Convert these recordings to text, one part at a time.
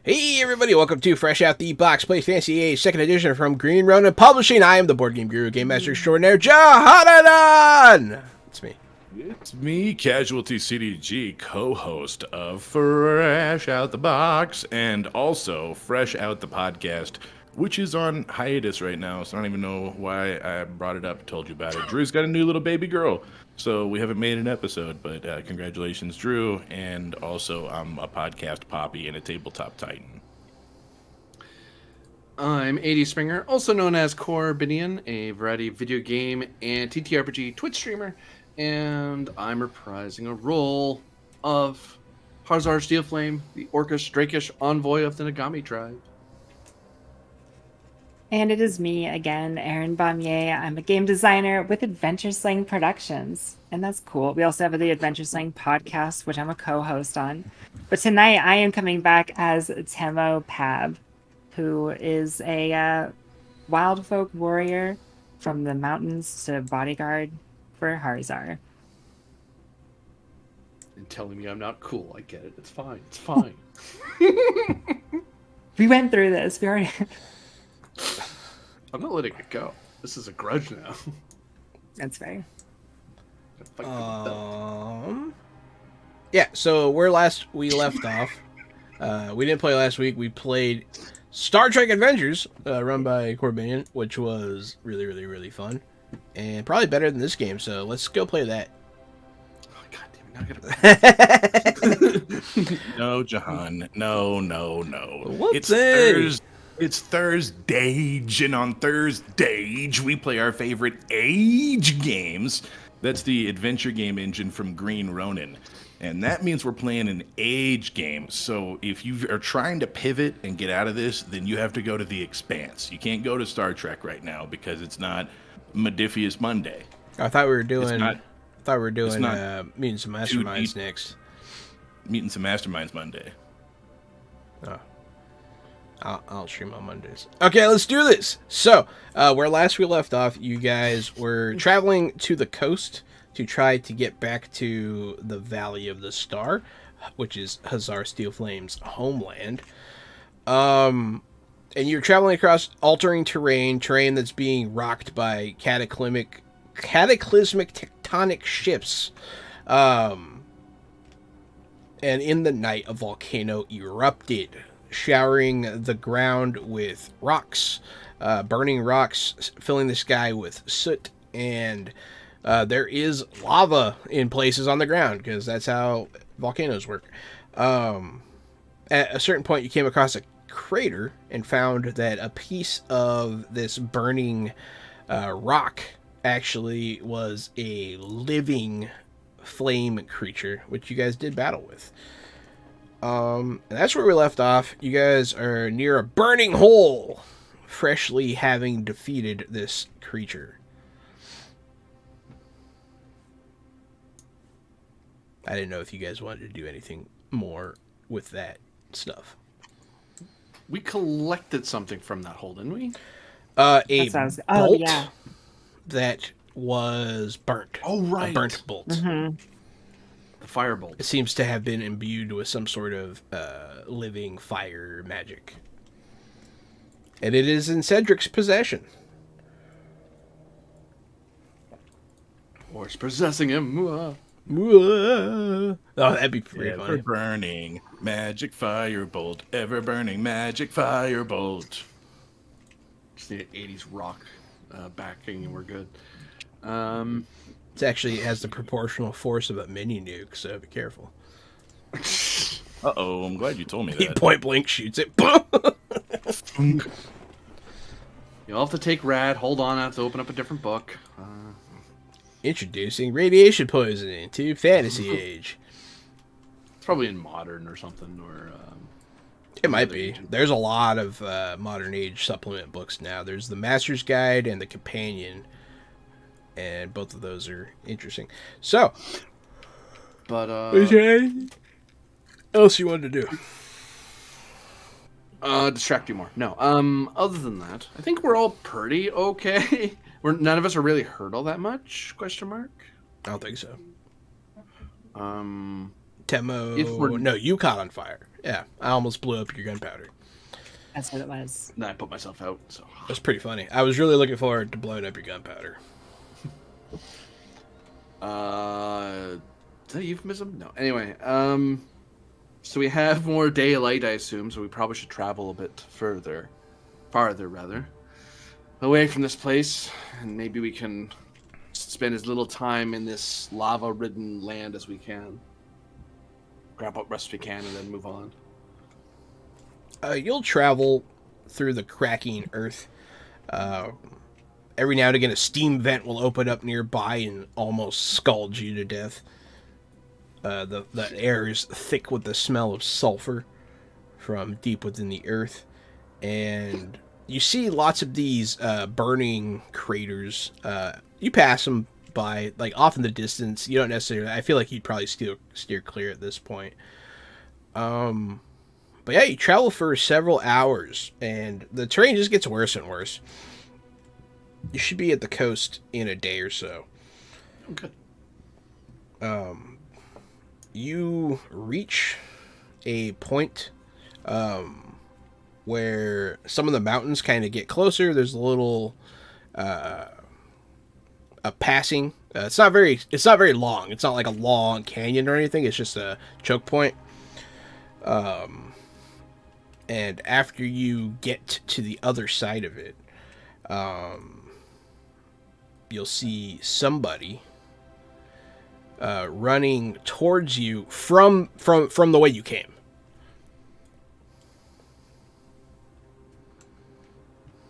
Hey everybody, welcome to Fresh Out the Box Play Fantasy Age, second edition from Green Ronin Publishing. I am the Board Game Guru, Game Master Extraordinaire, Jahanadan! It's me. It's me, Casualty CDG, co-host of Fresh Out the Box, and also Fresh Out the Podcast, which is on hiatus right now, so I don't even know why I brought it up, told you about it. Drew's got a new little baby girl, so we haven't made an episode, but congratulations, Drew, and also I'm a podcast poppy and a tabletop titan. I'm 80 Springer, also known as Corbinian, a variety of video game and TTRPG Twitch streamer, and I'm reprising a role of Harzar Steelflame, the orcish, drakish envoy of the Nagami tribe. And it is me again, Erin Baumier. I'm a game designer with Adventure Sling Productions, and that's cool. We also have the Adventure Sling podcast, which I'm a co-host on. But tonight I am coming back as Temo Pab, who is a wild folk warrior from the mountains to bodyguard for Harzar. And telling me I'm not cool, I get it. It's fine. It's fine. We went through this. We already... I'm not letting it go. This is a grudge now. That's fair. Yeah, so where last we left off, we didn't play last week. We played Star Trek Adventures, run by Corbinian, which was really, really, really fun. And probably better than this game, so let's go play that. Oh, God damn it, now I gotta... No, Jahan, no. What's It's Thursday, and on Thursday we play our favorite age games. That's the adventure game engine from Green Ronin. And that means we're playing an age game. So if you are trying to pivot and get out of this, then you have to go to The Expanse. You can't go to Star Trek right now because it's not Modifius Monday. I thought we were doing Mutants and Masterminds Masterminds next. Mutants and Masterminds Monday. Oh. I'll stream on Mondays. Okay, let's do this. So, where last we left off, you guys were traveling to the coast to try to get back to the Valley of the Star, which is Harzar Steelflame's homeland. And you're traveling across altering terrain that's being rocked by cataclysmic tectonic shifts. And in the night, a volcano erupted, showering the ground with rocks, burning rocks, filling the sky with soot, and there is lava in places on the ground, because that's how volcanoes work. At a certain point, you came across a crater and found that a piece of this burning rock actually was a living flame creature, which you guys did battle with. And that's where we left off. You guys are near a burning hole, freshly having defeated this creature. I didn't know if you guys wanted to do anything more with that stuff. We collected something from that hole, didn't we? A bolt yeah. that was burnt. Oh, right. A burnt bolt. Mm-hmm. The firebolt. It seems to have been imbued with some sort of living fire magic. And it is in Cedric's possession. Or it's possessing him. Oh, that'd be pretty funny. Ever burning magic firebolt, ever burning magic firebolt. Just need an 80s rock backing and we're good. It actually has the proportional force of a mini nuke, so be careful. Uh-oh, I'm glad you told me He that. point blank shoots it. You'll have to take Rad. Hold on, I have to open up a different book. Introducing radiation poisoning to Fantasy Age. It's probably in Modern or something, or... It might be. There's a lot of Modern Age supplement books now. There's the Master's Guide and the Companion, and both of those are interesting. So, But, is there anything else you wanted to do? distract you more. No. Other than that, I think we're all pretty okay. None of us are really hurt all that much? Question mark. I don't think so. If Temo, we're- no, you caught on fire. Yeah, I almost blew up your gunpowder. That's what it was. And then I put myself out. So That's pretty funny. I was really looking forward to blowing up your gunpowder. is that a euphemism? No. Anyway, so we have more daylight, I assume, so we probably should travel a bit farther rather, away from this place, and maybe we can spend as little time in this lava-ridden land as we can. Grab what rest we can, and then move on. You'll travel through the cracking earth. Every now and again, a steam vent will open up nearby and almost scald you to death. The air is thick with the smell of sulfur from deep within the earth. And you see lots of these burning craters. You pass them by, like, off in the distance. You don't necessarily... I feel like you'd probably steer clear at this point. But yeah, you travel for several hours, and the terrain just gets worse and worse. You should be at the coast in a day or so. Okay. You reach a point where some of the mountains kind of get closer. There's a little a passing. It's not very long. It's not like a long canyon or anything. It's just a choke point. And after you get to the other side of it, you'll see somebody running towards you from the way you came.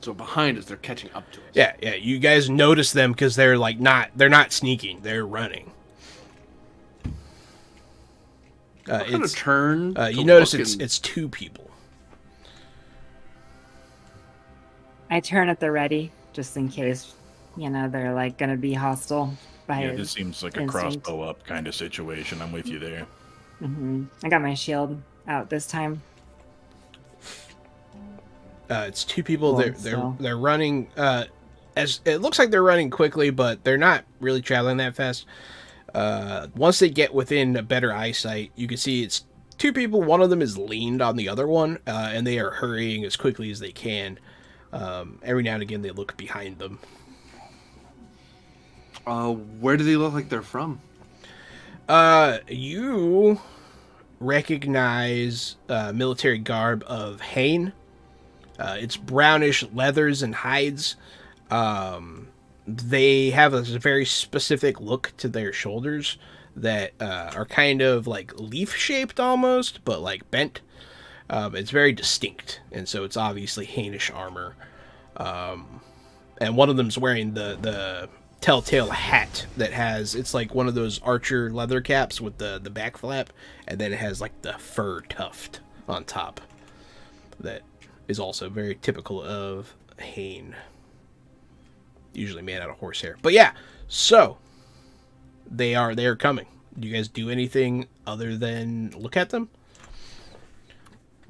So behind us, they're catching up to us. Yeah. You guys notice them because they're not sneaking. They're running. I'm gonna turn. You notice it's two people. I turn at the ready, just in case, they're like gonna be hostile. Yeah, this seems like a instinct. crossbow up kind of situation. I'm with you there. I got my shield out this time. It's two people. Well, They're running. As it looks like they're running quickly, but they're not really traveling that fast. Once they get within a better eyesight, you can see it's two people. One of them is leaned on the other one, and they are hurrying as quickly as they can. Every now and again, they look behind them. Where do they look like they're from? You recognize military garb of Hain. It's brownish leathers and hides. They have a very specific look to their shoulders that are kind of like leaf-shaped almost, but like bent. It's very distinct, and so it's obviously Hainish armor. And one of them's wearing the telltale hat that has... It's like one of those archer leather caps with the back flap, and then it has like the fur tuft on top. That is also very typical of Hain. Usually made out of horsehair. But yeah, so they are coming. Do you guys do anything other than look at them?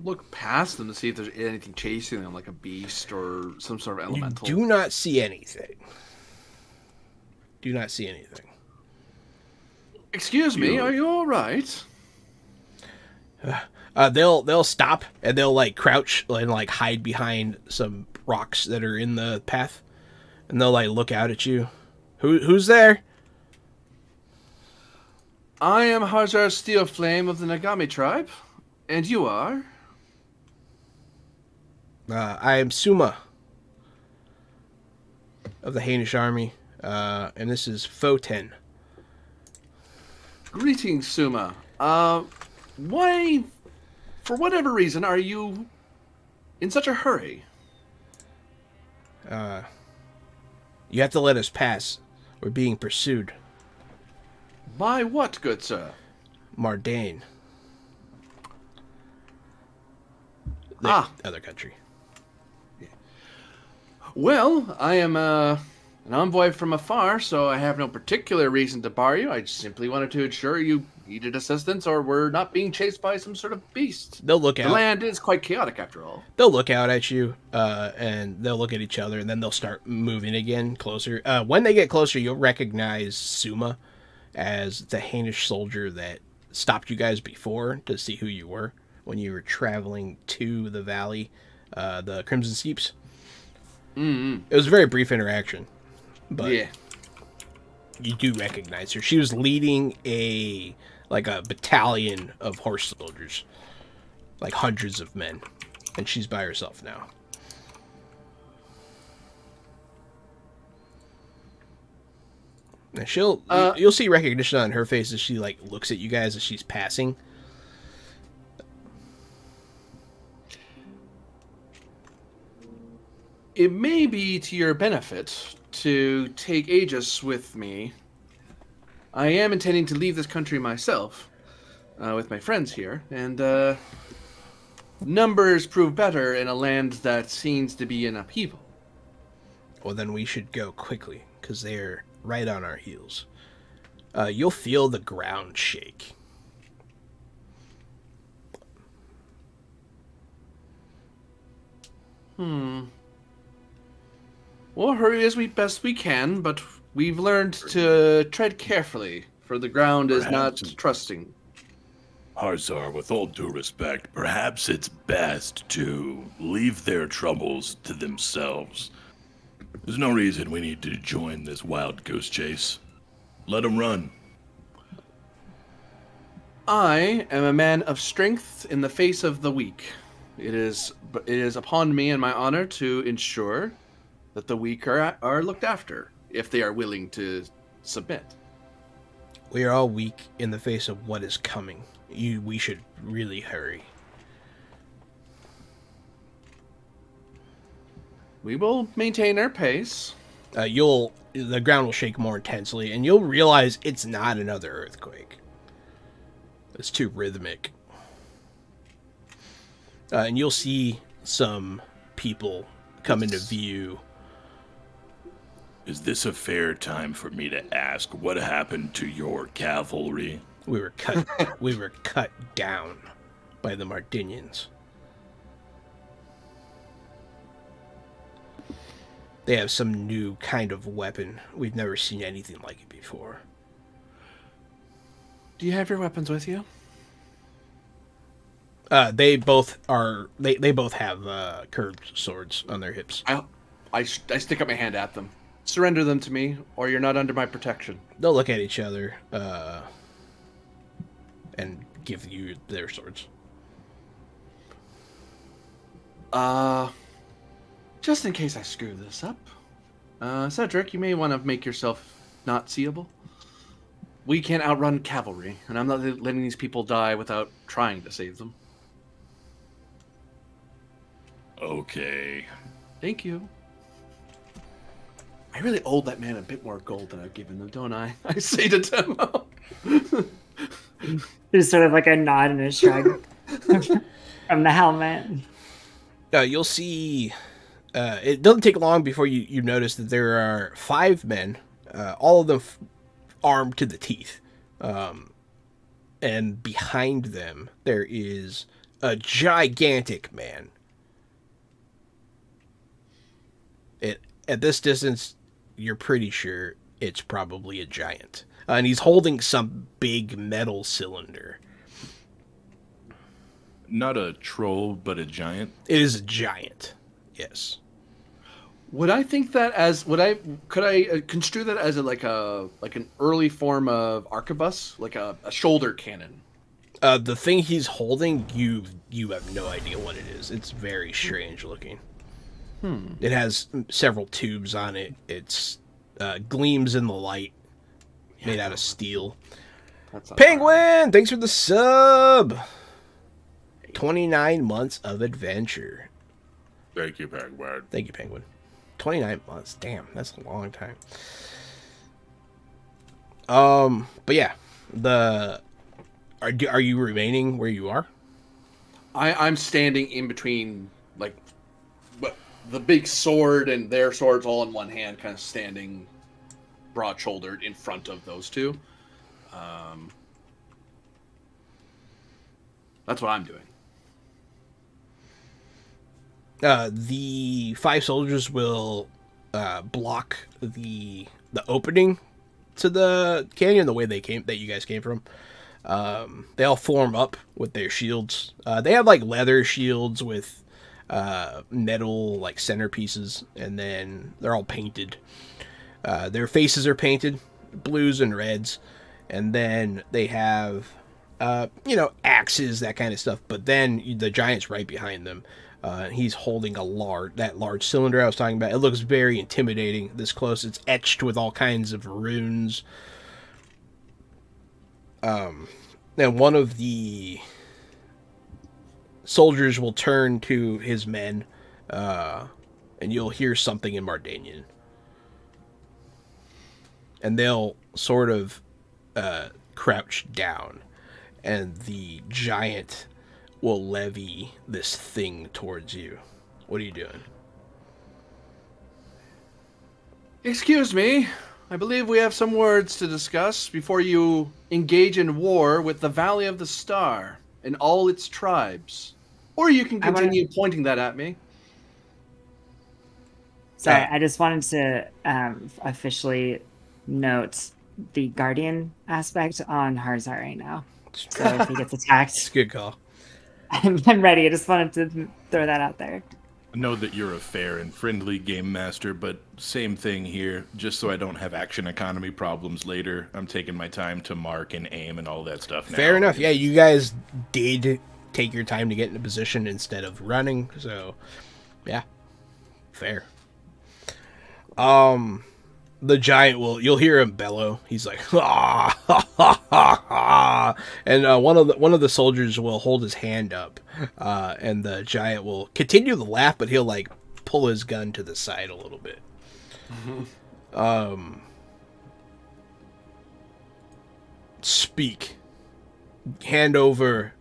Look past them to see if there's anything chasing them, like a beast or some sort of elemental. You do not see anything. Do not see anything. Excuse me, are you all right? They'll stop and they'll like crouch and like hide behind some rocks that are in the path, and they'll like look out at you. Who's there? I am Hajar Steelflame of the Nagami tribe, and you are? I am Suma of the Hainish army, and this is Foten. Greetings, Suma. Why, for whatever reason, are you in such a hurry? You have to let us pass. We're being pursued. By what, good sir? Mardane. Ah. Other country. Well, I am an envoy from afar, so I have no particular reason to bar you. I simply wanted to ensure you needed assistance or were not being chased by some sort of beast. They'll look out. The land is quite chaotic, after all. They'll look out at you, and they'll look at each other, and then they'll start moving again closer. When they get closer, you'll recognize Suma as the Hainish soldier that stopped you guys before to see who you were. when you were traveling to the valley, the Crimson Steeps. Mm-hmm. It was a very brief interaction, but Yeah. you do recognize her. She was leading a battalion of horse soldiers, like hundreds of men, and she's by herself now. And you'll see recognition on her face as she like looks at you guys as she's passing. It may be to your benefit to take Aegis with me. I am intending to leave this country myself, with my friends here, and numbers prove better in a land that seems to be in upheaval. Well, then we should go quickly, because they're right on our heels. You'll feel the ground shake. We'll hurry as best we can, but we've learned to tread carefully, for the ground is not trusting. Harzar, with all due respect, perhaps it's best to leave their troubles to themselves. There's no reason we need to join this wild goose chase. Let them run. I am a man of strength in the face of the weak. It is upon me and my honor to ensure that the weak are looked after, if they are willing to submit. We are all weak in the face of what is coming. We should really hurry. We will maintain our pace. The ground will shake more intensely, and you'll realize it's not another earthquake. It's too rhythmic. And you'll see some people come into view. Is this a fair time for me to ask what happened to your cavalry? We were cut down by the Mardinians. They have some new kind of weapon. We've never seen anything like it before. Do you have your weapons with you? They both have curved swords on their hips. I stick up my hand at them. Surrender them to me, or you're not under my protection. They'll look at each other and give you their swords. Just in case I screw this up, Cedric, you may want to make yourself not seeable. We can't outrun cavalry, and I'm not letting these people die without trying to save them. Okay. Thank you. I really owe that man a bit more gold than I've given him, don't I? I say to Temo. There's sort of like a nod and a shrug from the helmet. You'll see. It doesn't take long before you notice that there are 5 men, all of them armed to the teeth. And behind them, there is a gigantic man. At this distance, you're pretty sure it's probably a giant. And he's holding some big metal cylinder. Not a troll, but a giant. It is a giant. Yes. Could I construe that as like an early form of arquebus, like a shoulder cannon? The thing he's holding, you have no idea what it is. It's very strange looking. It has several tubes on it. It's gleams in the light, made out of steel. Penguin, thanks for the sub. 29 months of adventure. Thank you, Penguin. Thank you, Penguin. 29 months. Damn, that's a long time. But yeah, are you remaining where you are? I'm standing in between, like, the big sword and their swords all in one hand, kind of standing broad-shouldered in front of those two. That's what I'm doing. The 5 soldiers will block the opening to the canyon the way that you guys came from. They all form up with their shields. They have like leather shields with metal like centerpieces, and then they're all painted. Their faces are painted blues and reds, and then they have axes, that kind of stuff. But then the giant's right behind them. He's holding that large cylinder I was talking about. It looks very intimidating this close. It's etched with all kinds of runes. Then one of the soldiers will turn to his men, and you'll hear something in Mardanian. And they'll sort of crouch down, and the giant will levy this thing towards you. What are you doing? Excuse me. I believe we have some words to discuss before you engage in war with the Valley of the Star and all its tribes. Or you can continue pointing that at me. Sorry, I just wanted to officially note the Guardian aspect on Harzar right now. So if he gets attacked, It's a good call. I'm ready. I just wanted to throw that out there. I know that you're a fair and friendly game master, but same thing here. Just so I don't have action economy problems later, I'm taking my time to mark and aim and all that stuff now. Fair enough. Yeah, you guys did take your time to get into position instead of running, so yeah, fair. The giant you'll hear him bellow. He's like, ha, ha, ha, ha, ha. And one of the soldiers will hold his hand up, and the giant will continue to laugh, but he'll like pull his gun to the side a little bit. Speak. Hand over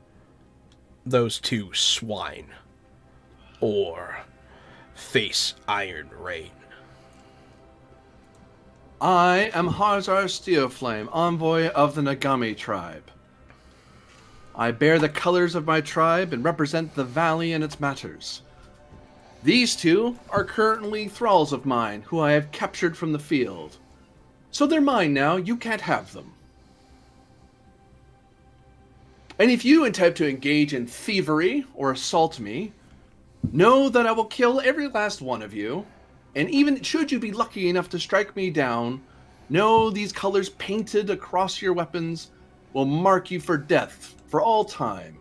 those two swine, or face Iron Rain. I am Harzar Steelflame, envoy of the Nagami tribe. I bear the colors of my tribe and represent the valley and its matters. These two are currently thralls of mine, who I have captured from the field. So they're mine now, you can't have them. And if you intend to engage in thievery or assault me, know that I will kill every last one of you. And even should you be lucky enough to strike me down, know these colors painted across your weapons will mark you for death for all time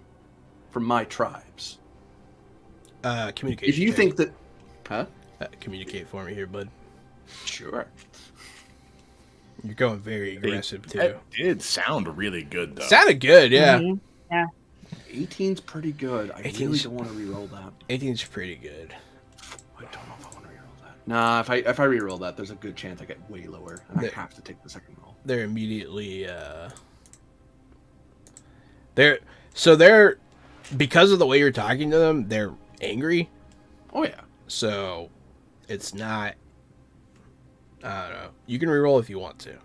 from my tribes. Communication. If you check. think that... Huh? Communicate for me here, bud. Sure. You're going very aggressive, too. That did sound really good, though. Sounded good, yeah. Mm-hmm. Yeah. 18's pretty good. I 18's really don't want to reroll that. 18's pretty good. I don't know if I want to reroll that. Nah, if I reroll that, there's a good chance I get way lower, and I have to take the second roll. They're immediately, they're, because of the way you're talking to them, they're angry. Oh, yeah. So, it's not, I don't know. You can reroll if you want to.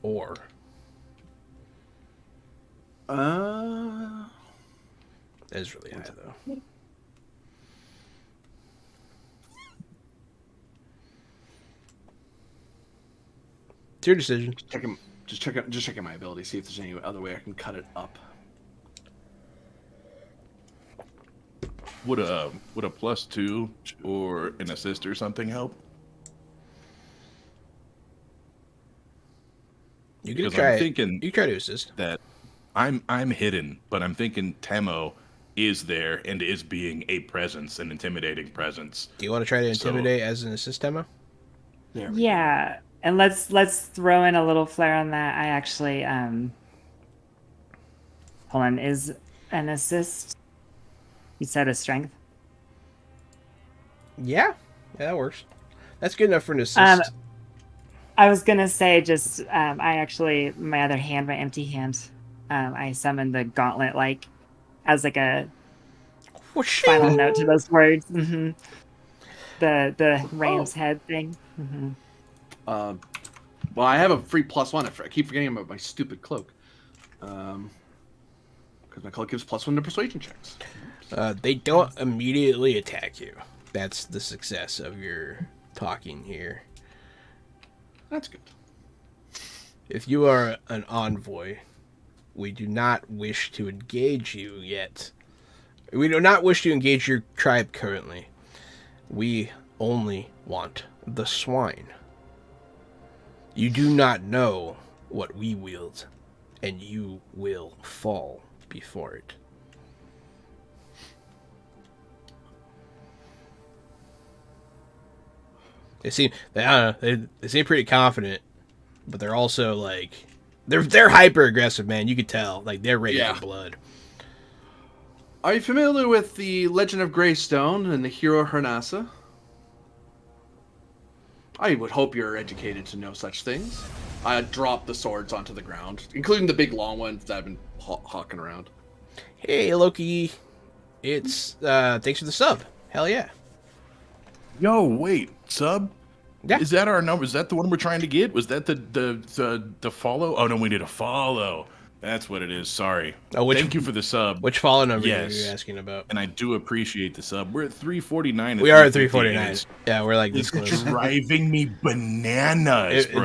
Or... That's really high, though. It's your decision. Just checking my ability, see if there's any other way I can cut it up. Would a +2 or an assist or something help? You can Because try. I'm thinking You try to assist. that I'm hidden, but I'm thinking Temo is there and is being a presence, an intimidating presence. Do you want to try to intimidate as an assist demo? There we go. Yeah, and let's throw in a little flair on that. I actually hold on, is an assist, you said, a strength? Yeah, that works. That's good enough for an assist. I was gonna say just I actually, my other hand, my empty hand, I summoned the gauntlet like as like a final note to those words. Mm-hmm. The ram's head thing. Mm-hmm. Well, I have a free +1. I keep forgetting about my stupid cloak. Because my cloak gives +1 to persuasion checks. They don't immediately attack you. That's the success of your talking here. That's good. If you are an envoy, we do not wish to engage you yet. We do not wish to engage your tribe currently. We only want the swine. You do not know what we wield, and you will fall before it. They seem, I don't know, they seem pretty confident, but they're also like, they're hyper aggressive, man. You could tell, like they're ready Yeah. for blood. Are you familiar with the Legend of Greystone and the hero Hernasa? I would hope you're educated to know such things. I dropped the swords onto the ground, including the big long ones that I've been hawking around. Hey Loki, it's thanks for the sub. Hell yeah. Yo, wait, sub? Yeah. Is that our number? Is that the one we're trying to get? Was that the follow? Oh no, we need a follow. That's what it is. Sorry. Oh, Thank you for the sub. Which follow number are Yes. you asking about? And I do appreciate the sub. We're at 349. We are at 350, 349. and Yeah, we're like this It's close. driving me bananas, bro.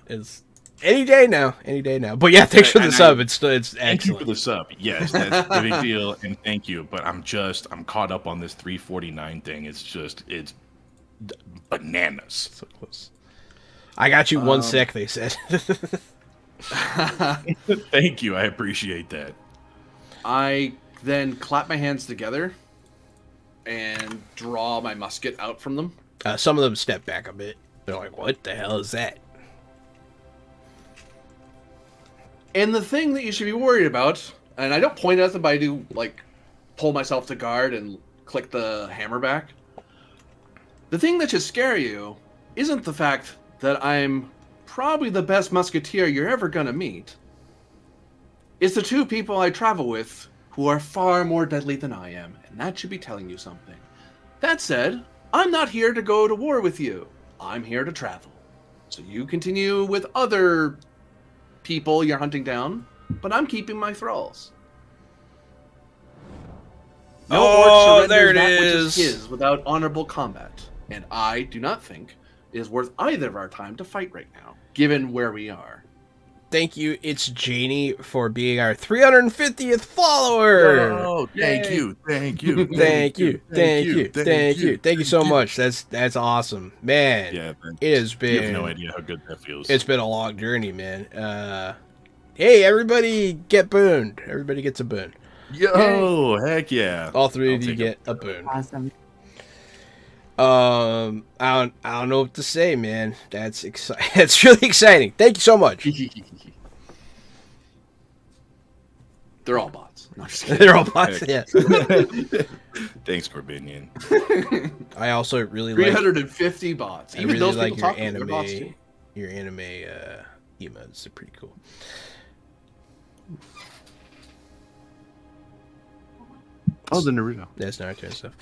It's any day now. But yeah, thanks for the And sub. It's Thank you excellent. for the sub. Yes, that's a big deal, and thank you. But I'm caught up on this 349 thing. It's bananas. So close. I got you 1 sec, they said. Thank you. I appreciate that. I then clap my hands together and draw my musket out from them. Some of them step back a bit. They're like, what the hell is that? And the thing that you should be worried about, and I don't point at them, but I do like pull myself to guard and click the hammer back. The thing that should scare you isn't the fact that I'm probably the best musketeer you're ever gonna meet. It's the two people I travel with who are far more deadly than I am, and that should be telling you something. That said, I'm not here to go to war with you. I'm here to travel. So you continue with other people you're hunting down, but I'm keeping my thralls. No orc there surrenders it that which is is. his without honorable combat, and I do not think it is worth either of our time to fight right now, given where we are. Thank you, it's Janie, for being our 350th follower. Oh, thank Yay. you. Thank you. Thank you so much. That's awesome, man. Yeah, man. It has You been. have no idea how good that feels. It's been a long journey, man. Hey, everybody, get booned. Everybody gets a boon. Yo, heck yeah. All three I'll of you take get a boon. Awesome. I don't know what to say, man. That's exciting. That's really exciting. Thank you so much. They're all bots. No, I'm just kidding. They're all bots. Yeah. Thanks, Corbinian. I also really like. 350 bots. I Even really those like people your talking, they're bots too. anime. Your anime emotes are pretty cool. Oh, the Naruto. That's Naruto and stuff.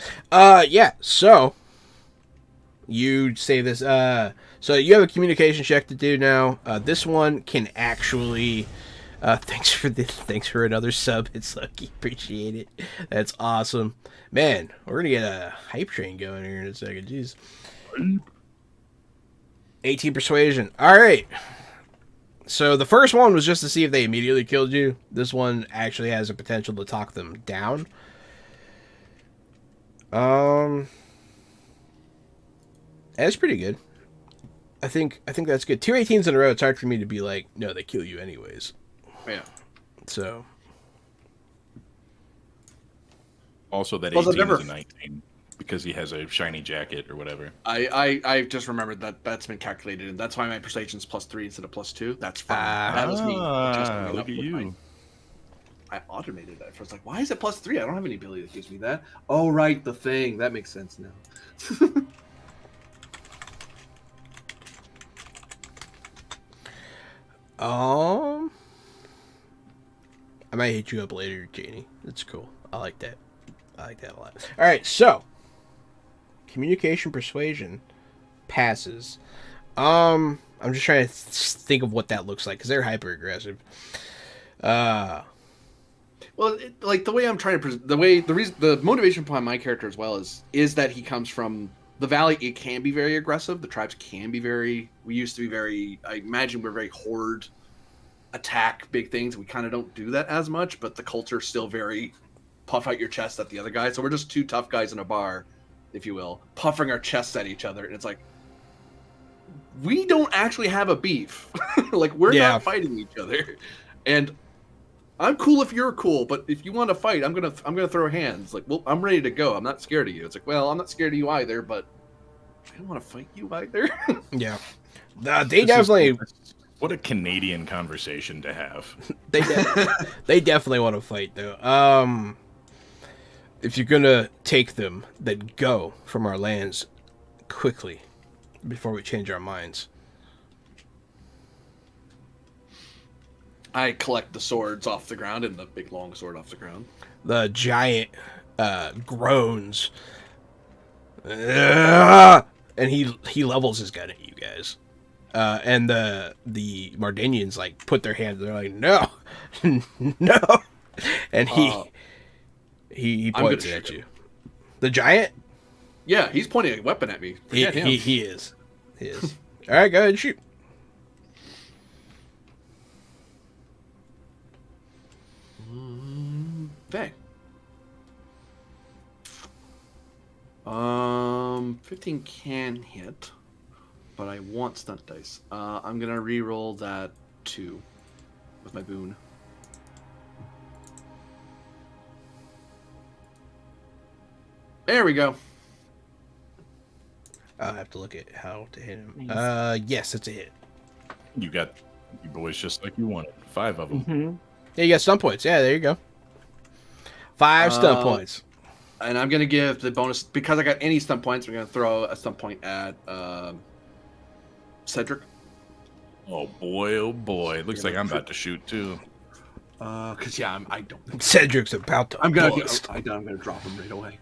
Yeah. So you say this. So you have a communication check to do now. This one can actually. Thanks for another sub. It's lucky. Appreciate it. That's awesome, man. We're gonna get a hype train going here in a second. Jeez. 18 persuasion. All right. So the first one was just to see if they immediately killed you. This one actually has a potential to talk them down. That's pretty good. I think that's good. 2 18s in a row. It's hard for me to be like, no, they kill you anyways. Yeah. So Also, that Well, 18 never- is a 19 because he has a shiny jacket or whatever. I just remembered that's been calculated, and that's why my persuasion's +3 instead of +2. That's fine. That was me. adjusting it Look up at with my- you. I automated that. I was like, why is it +3? I don't have any ability that gives me that. Oh, right, the thing. That makes sense now. I might hit you up later, Janie. That's cool. I like that. I like that a lot. All right, so communication persuasion passes. I'm just trying to think of what that looks like because they're hyper aggressive. Well, like the way I'm trying to the reason the motivation behind my character as well is that he comes from the valley, it can be very aggressive. The tribes can be very. We used to be very. I imagine we're very horde attack big things. We kind of don't do that as much, but the culture's still very puff out your chest at the other guy. So we're just two tough guys in a bar, if you will, puffing our chests at each other, and it's like we don't actually have a beef. Like we're not fighting each other, and I'm cool if you're cool, but if you want to fight, I'm gonna throw hands. Like, well, I'm ready to go. I'm not scared of you. It's like, well, I'm not scared of you either, but I don't want to fight you either. Yeah, they definitely. What a Canadian conversation to have. They definitely want to fight though. If you're gonna take them, then go from our lands quickly before we change our minds. I collect the swords off the ground and the big long sword off the ground. The giant groans, and he levels his gun at you guys. And the Mardanians like put their hands. They're like, no, no, and he points it at you. The giant. Yeah, he's pointing a weapon at me. He is. He is. All right, go ahead and shoot. Okay. 15 can hit, but I want stunt dice. I'm gonna re-roll that 2 with my boon. There we go. I'll have to look at how to hit him. Nice. Yes, it's a hit. You got your boys just like you wanted. 5 of them. Mm-hmm. Yeah, you got stun points. Yeah, there you go. 5 stun points. And I'm gonna give the bonus because I got any stun points. I'm gonna throw a stun point at Cedric. Oh boy! Looks like I'm about to shoot too. Cause yeah, I don't. Cedric's about to. I'm gonna bust. I'm gonna drop him right away.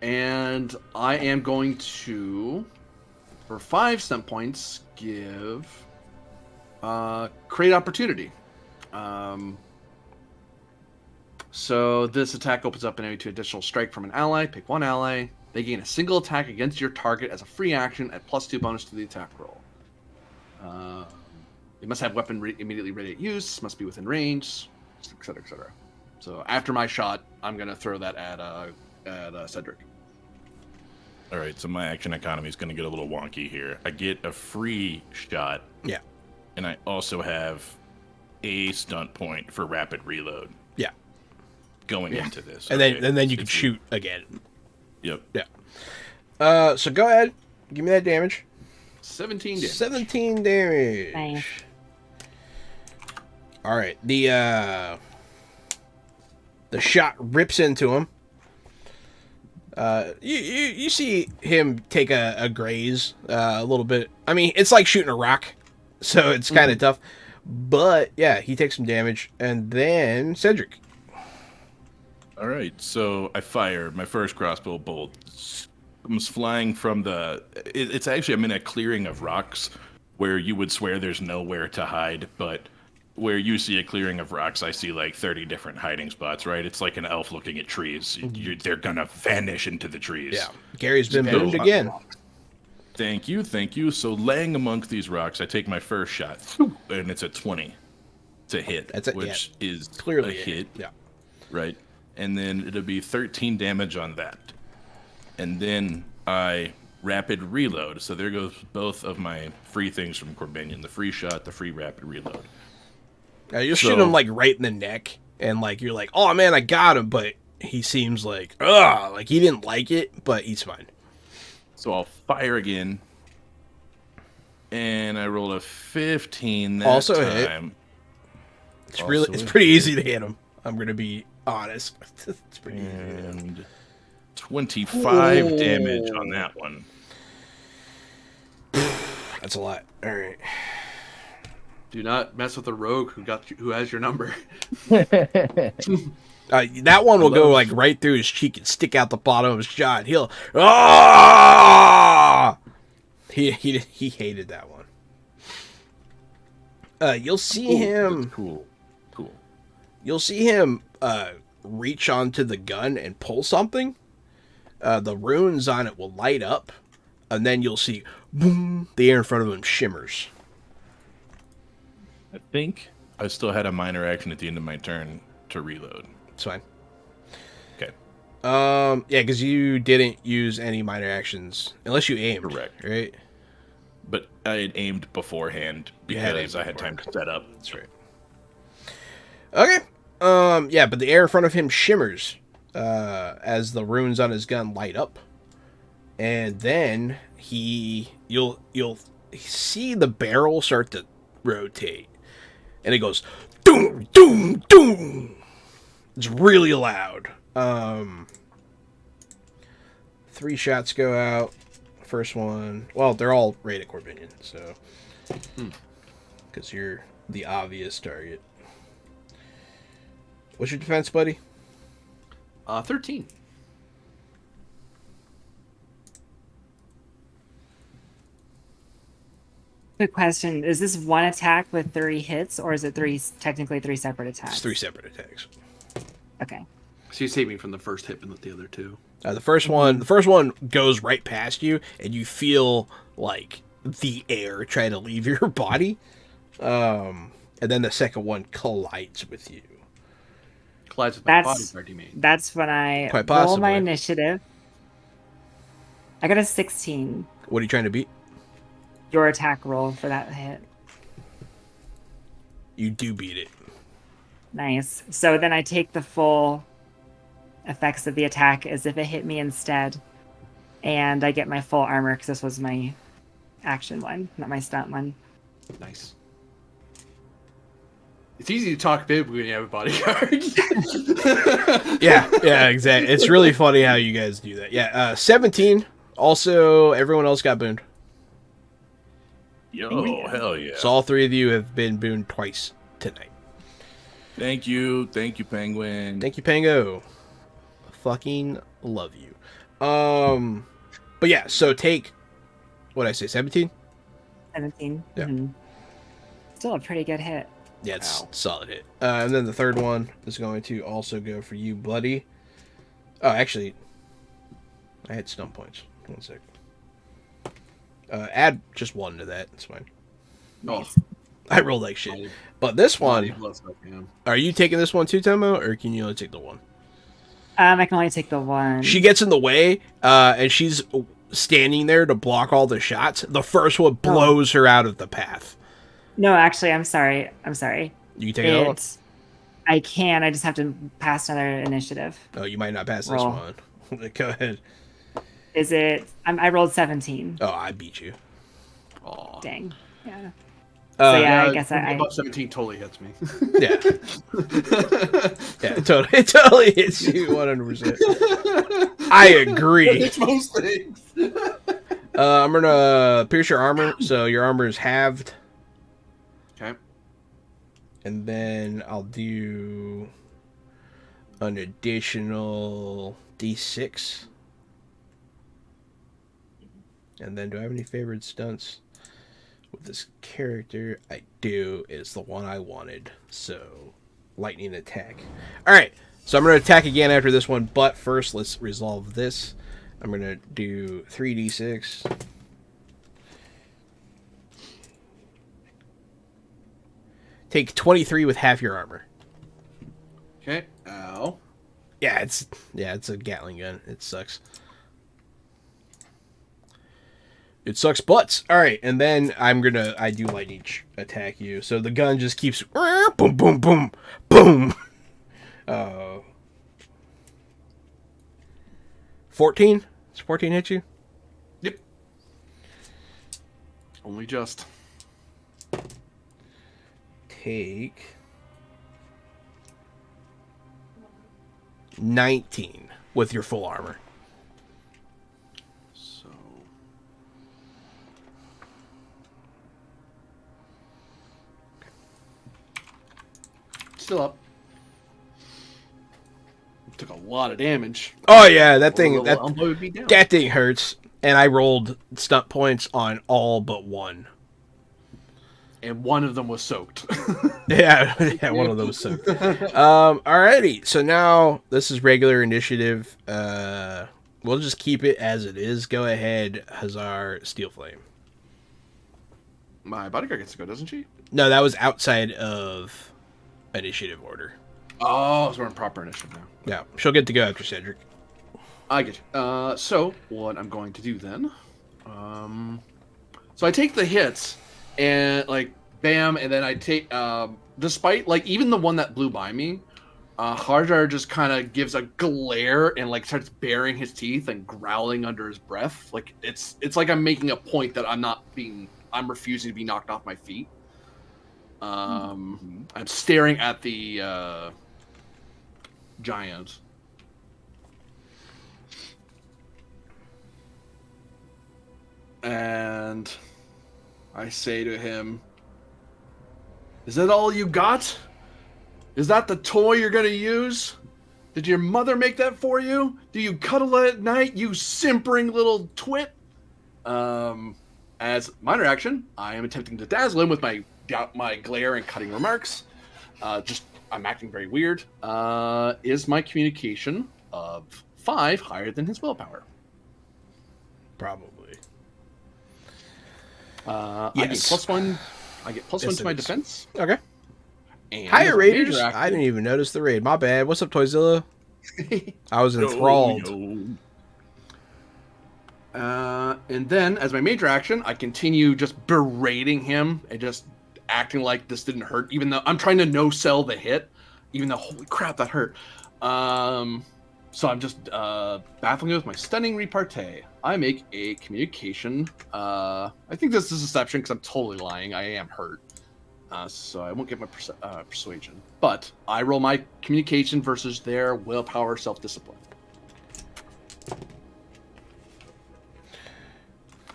And I am going to, for 5 stun points, give create opportunity. So this attack opens up an enemy to additional strike from an ally. Pick one ally. They gain a single attack against your target as a free action at +2 bonus to the attack roll. They must have weapon immediately ready at use. Must be within range, etc., etc. So after my shot, I'm gonna throw that at Cedric. All right, so my action economy is going to get a little wonky here. I get a free shot. Yeah. And I also have a stunt point for rapid reload. Yeah. Going into this. And then you can shoot again. Yep. Yeah. So go ahead. Give me that damage. 17 damage. 17 damage. Nice. All right. The shot rips into him. You see him take a graze a little bit. I mean, it's like shooting a rock, so it's kind of tough. But yeah, he takes some damage, and then Cedric. All right, so I fire my first crossbow bolt. Comes flying from the. It's actually I'm in a clearing of rocks where you would swear there's nowhere to hide, but where you see a clearing of rocks, I see like 30 different hiding spots, right? It's like an elf looking at trees. They're gonna vanish into the trees. Yeah, Gary's been boomed again. Thank you. So laying amongst these rocks, I take my first shot, and it's a 20 to hit, which is clearly a hit. Yeah. Right? And then it'll be 13 damage on that. And then I rapid reload. So there goes both of my free things from Corbinian. The free shot, the free rapid reload. You'll shoot him like right in the neck, and like you're like, oh man, I got him, but he seems like, like he didn't like it, but he's fine. So I'll fire again, and I rolled a 15 that also time. Hit. It's pretty easy to hit him. I'm gonna be honest. It's pretty easy. And 25 damage on that one. That's a lot. All right. Do not mess with the rogue who has your number. That one will go like right through his cheek and stick out the bottom of his jaw. And he'll he hated that one. You'll see him. Cool. Cool. You'll see him reach onto the gun and pull something. The runes on it will light up, and then you'll see, boom, the air in front of him shimmers. I think I still had a minor action at the end of my turn to reload. It's fine. Okay. Yeah, because you didn't use any minor actions unless you aimed. Correct. Right. But I had aimed beforehand because I had time to set up. That's right. Okay. Yeah, but the air in front of him shimmers as the runes on his gun light up, and then you'll see the barrel start to rotate, and it goes doom doom doom. It's really loud. 3 shots go out. First one, well, they're all rated Corbinian, so because you're the obvious target. What's your defense, buddy? 13. Good question. Is this one attack with 3 hits, or is it technically three separate attacks? It's 3 separate attacks. Okay. So you saved me from the first hit, but not the other 2. The first one goes right past you, and you feel like the air try to leave your body. And then the second one collides with you. Collides with my bodyguard, you mean? That's when I Quite roll possibly. my initiative. I got a 16. What are you trying to beat? Your attack roll for that hit. You do beat it. Nice. So then I take the full effects of the attack as if it hit me instead. And I get my full armor because this was my action one, not my stunt one. Nice. It's easy to talk big when you have a bodyguard. Yeah, exactly. It's really funny how you guys do that. Yeah, 17. Also, everyone else got booned. Yo, hell yeah. So all 3 of you have been booned twice tonight. Thank you, Penguin. Thank you, Pango. Fucking love you. But yeah, so take, what did I say, 17? 17. Yeah. Mm-hmm. Still a pretty good hit. Yeah, it's Ow. solid hit. And then the third one is going to also go for you, buddy. Oh, actually, I had stun points. 1 sec. Add just 1 to that. It's fine. Oh, I rolled like shit. But this one, are you taking this one too, Tomo, or can you only take the one? I can only take the one. She gets in the way, and she's standing there to block all the shots. The first one blows her out of the path. No, actually, I'm sorry. You can take it all? I can. I just have to pass another initiative. Oh, you might not pass Roll. this one. Go ahead. Is it? I rolled 17. Oh, I beat you. Aw. Dang. Yeah. So yeah, I guess I. Above 17 totally hits me. Yeah. Yeah, it totally hits you 100%. I agree. It's most things. I'm going to pierce your armor, so your armor is halved. Okay. And then I'll do an additional D6. And then do I have any favorite stunts with this character? I do. It's the one I wanted. So, lightning attack. Alright, so I'm going to attack again after this one, but first let's resolve this. I'm going to do 3d6. Take 23 with half your armor. Okay. Ow. Yeah, it's a Gatling gun. It sucks. It sucks butts. All right, and then I do lightning attack you. So the gun just keeps boom, boom, boom, boom. 14? Does 14 hit you? Yep. Only just. Take 19 with your full armor. So. Still up. Took a lot of damage. Oh yeah, that thing Elbow would be down. that thing hurts. And I rolled stunt points on all but one. and one of them was soaked. Yeah, yeah, one of those. So, alrighty. So now this is regular initiative. We'll just keep it as it is. Go ahead, Hazar Steel Flame. My bodyguard gets to go, doesn't she? No, that was outside of initiative order. Oh, so we're in proper initiative now. Yeah, she'll get to go after Cedric. I get you. So what I'm going to do then, so I take the hits and like bam, and then I take despite like even the one that blew by me, Harjar just kind of gives a glare and like starts baring his teeth and growling under his breath. Like it's like I'm making a point that I'm refusing to be knocked off my feet. I'm staring at the giant. And I say to him, "Is that all you got? Is that the toy you're going to use? Did your mother make that for you? Do you cuddle at night, you simpering little twit?" As minor action, I am attempting to dazzle him with my glare and cutting remarks. I'm acting very weird. Is my communication of 5 higher than his willpower? Probably. Yes. I get plus Yes, 1 to it my is. defense. Okay. And Hiya, as a Raiders. major action- I didn't even notice the raid. My bad. What's up, Toyzilla? I was enthralled. And then, as my major action, I continue just berating him and just acting like this didn't hurt, even though I'm trying to no-sell the hit, even though, holy crap, that hurt. So I'm just baffling it with my stunning repartee. I make a communication. I think this is deception because I'm totally lying. I am hurt. So I won't get my persuasion. But I roll my communication versus their willpower self-discipline.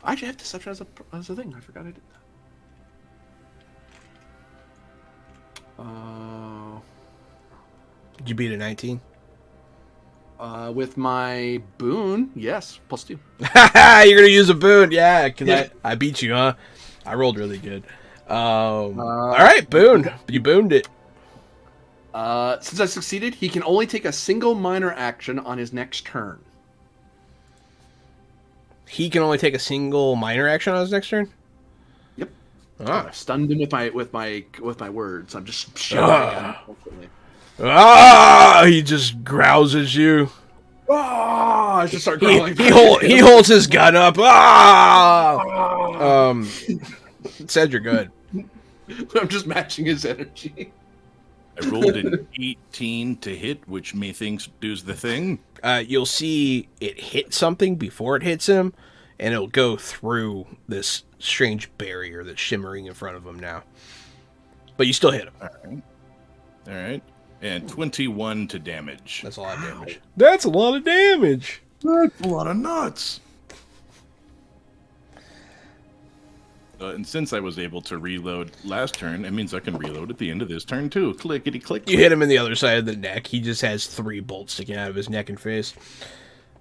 I actually have deception as a thing. I forgot I did that. Did you beat a 19? With my boon, yes, +2. You're gonna use a boon, yeah? Cause I beat you, huh? I rolled really good. All right, boon. You booned it. Since I succeeded, he can only take a single minor action on his next turn. He can only take a single minor action on his next turn. Yep. Ah. I've stunned him with my words. I'm just shouting at him constantly. He just growls at you. I just start growling. He holds his gun up. Said you're good. I'm just matching his energy. I rolled an 18 to hit, which methinks does the thing. You'll see it hit something before it hits him, and it'll go through this strange barrier that's shimmering in front of him now. But you still hit him. All right. And 21 to damage. That's a lot of damage. That's a lot of damage. That's a lot of nuts. And since I was able to reload last turn, it means I can reload at the end of this turn too. Clickety click. You hit him in the other side of the neck. He just has 3 bolts sticking out of his neck and face.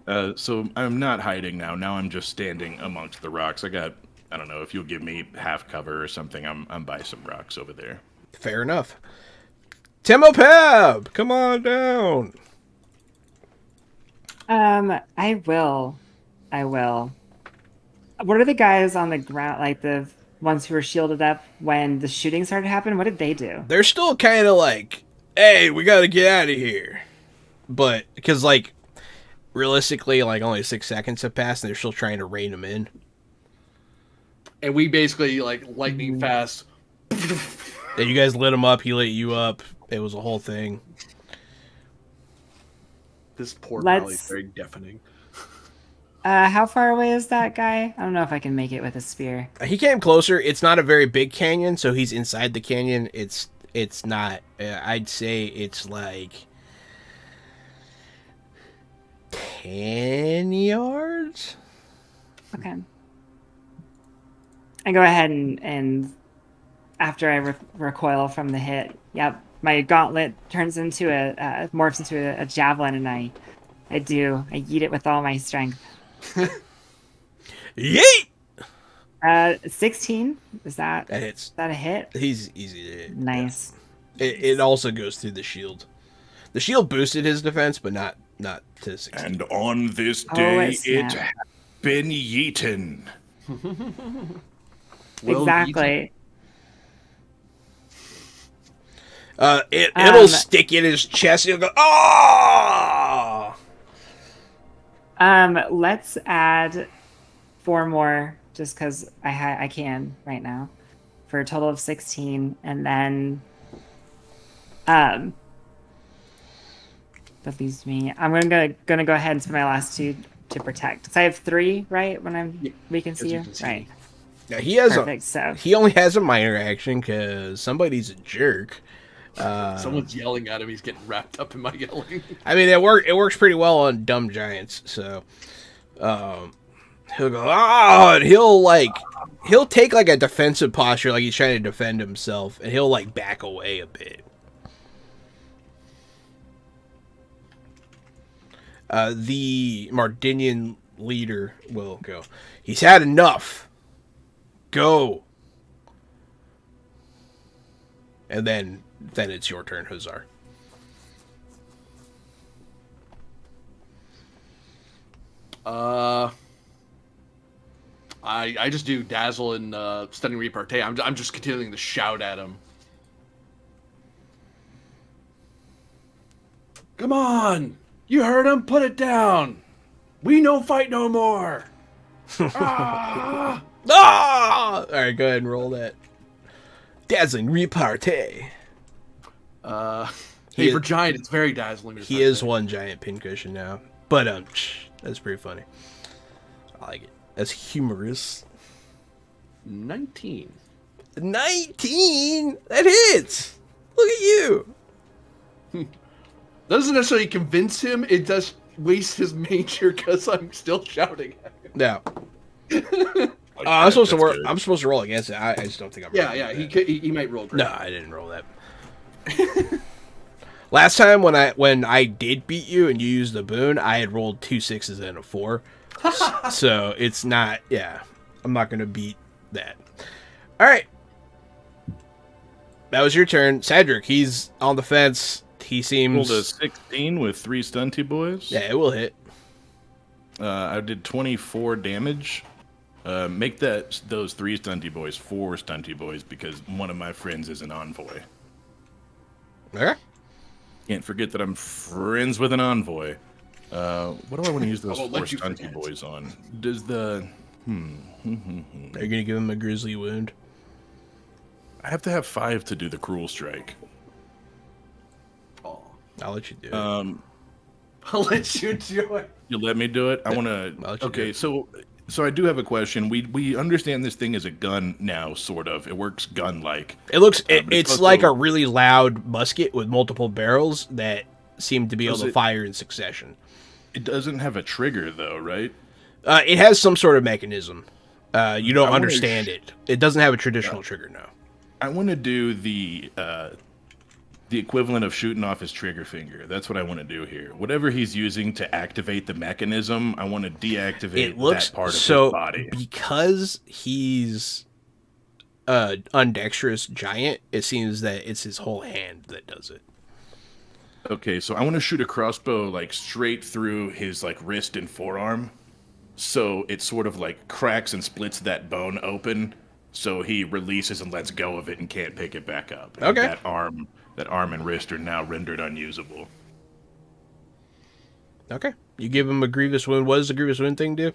So I'm not hiding now. Now I'm just standing amongst the rocks. I don't know, if you'll give me half cover or something, I'm by some rocks over there. Fair enough. Timopeb, come on down. I will. What are the guys on the ground, like the ones who were shielded up when the shooting started happening? What did they do? They're still kind of like, hey, we got to get out of here. But, because, like, realistically, like, only 6 seconds have passed, and they're still trying to rein them in. And we basically, like, lightning fast. Yeah, you guys lit him up, he lit you up. It was a whole thing. This poor valley is very deafening. How far away is that guy? I don't know if I can make it with a spear. He came closer. It's not a very big canyon, so he's inside the canyon. It's not, I'd say it's like 10 yards? Okay. I go ahead and after I recoil from the hit, yep, my gauntlet turns into morphs into a javelin, and I yeet it with all my strength. Yeet! 16. Is that That hits. is that a hit? He's easy to hit. Nice. It also goes through the shield. The shield boosted his defense, but not to 16. And on this Oh, day, it it snapped. has been yeeten. Well, Exactly. It'll stick in his chest. He'll go, oh! Let's add 4 more, just because I can right now, for a total of 16, and then that leaves me. I'm gonna go ahead and spend my last 2 to protect. So I have 3, right? When we can see you you, can see right? Yeah, he has Perfect. So he only has a minor action because somebody's a jerk. Someone's yelling at him. He's getting wrapped up in my yelling. I mean, it works pretty well on dumb giants. So, he'll go, and he'll take like a defensive posture, like he's trying to defend himself, and he'll like back away a bit. The Mardinian leader will go. He's had enough. Go. And then it's your turn, Hazar. I just do dazzle and stunning repartee. I'm just continuing to shout at him. Come on! You heard him. Put it down. We no fight no more. Ah! Ah! All right, go ahead and roll that. Dazzling repartee. Hey, for giant, it's very dazzling. He is one giant pincushion now, but that's pretty funny. I like it. That's humorous. 19. 19. That hits. Look at you. Doesn't necessarily convince him. It does waste his major because I'm still shouting at him. No. Like I'm supposed to that's work. good. I'm supposed to roll against it. I just don't think I'm. Yeah, rolling yeah. that. He might roll great. No, I didn't roll that. Last time when I did beat you and you used the boon, I had rolled 2 6s and a 4. So it's not. Yeah, I'm not gonna beat that. All right. That was your turn, Cedric. He's on the fence. He seems. Rolled a 16 with 3 stunty boys. Yeah, it will hit. I did 24 damage. Make those 3 stunty boys 4 stunty boys because one of my friends is an envoy. Okay. Can't forget that I'm friends with an envoy. What do I want to use those I won't 4 let you stunty forget. boys on? Does the Are you gonna give him a grisly wound? I have to have 5 to do the cruel strike? Oh. I'll let you do it. I'll let you do it. You let me do it. I want I'll to. let you do Okay, it. so I do have a question. We understand this thing is a gun now, sort of. It works gun-like. It looks. but it's It's like also- a really loud musket with multiple barrels that seem to be able Does to it- fire in succession. It doesn't have a trigger though, right? It has some sort of mechanism. You don't I wanna understand it. It doesn't have a traditional trigger, no. I want to do the equivalent of shooting off his trigger finger. That's what I want to do here. Whatever he's using to activate the mechanism, I want to deactivate It looks that part of so his body. because he's undexterous giant. It seems that it's his whole hand that does it. Okay, so I want to shoot a crossbow like straight through his like wrist and forearm, so it sort of like cracks and splits that bone open, so he releases and lets go of it and can't pick it back up. And Okay. that arm and wrist are now rendered unusable. Okay. You give him a grievous wound. What does the grievous wound thing do?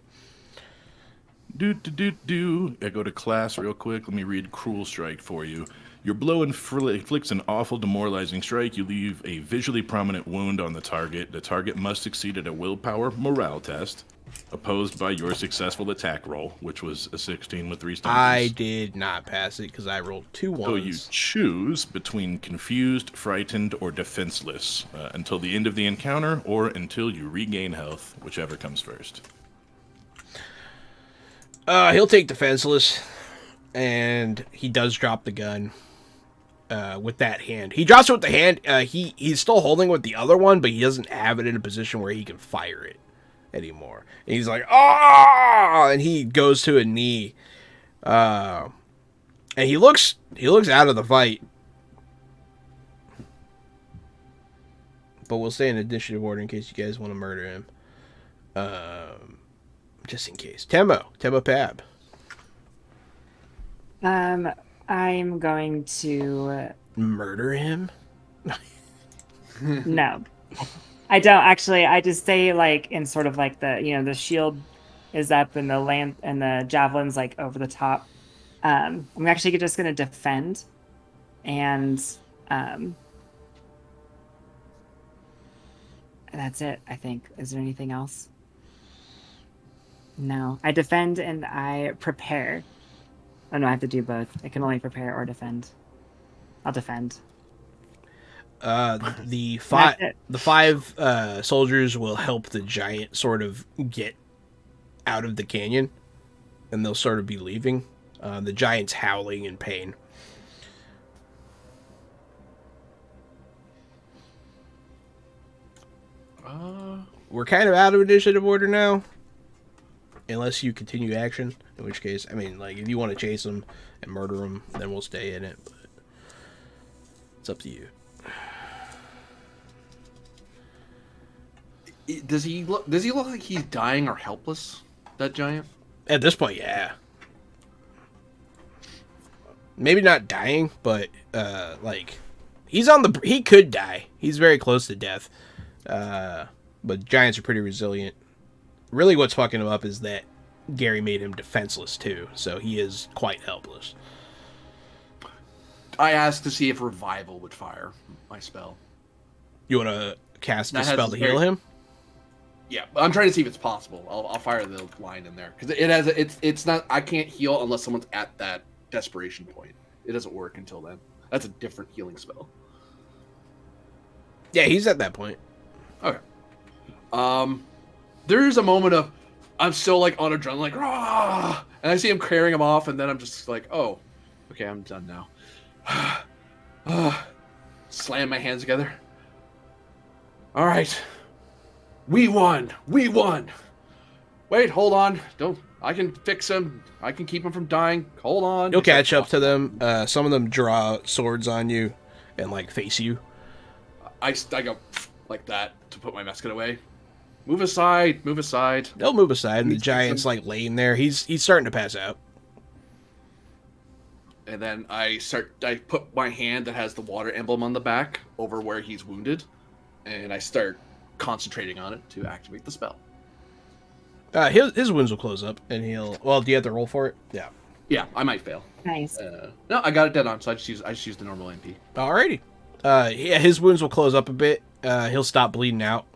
I go to class real quick. Let me read Cruel Strike for you. Your blow inflicts an awful demoralizing strike. You leave a visually prominent wound on the target. The target must succeed at a willpower morale test, opposed by your successful attack roll, which was a 16 with 3 stunties. I did not pass it because I rolled 2 So you ones. choose between confused, frightened, or defenseless until the end of the encounter or until you regain health, whichever comes first. He'll take defenseless, and he does drop the gun with that hand. He drops it with the hand. He's still holding with the other one, but he doesn't have it in a position where he can fire it anymore. And he's like, ah! And he goes to a knee, And he looks out of the fight. But we'll stay in initiative order in case you guys want to murder him. Just in case. Tembo Pab. I'm going to Murder him? no. I don't actually. I just stay like in sort of like the shield is up and the javelin's like over the top. I'm actually just gonna defend, and that's it. I think. Is there anything else? No. I defend and I prepare. Oh no, I have to do both. I can only prepare or defend. I'll defend. The five soldiers will help the giant sort of get out of the canyon, and they'll sort of be leaving. The giant's howling in pain. We're kind of out of initiative order now, unless you continue action. In which case, I mean, like, if you want to chase them and murder them, then we'll stay in it. But it's up to you. Does he look like he's dying or helpless? That giant? At this point, yeah. Maybe not dying, but like he could die. He's very close to death. But giants are pretty resilient. Really, what's fucking him up is that Gary made him defenseless too, so he is quite helpless. I asked to see if revival would fire my spell. You want to cast a That spell has to very- heal him? Yeah, I'm trying to see if it's possible. I'll fire the line in there because it's not. I can't heal unless someone's at that desperation point. It doesn't work until then. That's a different healing spell. Yeah, he's at that point. Okay. There's a moment of I'm still like on adrenaline, like rah, and I see him carrying him off, and then I'm just like, oh, okay, I'm done now. Slam my hands together. All right. We won. Wait, hold on. Don't. I can fix him. I can keep him from dying. Hold on. You'll catch up to them. Some of them draw swords on you and like face you. I go like that to put my musket away. Move aside. They'll move aside, and the giant's like laying there. He's starting to pass out. And then I put my hand that has the water emblem on the back over where he's wounded, and I start concentrating on it to activate the spell. His wounds will close up, and he'll. Well, do you have to roll for it? Yeah. Yeah, I might fail. Nice. No, I got it dead on, so I just use the normal MP. Alrighty. Yeah, his wounds will close up a bit. He'll stop bleeding out,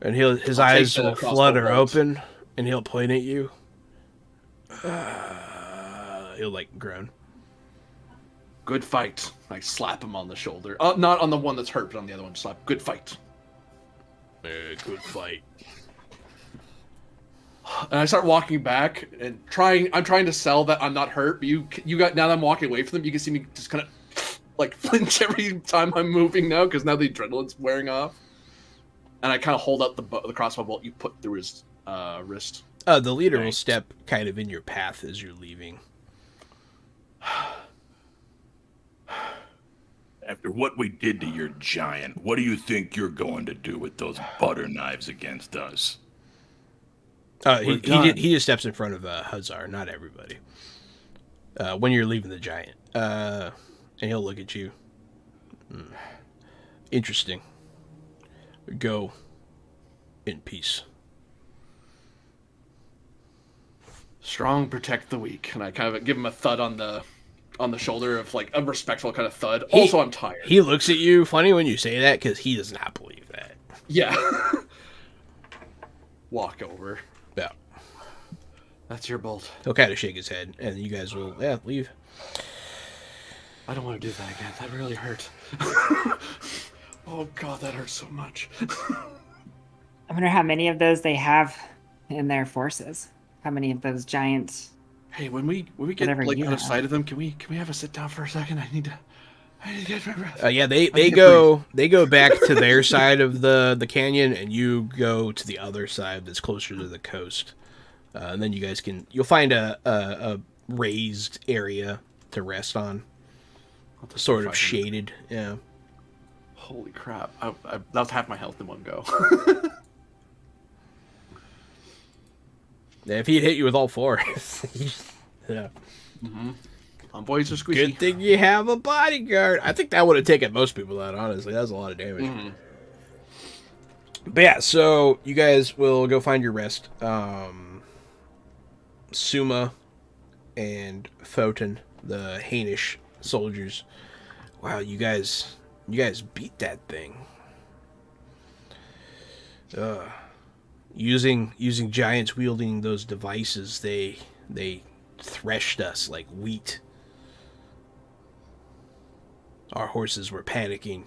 and his I'll eyes take the will crossbow flutter bolts. open, and he'll point at you. He'll like groan. Good fight. I slap him on the shoulder. Not on the one that's hurt, but on the other one. Slap. Good fight. Good fight. And I start walking back and I'm trying to sell that I'm not hurt, but you got, now that I'm walking away from them, you can see me just kind of like flinch every time I'm moving now, because now the adrenaline's wearing off. And I kind of hold out the crossbow bolt you put through his wrist. The leader will Thanks. step kind of in your path as you're leaving. After what we did to your giant, what do you think you're going to do with those butter knives against us? He just steps in front of Huzzar, not everybody. When you're leaving the giant, and he'll look at you. Interesting. Go in peace. Strong protect the weak, and I kind of give him a thud on the shoulder of like a respectful kind of thud. Also, I'm tired. He looks at you. Funny when you say that, because he does not believe that. Yeah. Walk over. Yeah. That's your bolt. He'll kind of shake his head, and you guys will leave. I don't want to do that again. That really hurt. Oh god, that hurts so much. I wonder how many of those they have in their forces. How many of those giant? Hey, when we get Whatever like you out of have. sight of them, can we have a sit down for a second? I need to get my breath. Yeah, they need to go back to their side of the canyon, and you go to the other side that's closer to the coast. And then you guys you'll find a raised area to rest on, sort of shaded. Yeah. Holy crap! That was half my health in one go. Yeah, if he'd hit you with all four, yeah. Boys are squishy. Good thing you have a bodyguard. I think that would have taken most people out. Honestly, that was a lot of damage. But yeah, so you guys will go find your rest. Suma and Photon, the Hainish soldiers. Wow, you guys beat that thing. Using giants wielding those devices, they threshed us like wheat. Our horses were panicking.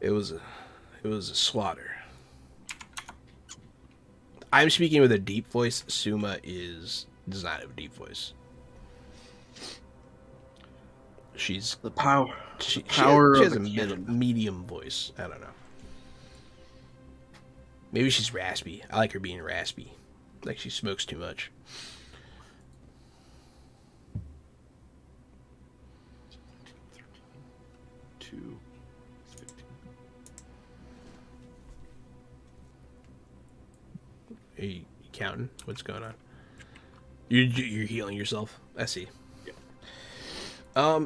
It was a slaughter. I'm speaking with a deep voice. Suma does not have a deep voice. She's The power. she Power has of a the cannon. medium voice. I don't know. Maybe she's raspy. I like her being raspy. Like she smokes too much. Two. 15. Are you counting? What's going on? You're healing yourself. I see.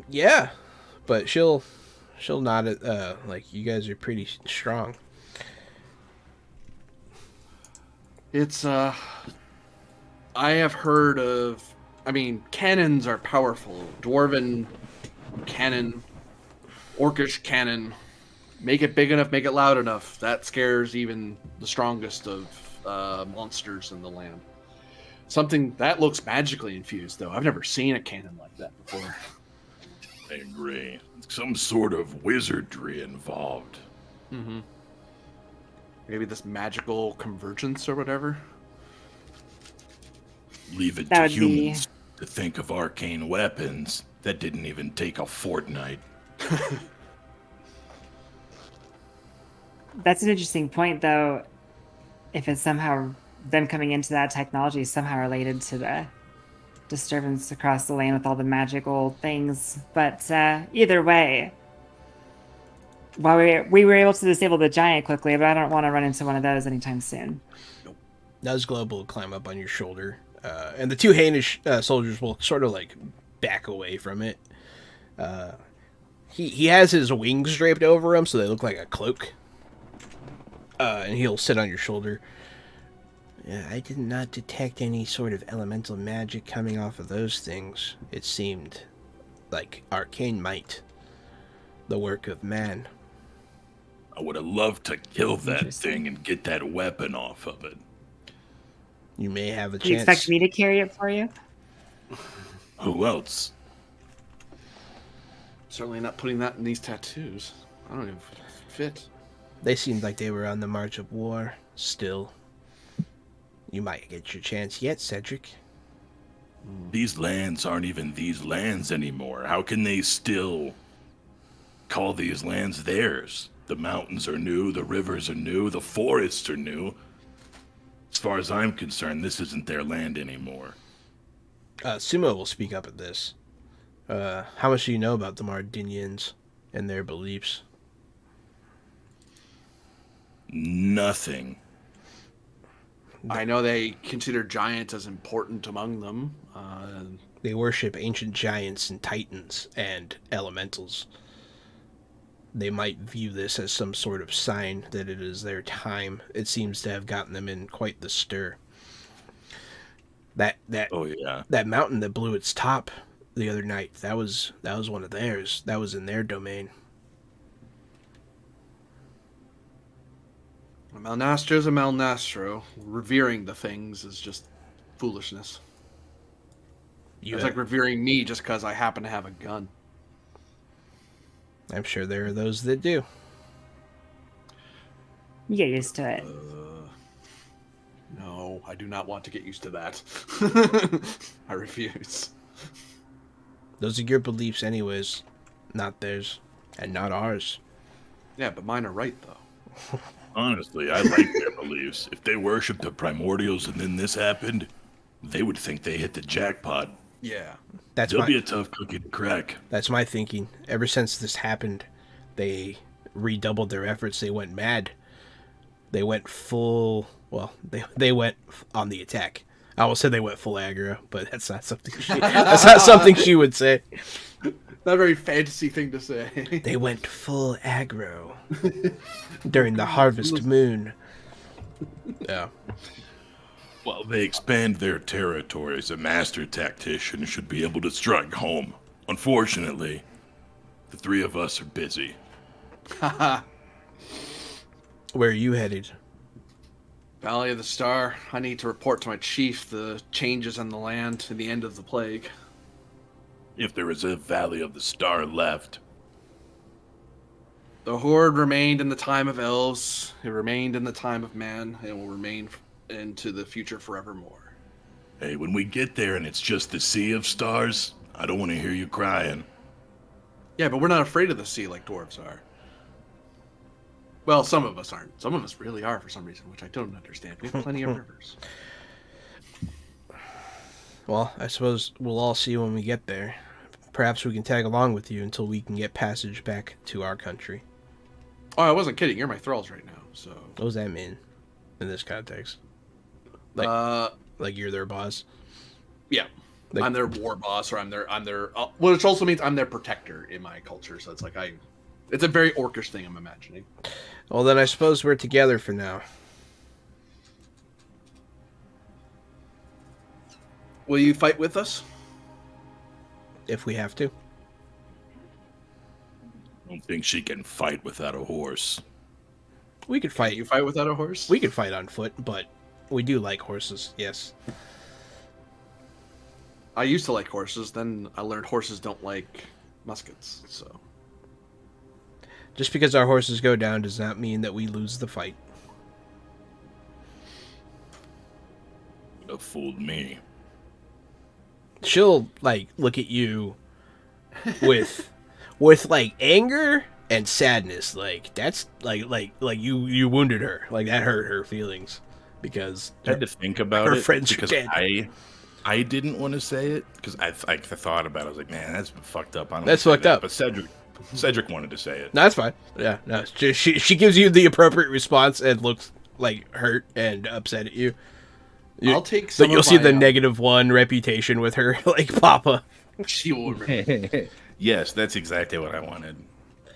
Yeah, but she'll nod at like you guys are pretty strong. It's I have heard of. I mean, cannons are powerful. Dwarven cannon, orcish cannon. Make it big enough, make it loud enough. That scares even the strongest of monsters in the land. Something that looks magically infused, though. I've never seen a cannon like that before. I agree. Some sort of wizardry involved. Mm-hmm. Maybe this magical convergence or whatever. Leave it That to would be- humans to think of arcane weapons. That didn't even take a fortnight. That's an interesting point, though. If it's somehow them coming into that technology is somehow related to the disturbance across the land with all the magical things. But either way, while we were able to disable the giant quickly, but I don't want to run into one of those anytime soon. Nazglobe will climb up on your shoulder, and the two Hainish soldiers will sort of like back away from it. He has his wings draped over him, so they look like a cloak. And he'll sit on your shoulder. I did not detect any sort of elemental magic coming off of those things. It seemed like arcane might, the work of man. I would have loved to kill that Interesting. thing and get that weapon off of it. You may have a Do you chance. expect me to carry it for you? Who else? Certainly not putting that in these tattoos. I don't even fit. They seemed like they were on the march of war. Still, you might get your chance yet, Cedric. These lands aren't even these lands anymore. How can they still call these lands theirs? The mountains are new, the rivers are new, the forests are new. As far as I'm concerned, this isn't their land anymore. Sumo will speak up at this. How much do you know about the Mardinians and their beliefs? Nothing. I know they consider giants as important among them. They worship ancient giants and titans and elementals. They might view this as some sort of sign that it is their time. It seems to have gotten them in quite the stir. That Oh yeah. that mountain that blew its top the other night, that was one of theirs. That was in their domain. A Malnastro's a Malnastro. Revering the things is just foolishness. It's like revering me just because I happen to have a gun. I'm sure there are those that do. You get used to it. No, I do not want to get used to that. I refuse. Those are your beliefs anyways, not theirs, and not ours. Yeah, but mine are right, though. Honestly, I like their beliefs. If they worshipped the primordials and then this happened, they would think they hit the jackpot. Yeah. That's They'll my be a tough cookie to crack. that's my thinking. Ever since this happened, they redoubled their efforts. They went mad. They went full. Well, they went on the attack. I almost said they went full aggro, but that's not something that's not something she would say. Not a very fantasy thing to say. They went full aggro during the harvest moon. Yeah. While they expand their territories, a master tactician should be able to strike home. Unfortunately, the three of us are busy. Where are you headed? Valley of the Star. I need to report to my chief the changes in the land and the end of the plague. If there is a Valley of the Star left, The Horde remained in the time of elves. It remained in the time of man. And will remain into the future forevermore. hey, when we get there and it's just the sea of stars, I don't want to hear you crying. Yeah, but we're not afraid of the sea like dwarves are. Well, some of us aren't. Some of us really are for some reason, which I don't understand. We have plenty of rivers. Well, I suppose we'll all see when we get there. Perhaps we can tag along with you until we can get passage back to our country. Oh, I wasn't kidding. You're my thralls right now, so... What does that mean in this context? Like you're their boss? Yeah. Like- I'm their war boss, or I'm their which also means I'm their protector in my culture, so it's like it's a very orcish thing, I'm imagining. Well, then I suppose we're together for now. Will you fight with us? If we have to. I don't think she can fight without a horse. We could fight. You fight without a horse? We could fight on foot, but we do like horses, yes. I used to like horses, then I learned horses don't like muskets, so... Just because our horses go down does not mean that we lose the fight. Would have fooled me. She'll, like, look at you with like, anger and sadness. Like, that's, like you wounded her. Like, that hurt her feelings. Because I had to think about her it friends are because dead. I didn't want to say it because I thought about it. I was like, man, that's fucked up. I don't That's wanna say fucked that. up. But Cedric wanted to say it. No, that's fine. Yeah, no. She gives you the appropriate response and looks, like, hurt and upset at you. I'll take some But you'll of see my, the -1 reputation with her, like, Papa. She will remember. Yes, that's exactly what I wanted.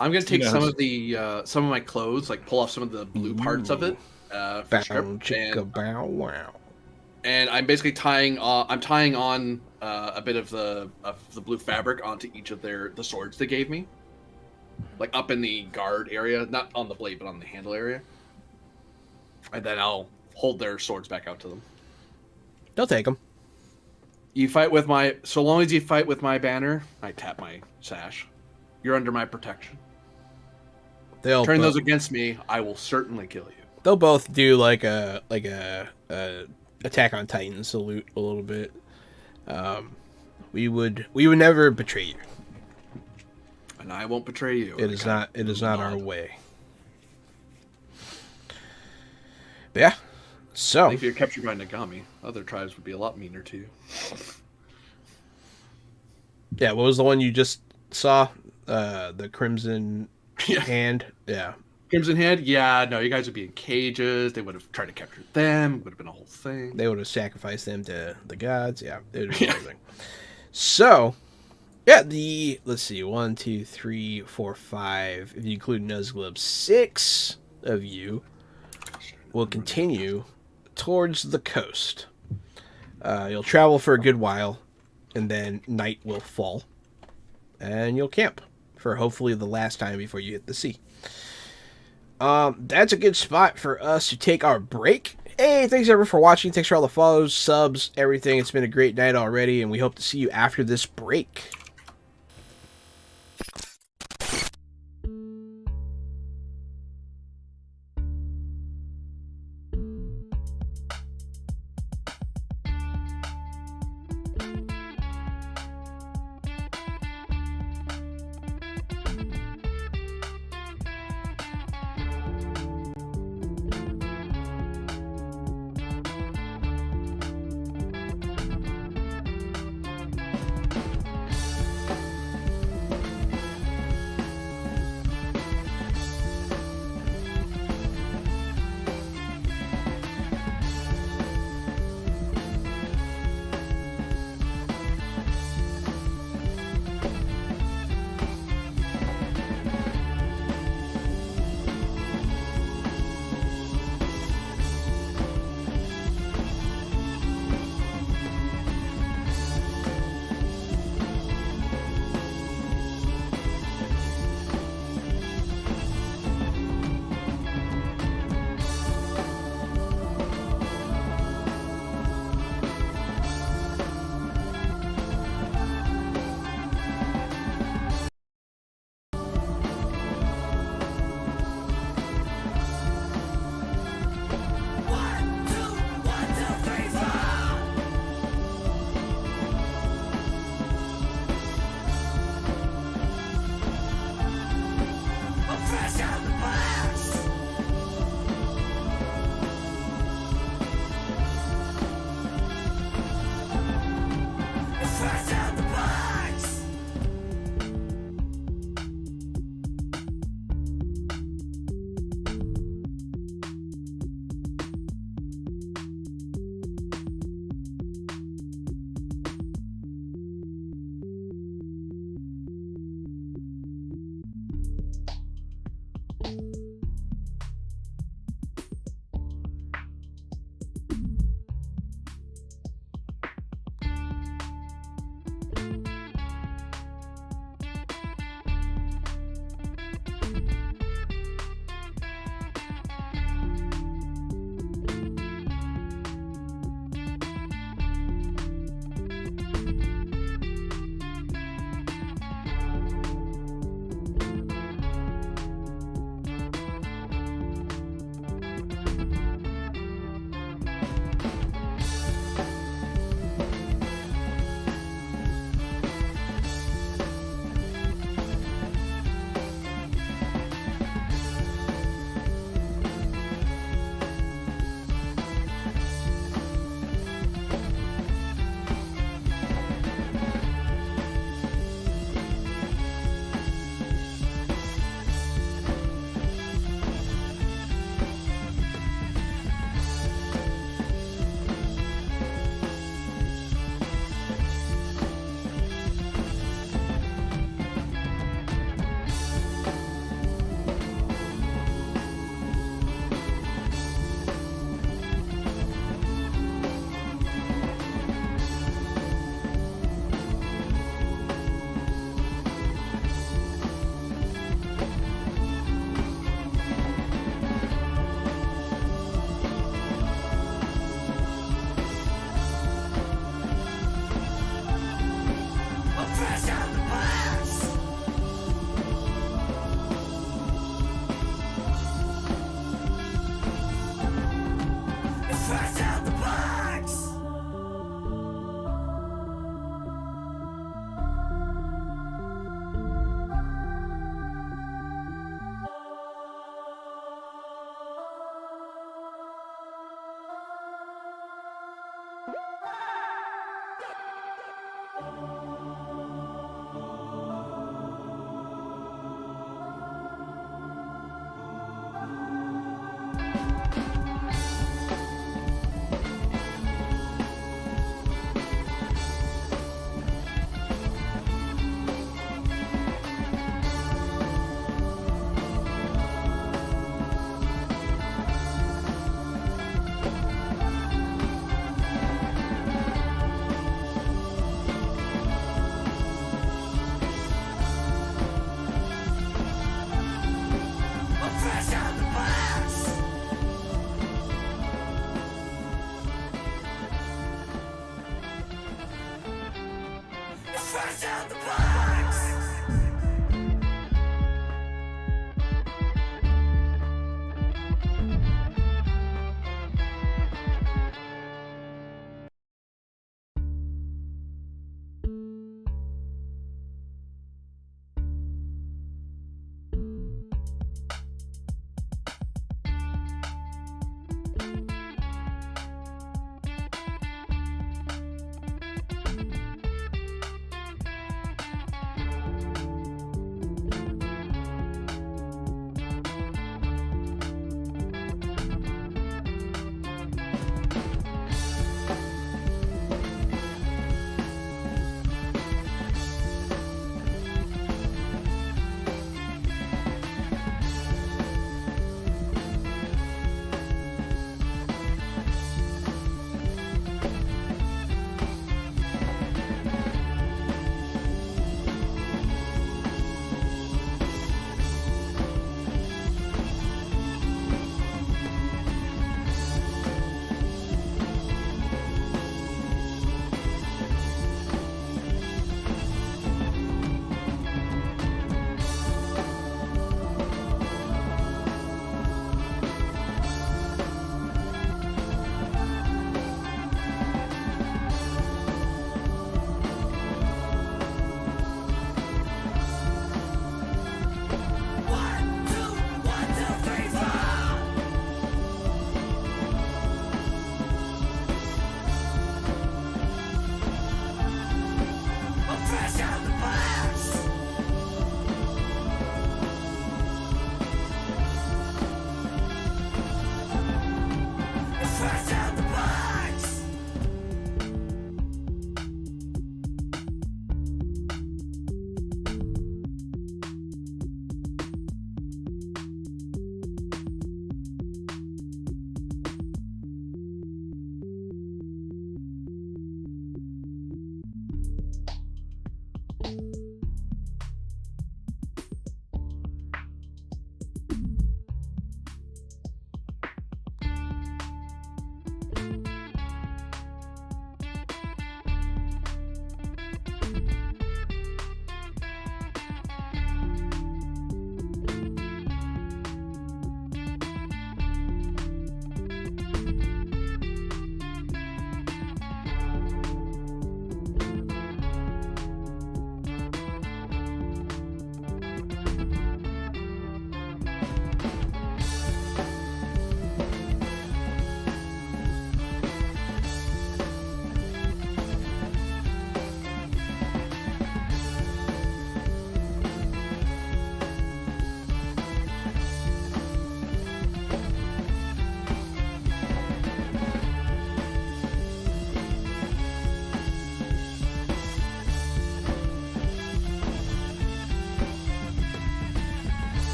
I'm gonna take knows? some of my clothes, like pull off some of the blue parts of it. For Bow, script, chicka, bow, wow. and I'm basically tying on a bit of the blue fabric onto each of the swords they gave me, like up in the guard area, not on the blade but on the handle area, and then I'll hold their swords back out to them. They'll take them. So long as you fight with my banner, I tap my sash. You're under my protection. They'll Turn both, those against me, I will certainly kill you. they'll both do like a Attack on Titan salute a little bit. We would never betray you. And I won't betray you. It is not our way. But yeah. So If you're captured by Nagami, other tribes would be a lot meaner to you. yeah, what was the one you just saw? The Crimson Yeah. Hand. Yeah. Crimson Head? Yeah, no, you guys would be in cages. They would have tried to capture them. It would have been a whole thing. They would have sacrificed them to the gods. Yeah, it would be amazing. So, yeah, let's see, 1, 2, 3, 4, 5. If you include Nuzglub, 6 of you will continue towards the coast. You'll travel for a good while, and then night will fall, and you'll camp for hopefully the last time before you hit the sea. That's a good spot for us to take our break. Hey, thanks everyone for watching. Thanks for all the follows, subs, everything. It's been a great night already, and we hope to see you after this break.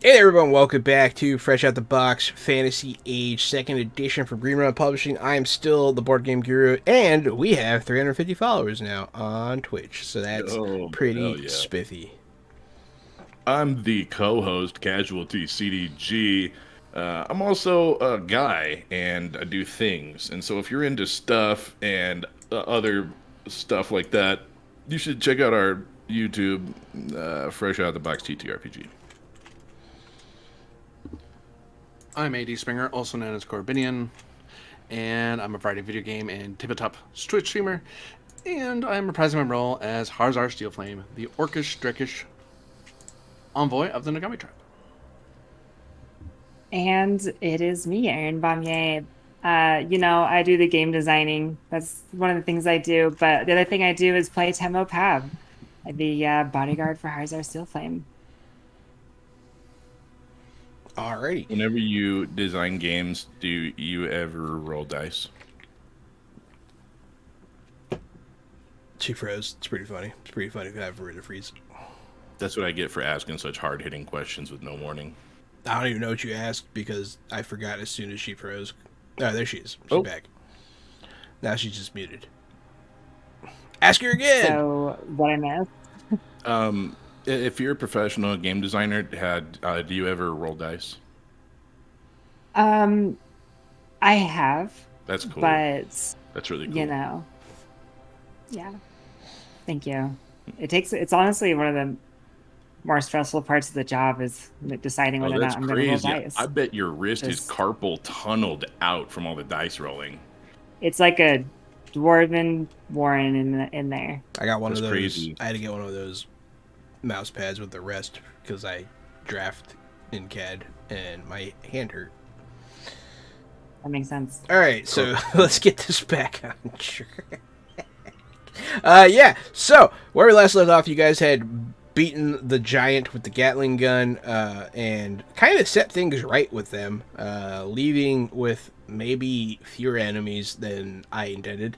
Hey there, everyone, welcome back to Fresh Out the Box Fantasy Age 2nd Edition from Green Run Publishing. I am still the Board Game Guru, and we have 350 followers now on Twitch, so that's pretty spiffy. I'm the co-host, Casualty CDG. I'm also a guy, and I do things, and so if you're into stuff and other stuff like that, you should check out our YouTube, Fresh Out the Box TTRPG. I'm AD Springer, also known as Corbinian, and I'm a variety video game and tabletop Twitch streamer, and I'm reprising my role as Harzar Steelflame, the orcish, drekish envoy of the Nagami tribe. And it is me, Erin Bamier. I do the game designing. That's one of the things I do, but the other thing I do is play Temo Pab, the bodyguard for Harzar Steelflame. Alrighty. Whenever you design games, do you ever roll dice? She froze. It's pretty funny. It's pretty funny if you have a to freeze. That's what I get for asking such hard-hitting questions with no warning. I don't even know what you asked because I forgot as soon as she froze. Oh, there she is. She's back. Now she's just muted. Ask her again. So what I missed? If you're a professional game designer, do you ever roll dice? I have. That's cool. But that's really cool. Yeah. Thank you. It's honestly one of the more stressful parts of the job is deciding Oh, whether or that's not I'm going to roll crazy. dice. I bet your wrist is Just- carpal tunneled out from all the dice rolling. It's like a dwarven warren in there. I got one That's of those. crazy. I had to get one of those mouse pads with the rest because I draft in CAD and my hand hurt. That makes sense. All right, so let's get this back on track. Yeah, so where we last left off, you guys had beaten the giant with the Gatling gun and kind of set things right with them, leaving with maybe fewer enemies than I intended.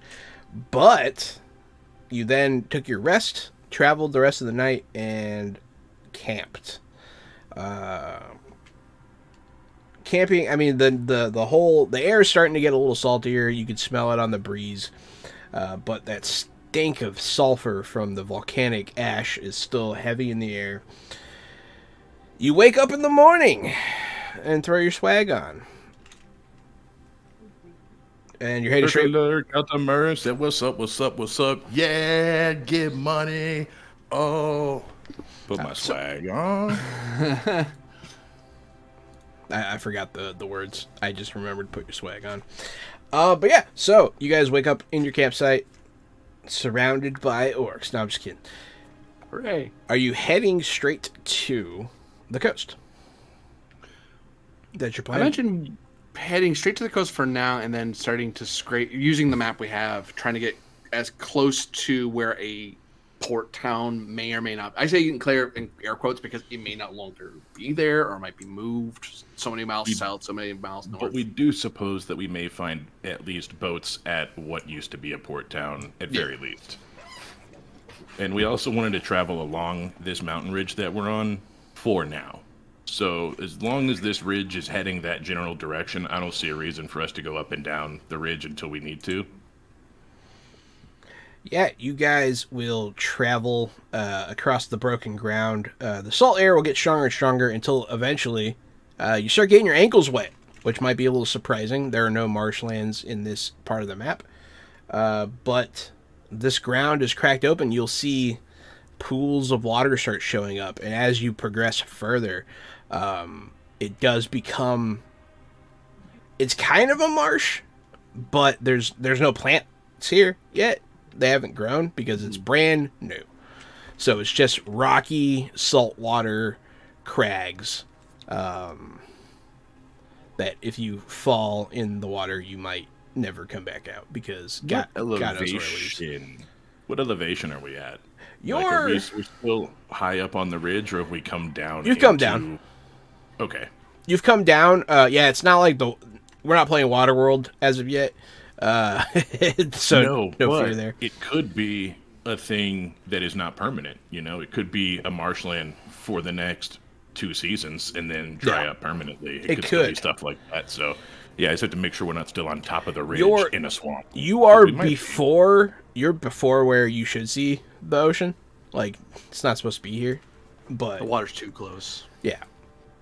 But you then took your rest, traveled the rest of the night, and camped. Camping, I mean, the air is starting to get a little saltier. You can smell it on the breeze, but that stink of sulfur from the volcanic ash is still heavy in the air. You wake up in the morning and throw your swag on, and you're heading straight. Got the merch. Said, what's up? What's up? What's up? Yeah, get money. Oh, put my swag on. I forgot the words. I just remembered to put your swag on. But yeah, so you guys wake up in your campsite, surrounded by orcs. No, I'm just kidding. Hooray. Are you heading straight to the coast? That's your I plan? mentioned heading straight to the coast for now and then starting to scrape, using the map we have, trying to get as close to where a port town may or may not. I say in air quotes because it may not longer be there or might be moved so many miles south, so many miles north. But we do suppose that we may find at least boats at what used to be a port town, at very least. And we also wanted to travel along this mountain ridge that we're on for now. So as long as this ridge is heading that general direction, I don't see a reason for us to go up and down the ridge until we need to. Yeah, you guys will travel across the broken ground. The salt air will get stronger and stronger until eventually you start getting your ankles wet, which might be a little surprising. There are no marshlands in this part of the map. But this ground is cracked open. You'll see pools of water start showing up. And as you progress further, it does become... It's kind of a marsh, but there's no plants here yet. They haven't grown because it's brand new. So it's just rocky, saltwater crags that if you fall in the water, you might never come back out because God knows where it leads. What elevation are we at? You're... we're still high up on the ridge, or have we come down? You've come down. Okay. You've come down. Yeah, it's not like we're not playing Waterworld as of yet. So no fear there. It could be a thing that is not permanent. You know, it could be a marshland for the next 2 seasons and then dry up permanently. It could still be stuff like that. So, yeah, I just have to make sure we're not still on top of the ridge in a swamp. You are before. You're before where you should see the ocean. Like it's not supposed to be here, but the water's too close. Yeah,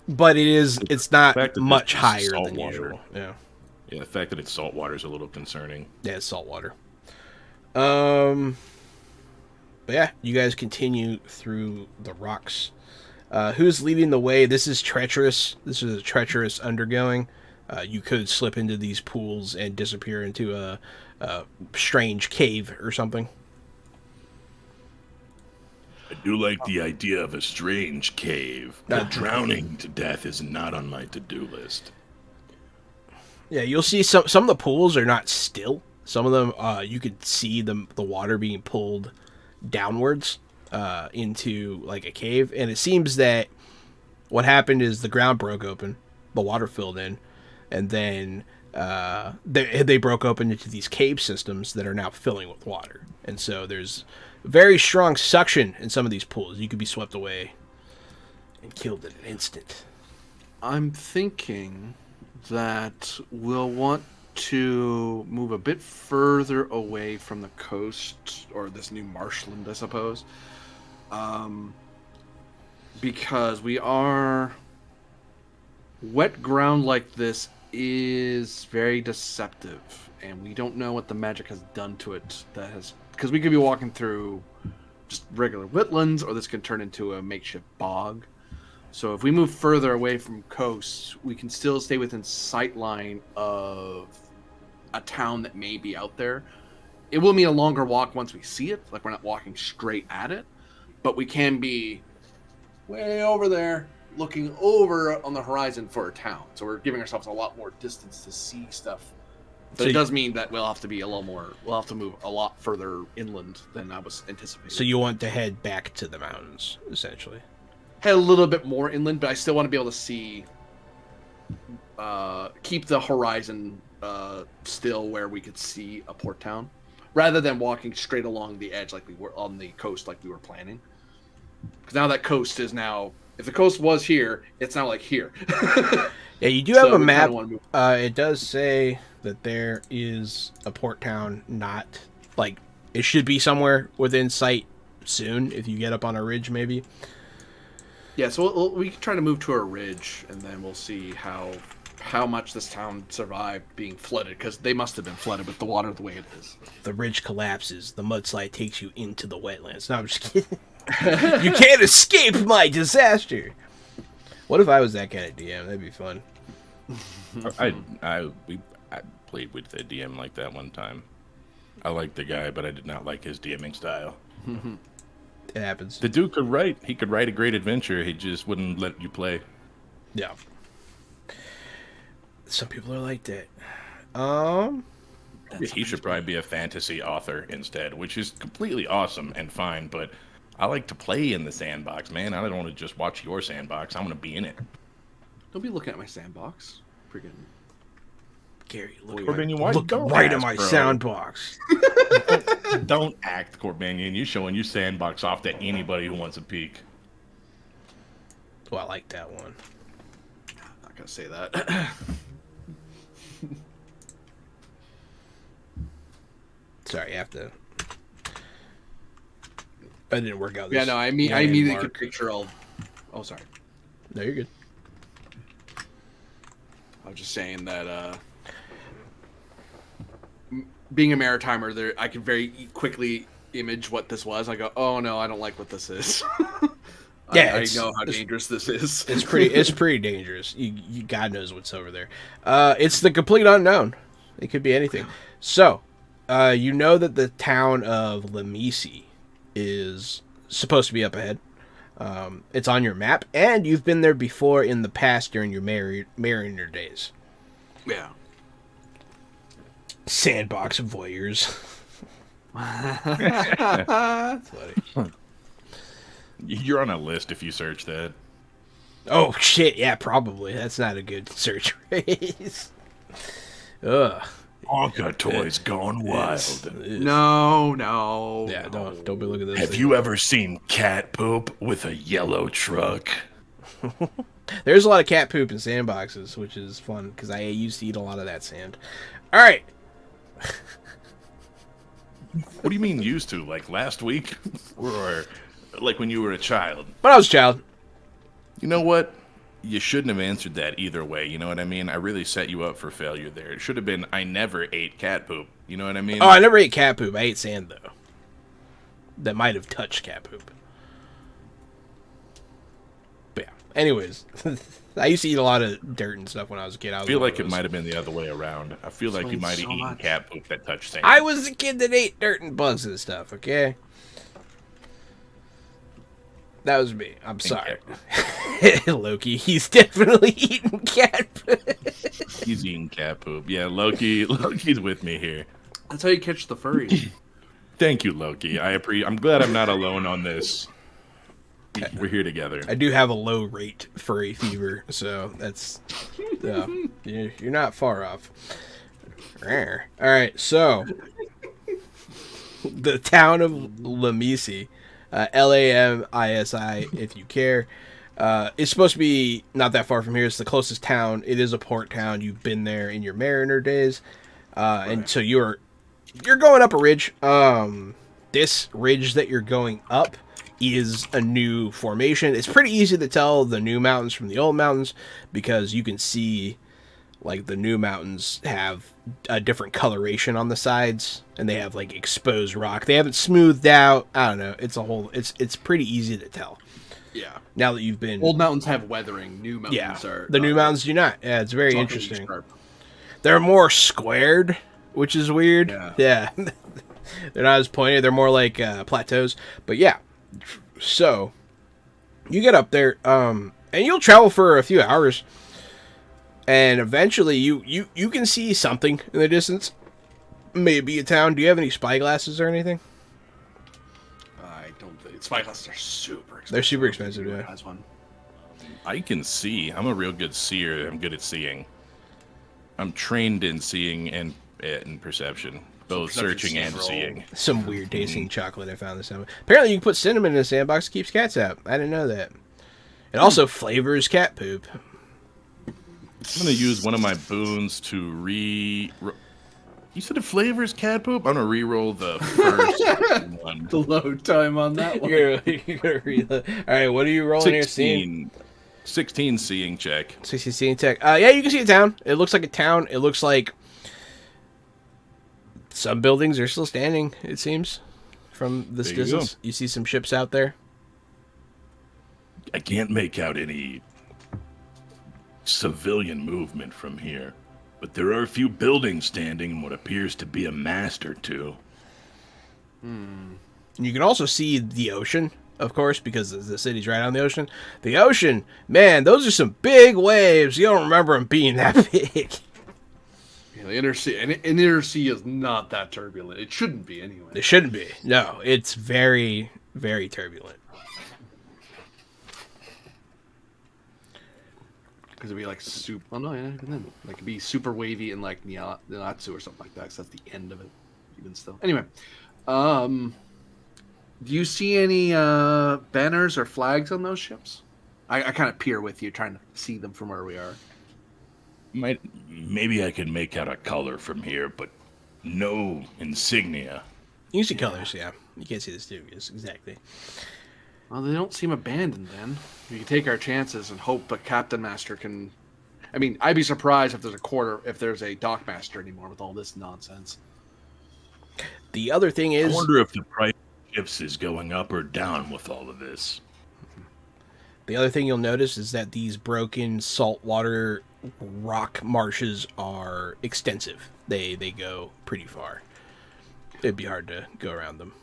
but it's not much higher than saltwater. usual. Yeah. Yeah, the fact that it's saltwater is a little concerning. Yeah, it's saltwater. But yeah, you guys continue through the rocks. Who's leading the way? This is treacherous. This is a treacherous undergoing. You could slip into these pools and disappear into a strange cave or something. I do like the idea of a strange cave, but drowning to death is not on my to-do list. Yeah, you'll see some of the pools are not still. Some of them, you could see the water being pulled downwards into like a cave. And it seems that what happened is the ground broke open, the water filled in, and then they broke open into these cave systems that are now filling with water. And so there's very strong suction in some of these pools. You could be swept away and killed in an instant. I'm thinking that we'll want to move a bit further away from the coast, or this new marshland, I suppose, because wet ground like this is very deceptive, and we don't know what the magic has done to it. Because we could be walking through just regular woodlands, or this can turn into a makeshift bog. So if we move further away from coast, we can still stay within sight line of a town that may be out there. It will mean a longer walk once we see it, like we're not walking straight at it, but we can be way over there looking over on the horizon for a town. So we're giving ourselves a lot more distance to see stuff. But it does mean that we'll have to move a lot further inland than I was anticipating. So you want to head back to the mountains, essentially. Head a little bit more inland, but I still want to be able to see, keep the horizon still where we could see a port town, rather than walking straight along the edge like we were on the coast like we were planning. Because now that coast is now, if the coast was here, it's now like here. Yeah, you do have So a we map. kinda wanna It does say that there is a port town, not like it should be somewhere within sight soon. If you get up on a ridge, maybe. Yeah, so we can try to move to a ridge, and then we'll see how much this town survived being flooded, because they must have been flooded with the water the way it is. The ridge collapses. The mudslide takes you into the wetlands. No, I'm just kidding. You can't escape my disaster. What if I was that kind of DM? That'd be fun. I played with the DM like that one time. I liked the guy, but I did not like his DMing style. It happens. The dude could write. He could write a great adventure. He just wouldn't let you play. Yeah. Some people are like that. He should probably be a fantasy author instead, which is completely awesome and fine, but I like to play in the sandbox, man. I don't want to just watch your sandbox. I want to be in it. Don't be looking at my sandbox. Freaking Gary, look, Corbin, you look don't right at ask, my bro. sound box. Don't act, Corbanian. You showing your sandbox off to anybody who wants a peek. Oh, I like that one. I'm not gonna say that. Sorry, I have to. That didn't work out. Yeah, This no, I immediately could picture all. Oh, sorry. No, you're good. I was just saying that being a maritimer, there I could very quickly image what this was. I go, oh no, I don't like what this is. Yeah, I know how dangerous this is. It's pretty dangerous. You God knows what's over there. It's the complete unknown. It could be anything. So, you know that the town of Lemisi is supposed to be up ahead. It's on your map, and you've been there before in the past during your mariner days. Yeah. Sandbox voyeurs. That's funny. You're on a list if you search that. Oh shit! Yeah, probably. That's not a good search phrase. Ugh. Wonka toys gone wild. No. Yeah, don't be looking at this. Have you ever seen cat poop with a yellow truck? There's a lot of cat poop in sandboxes, which is fun because I used to eat a lot of that sand. All right. What do you mean used to? Like last week? Or like when you were a child? When I was a child. You know what? You shouldn't have answered that either way. You know what I mean? I really set you up for failure there. It should have been, I never ate cat poop. You know what I mean? Oh, I never ate cat poop. I ate sand though. That might have touched cat poop. But yeah. Anyways, I used to eat a lot of dirt and stuff when I was a kid. I feel like it might have been the other way around. I feel like you might have so eaten much. cat poop that touched sand. I was the kid that ate dirt and bugs and stuff. Okay. That was me. I'm sorry. Loki, he's definitely eating cat poop. He's eating cat poop. Yeah, Loki's with me here. That's how you catch the furries. Thank you, Loki. I'm glad I'm not alone on this. We're here together. I do have a low rate furry fever, so that's you're not far off. All right, so the town of Lamisi, Lamisi, if you care, is supposed to be not that far from here. It's the closest town. It is a port town. You've been there in your mariner days, and so you're going up a ridge. This ridge that you're going up is a new formation. It's pretty easy to tell the new mountains from the old mountains because you can see Like the new mountains have a different coloration on the sides, and they have like exposed rock. They haven't smoothed out. I don't know. It's pretty easy to tell. Yeah. Now that you've been Old mountains have weathering. New mountains are the new mountains do not. Yeah, it's very chalkily interesting. sharp. They're more squared, which is weird. Yeah. They're not as pointed. They're more like plateaus. But yeah, so you get up there, and you'll travel for a few hours, and eventually you can see something in the distance. Maybe a town. Do you have any spyglasses or anything? I don't think spyglasses are super expensive. They're super expensive, yeah. Has one. I can see. I'm a real good seer. I'm good at seeing. I'm trained in seeing and in perception, both perception searching and roll. seeing. Some weird tasting chocolate I found this time. Apparently, you can put cinnamon in a sandbox. Keeps cats out. I didn't know that. It also flavors cat poop. I'm gonna use one of my boons to You said it flavors cat poop? I'm gonna re-roll the first one. The load time on that one. You're gonna reload. All right, what are you rolling here? Seeing 16 seeing check. 60 seeing tech. Yeah, you can see a town. It looks like a town. It looks like some buildings are still standing. It seems from this There you distance. You see some ships out there. I can't make out any civilian movement from here, but there are a few buildings standing in what appears to be a mast or two. You can also see the ocean, of course, because the city's right on the ocean. The ocean, man, those are some big waves. You don't remember them being that big. Yeah, the inner sea, and inner sea is not that turbulent. It shouldn't be anyway. It shouldn't be. No, it's very, very turbulent. Because it'd be like super. Well, no, yeah, even then, like it'd be super wavy and like Natsu or something like that. Because that's the end of it, even still. Anyway, do you see any banners or flags on those ships? I kind of peer with you, trying to see them from where we are. Maybe I can make out a color from here, but no insignia. You can see colors, yeah. You can't see the studios, exactly. Well, they don't seem abandoned then. We can take our chances and hope a captain master can. I mean, I'd be surprised if there's a dock master anymore with all this nonsense. The other thing I is, wonder if the price of ships is going up or down with all of this. the other thing you'll notice is that these broken saltwater rock marshes are extensive. They go pretty far. It'd be hard to go around them.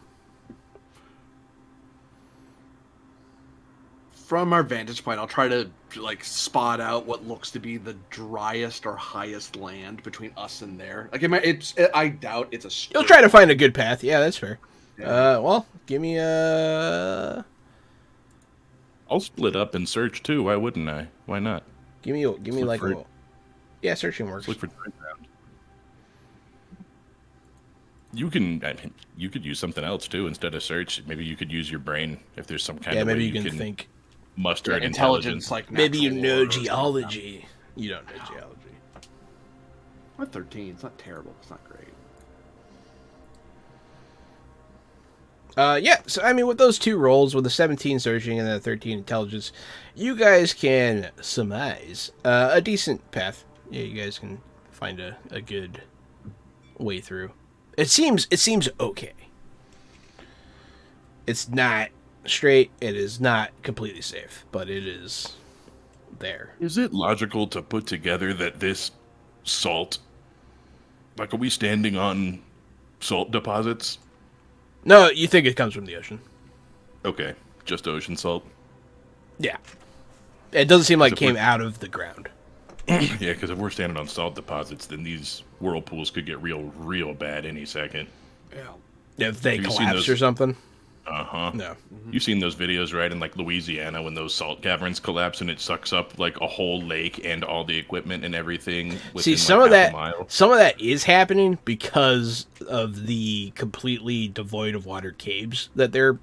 From our vantage point, I'll try to like spot out what looks to be the driest or highest land between us and there. Like, I doubt it's a. You'll try to find a good path. Yeah, that's fair. Yeah. Well, give me a. I'll split up and search too. Why wouldn't I? Why not? Give me Look like for a. Yeah, searching works. Look for dry ground. You could use something else too instead of search. Maybe you could use your brain if there's some kind Yeah, of maybe way you can think. muster an intelligence, like Maybe you natural know law or something like geology. You don't know geology. that. We're 13. It's not terrible. It's not great. Yeah, so I mean, with those two rolls, with the 17 searching and the 13 intelligence, you guys can surmise a decent path. Yeah, you guys can find a good way through. It seems okay. It's not straight. It is not completely safe, but it is there. Is it logical to put together that this salt, like, are we standing on salt deposits? No, you think it comes from the ocean. Okay, just ocean salt. Yeah. It doesn't seem like it Is it came what- out of the ground. Yeah, because if we're standing on salt deposits, then these whirlpools could get real bad any second. Yeah. If they Have you seen collapse those- or something. Uh-huh. No. You've seen those videos, right, in like Louisiana when those salt caverns collapse and it sucks up like a whole lake and all the equipment and everything within See, like some of half a that mile. some of that is happening because of the completely devoid of water caves that they're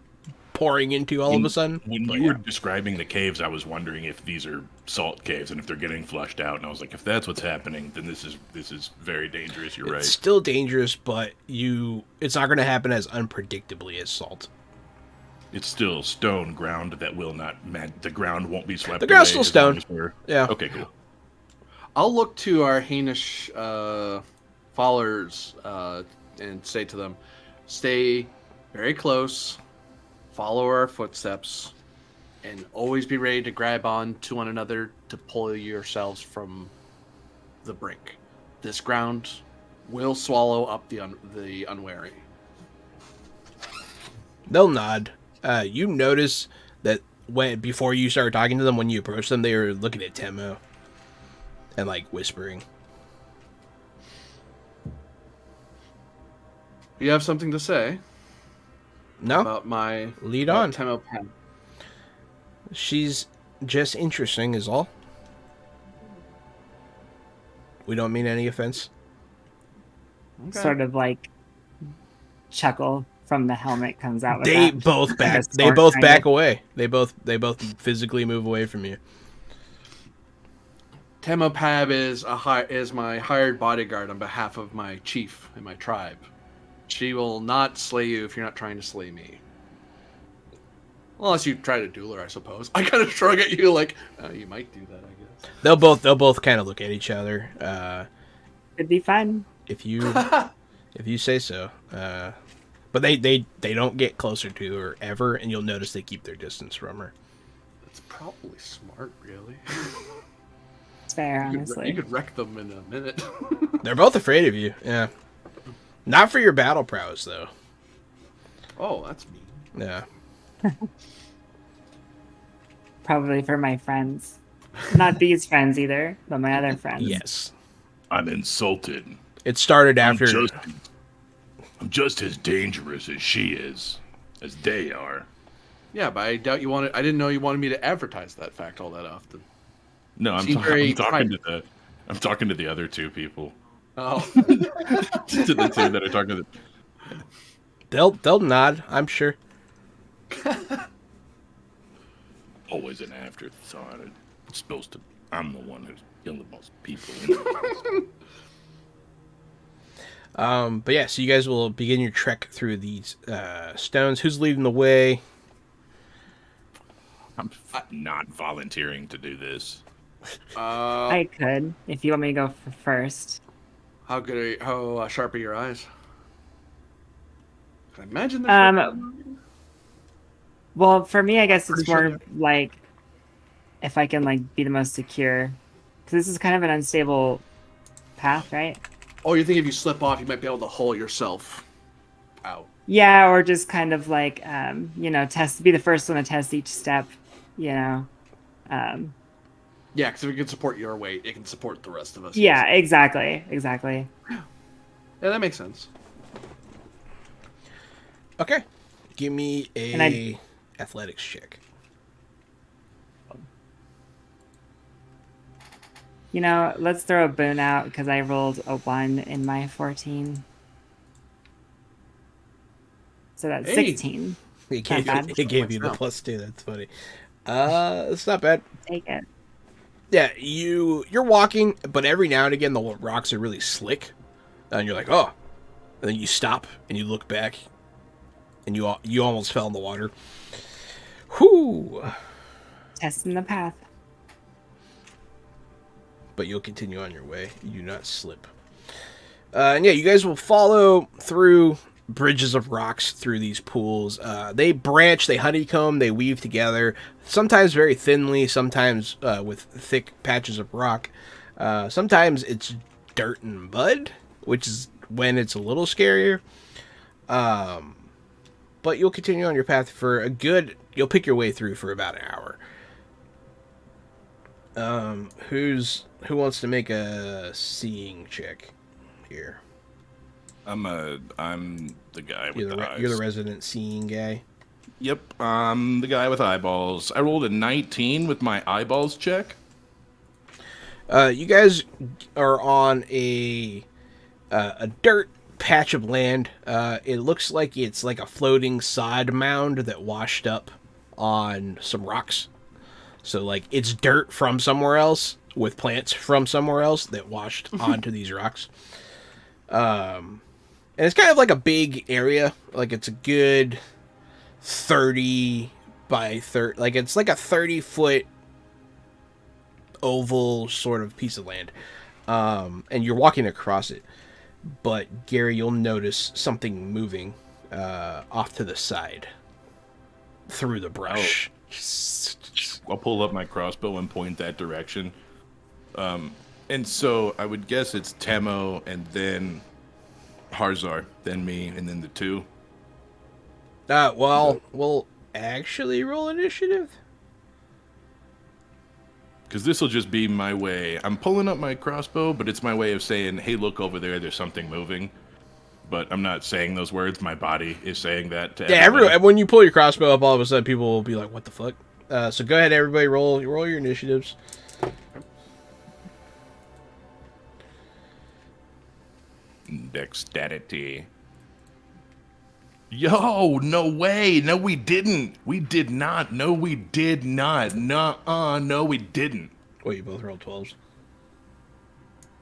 pouring into all of a sudden. When But you yeah. were describing the caves, I was wondering if these are salt caves and if they're getting flushed out. And I was like, if that's what's happening, then this is very dangerous. You're It's right. still dangerous, but it's not going to happen as unpredictably as salt. It's still stone ground that will not. The ground won't be swept. The ground's away still as long stone. as we're- Yeah. Okay. Cool. I'll look to our Hainish followers and say to them, stay very close, follow our footsteps, and always be ready to grab on to one another to pull yourselves from the brink. This ground will swallow up the unwary. They'll nod. You notice that before you started talking to them, when you approached them, they were looking at Temo and like whispering. You have something to say No, about my lead on. Temo pen? She's just interesting, is all. We don't mean any offense. Okay. Sort of like chuckle from the helmet comes out. With They that. both Like back. a They snort, both kind back of. away. They both physically move away from you. Temopab is my hired bodyguard on behalf of my chief and my tribe. She will not slay you if you're not trying to slay me. Unless you try to duel her, I suppose. I kind of shrug at you like, you might do that, I guess. They'll both kind of look at each other. It'd be fun. If you say so. But they don't get closer to her ever, and you'll notice they keep their distance from her. That's probably smart, really. It's fair, You honestly. could wreck them in a minute. They're both afraid of you. Yeah. Not for your battle prowess, though. Oh, that's mean. Yeah. Probably for my friends. Not these friends either, but my other friends. Yes. I'm insulted. It started I'm after. I'm just as dangerous as she is, as they are. Yeah, but I doubt you wanted. I didn't know you wanted me to advertise that fact all that often. No, I'm Seems very talking to the other two people. Oh, To the two that are talking to They'll nod, I'm sure. Always an afterthought. It's supposed to. I'm the one who's killing the most people. But yeah, so you guys will begin your trek through these stones. Who's leading the way? I'm not volunteering to do this. I could, if you want me to go first. how sharp are your eyes? I imagine they're Well, for me, I guess it's Pretty more sure like if I can like be the most secure, because this is kind of an unstable path, right? Oh, you think if you slip off, you might be able to haul yourself out? Yeah, or just kind of like be the first one to test each step, Yeah, because if it can support your weight, it can support the rest of us. Yeah, exactly. Yeah, that makes sense. Okay. Give me a athletics check. Let's throw a boon out because I rolled a 1 in my 14. So that's Hey. 16. It gave, bad. it gave you the +2. That's funny. It's not bad. Take it. Yeah, you're walking, but every now and again the rocks are really slick, and you're like, oh, and then you stop and you look back, and you almost fell in the water. Whoo! Testing the path. But you'll continue on your way. You do not slip. And yeah, you guys will follow through bridges of rocks through these pools. They branch, they honeycomb, they weave together, sometimes very thinly, sometimes with thick patches of rock. Sometimes it's dirt and mud, which is when it's a little scarier. But you'll continue on your path for you'll pick your way through for about an hour. Who wants to make a seeing check here? I'm the guy with the eyes. You're the resident seeing guy. Yep, I'm the guy with eyeballs. I rolled a 19 with my eyeballs check. You guys are on a dirt patch of land. It looks like it's like a floating sod mound that washed up on some rocks. So like it's dirt from somewhere else with plants from somewhere else that washed onto these rocks. And it's kind of like a big area. Like it's a good 30 by 30. Like it's like a 30-foot oval sort of piece of land, and you're walking across it. But Gary, you'll notice something moving off to the side through the brush. I'll pull up my crossbow and point that direction. And so I would guess it's Temo and then Harzar, then me, and then the two. Well, we'll actually roll initiative. Because this will just be my way. I'm pulling up my crossbow, but it's my way of saying, hey, look over there, there's something moving. But I'm not saying those words. My body is saying that to everybody. When you pull your crossbow up, all of a sudden people will be like, what the fuck? So go ahead, everybody, roll your initiatives. Dexterity. Yo, no way. No, we didn't. We did not. No, we did not. No, we didn't. Wait, you both rolled 12s?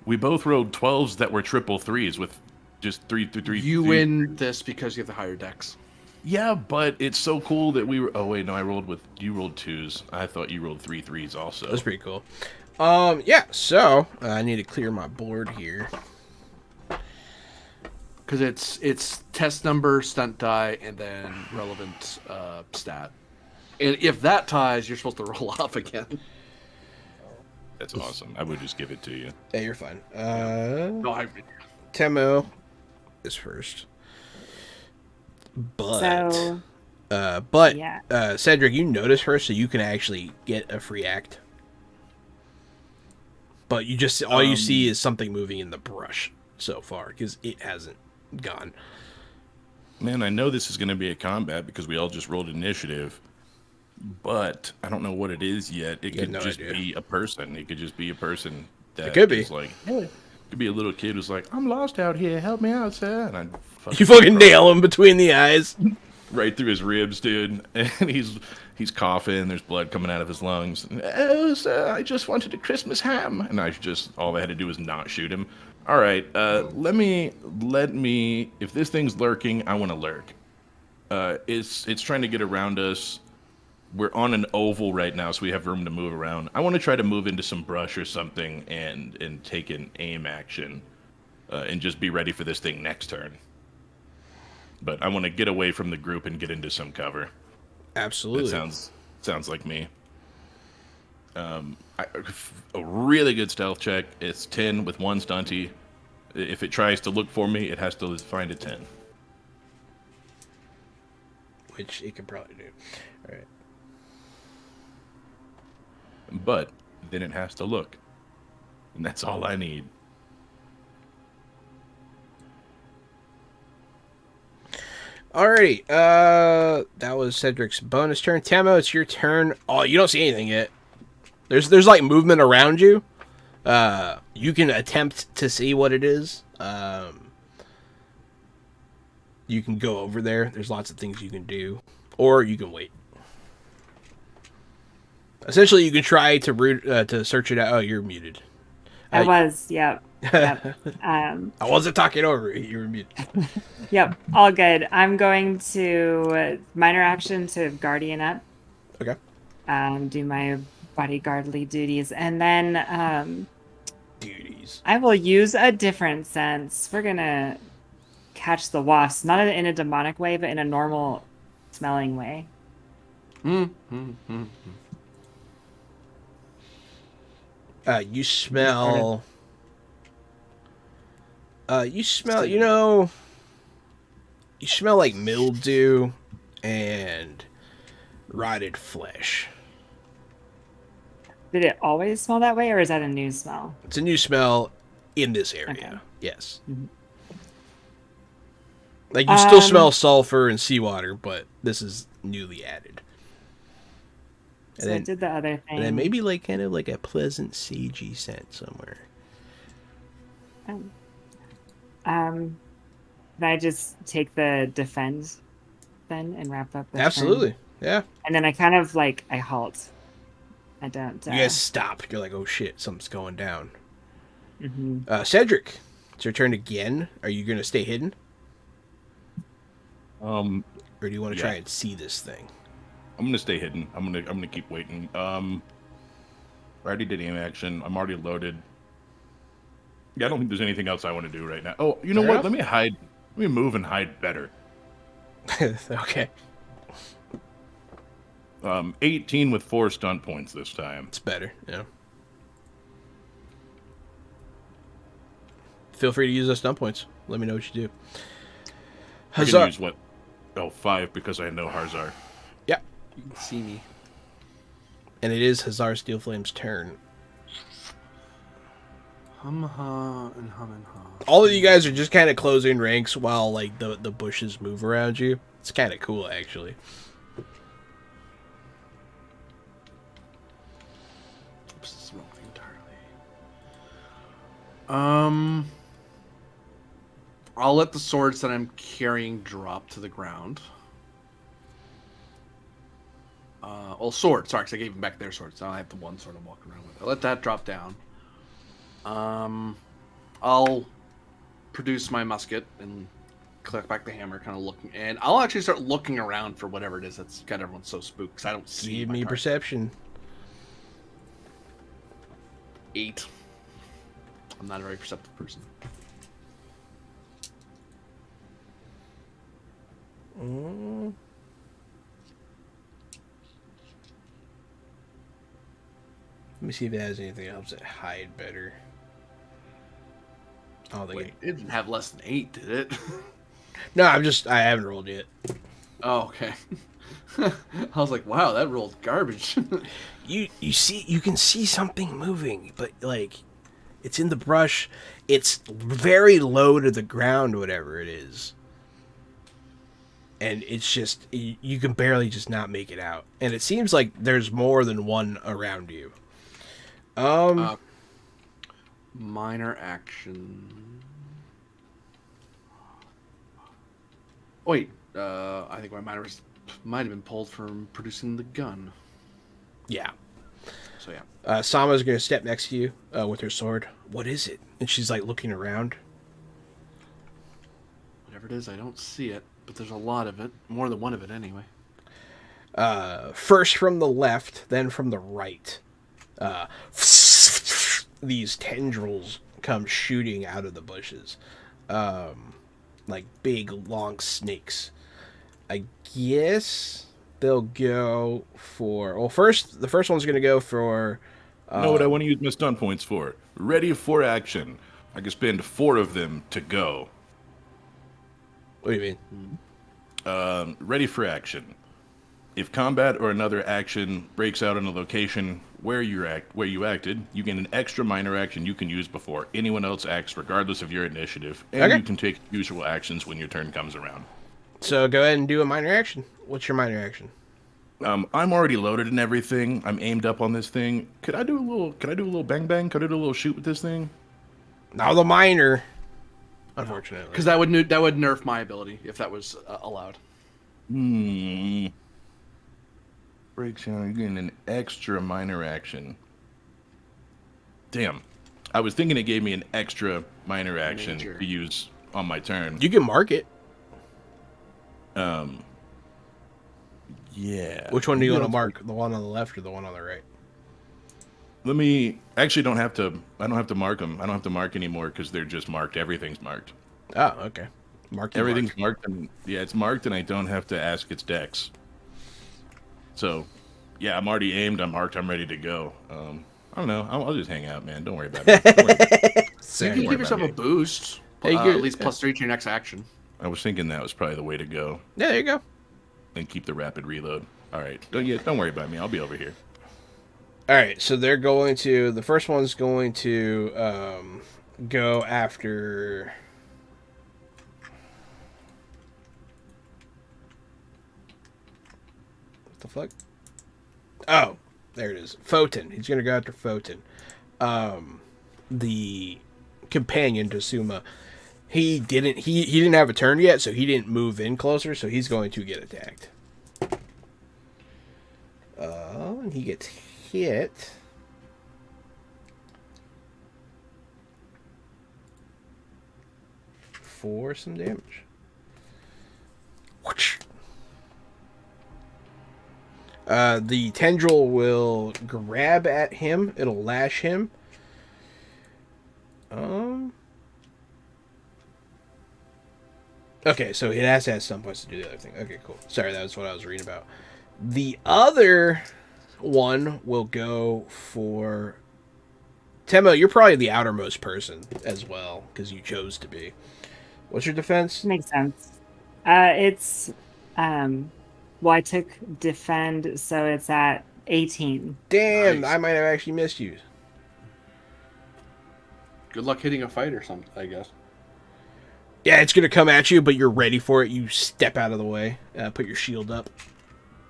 We both rolled 12s that were triple threes with just three. You win this because you have the higher dex. Yeah, but it's so cool that we were. Oh wait, no, you rolled 2s. I thought you rolled 3 3s also. That's pretty cool. Yeah. So I need to clear my board here. Because it's test number, stunt die, and then relevant stat. And if that ties, you're supposed to roll off again. That's awesome. I would just give it to you. Yeah, you're fine. No, Temo is first. But yeah. Cedric, you notice her, so you can actually get a free act. But you just all you see is something moving in the brush so far because it hasn't gone. Man, I know this is going to be a combat because we all just rolled initiative, but I don't know what it is yet. It could just be a person. It could just be a person that it could be is like, hey. It could be a little kid who's like, I'm lost out here. Help me out, sir. And you fucking nail him between the eyes. Right through his ribs, dude. And he's coughing. There's blood coming out of his lungs. Oh, sir, I just wanted a Christmas ham. And all I had to do was not shoot him. All right, let me. If this thing's lurking, I want to lurk. It's trying to get around us. We're on an oval right now, so we have room to move around. I want to try to move into some brush or something and take an aim action, and just be ready for this thing next turn. But I want to get away from the group and get into some cover. Absolutely. That sounds like me. A really good stealth check. It's 10 with 1 stunty. If it tries to look for me, it has to find a 10. Which it can probably do. All right. But then it has to look. And that's all I need. Alrighty. That was Cedric's bonus turn. Tamo, it's your turn. Oh, you don't see anything yet. There's like movement around you. You can attempt to see what it is. You can go over there. There's lots of things you can do, or you can wait. Essentially, you can try to search it out. Oh, you're muted. I was, yep. Yep. I wasn't talking over you. You were muted. Yep, all good. I'm going to minor action to guardian up. Okay. Do my bodyguardly duties, and then duties. I will use a different sense. We're gonna catch the wasps, not in a demonic way, but in a normal smelling way. You smell. You smell. You smell like mildew and rotted flesh. Did it always smell that way, or is that a new smell? It's a new smell in this area. Okay. Yes. Mm-hmm. Like you still smell sulfur and seawater, but this is newly added. So I did the other thing. And then maybe like kind of like a pleasant sagey scent somewhere. Can I just take the defend then and wrap up? Absolutely. Turn? Yeah. And then I kind of like I halt. I don't. You guys stop. You're like, oh shit, something's going down. Mm-hmm. Cedric, it's your turn again. Are you gonna stay hidden? Or do you want to try and see this thing? I'm gonna stay hidden. I'm gonna keep waiting. I already did aim action. I'm already loaded. Yeah, I don't think there's anything else I want to do right now. Oh, you know Fair what? enough. Let me hide. Let me move and hide better. Okay. 18 with 4 stunt points this time. It's better, yeah. Feel free to use those stun points. Let me know what you do. I can use what? Oh, 5 because I know Harzar. Yeah. You can see me. And it is Hazar Steelflame's turn. Hum-ha and hum and ha. All of you guys are just kind of closing ranks while like the bushes move around you. It's kind of cool, actually. Oops, this is the wrong thing entirely. I'll let the swords that I'm carrying drop to the ground. Well, sword. Sorry, because I gave them back their swords. Now I have the one sword I'm walking around with. I'll let that drop down. I'll produce my musket and click back the hammer, kind of looking, and I'll actually start looking around for whatever it is that's got everyone so spooked because I don't see. Give my me target. perception. 8. I'm not a very perceptive person. Let me see if it has anything else that hide better. I don't think Wait, it didn't have less than 8, did it? No, I haven't rolled yet. Oh, okay. I was like, wow, that rolled garbage. You can see something moving, but like it's in the brush. It's very low to the ground, whatever it is. And it's just you can barely just not make it out. And it seems like there's more than one around you. Minor action. Wait, I think my minor might have been pulled from producing the gun. Yeah. So yeah. Sama's gonna step next to you with her sword. What is it? And she's like looking around. Whatever it is, I don't see it, but there's a lot of it. More than one of it, anyway. First from the left, then from the right. These tendrils come shooting out of the bushes. Like big, long snakes. I guess they'll go for... Well, the first one's going to go for... You know what I want to use my stun points for? Ready for action. I can spend 4 of them to go. What do you mean? Ready for action. If combat or another action breaks out in a location where you acted, you get an extra minor action you can use before anyone else acts, regardless of your initiative, and Okay. you can take usual actions when your turn comes around. So go ahead and do a minor action. What's your minor action? I'm already loaded and everything. I'm aimed up on this thing. Could I do a little bang bang? Could I do a little shoot with this thing? Now the minor. Unfortunately. Because that would nerf my ability if that was allowed. Breaks out. You're getting an extra minor action. Damn. I was thinking it gave me an extra minor action Major. to use on my turn. You can mark it. Yeah. Which one do you want to mark? The one on the left or the one on the right? Let me actually don't have to. I don't have to mark them. I don't have to mark anymore because they're just marked. Everything's marked. Oh, okay. Mark. Everything's marked. And, yeah, it's marked, and I don't have to ask its dex. So, yeah, I'm already aimed. I'm marked. I'm ready to go. I don't know. I'll just hang out, man. Don't worry about it. Don't worry about it. You can worry give yourself a about boost. Hey, you At good. least +3 to your next action. I was thinking that was probably the way to go, Yeah, there you go. and keep the rapid reload. All right. Don't worry about me. I'll be over here. All right, so they're going to... The first one's going to go after... What the fuck? Oh, there it is. Photon. He's going to go after Photon. The companion to Suma. He didn't have a turn yet, so he didn't move in closer, so he's going to get attacked. And he gets hit. For some damage. Whoosh. The tendril will grab at him. It'll lash him. Okay, so it has to have some points to do the other thing. Okay, cool. Sorry, that was what I was reading about. The other one will go for Temo. You're probably the outermost person as well because you chose to be. What's your defense? Makes sense. It's well, I took defend, so it's at 18. Damn, Nice. I might have actually missed you. Good luck hitting a fight or something, I guess. Yeah, it's gonna come at you, but you're ready for it. You step out of the way, put your shield up.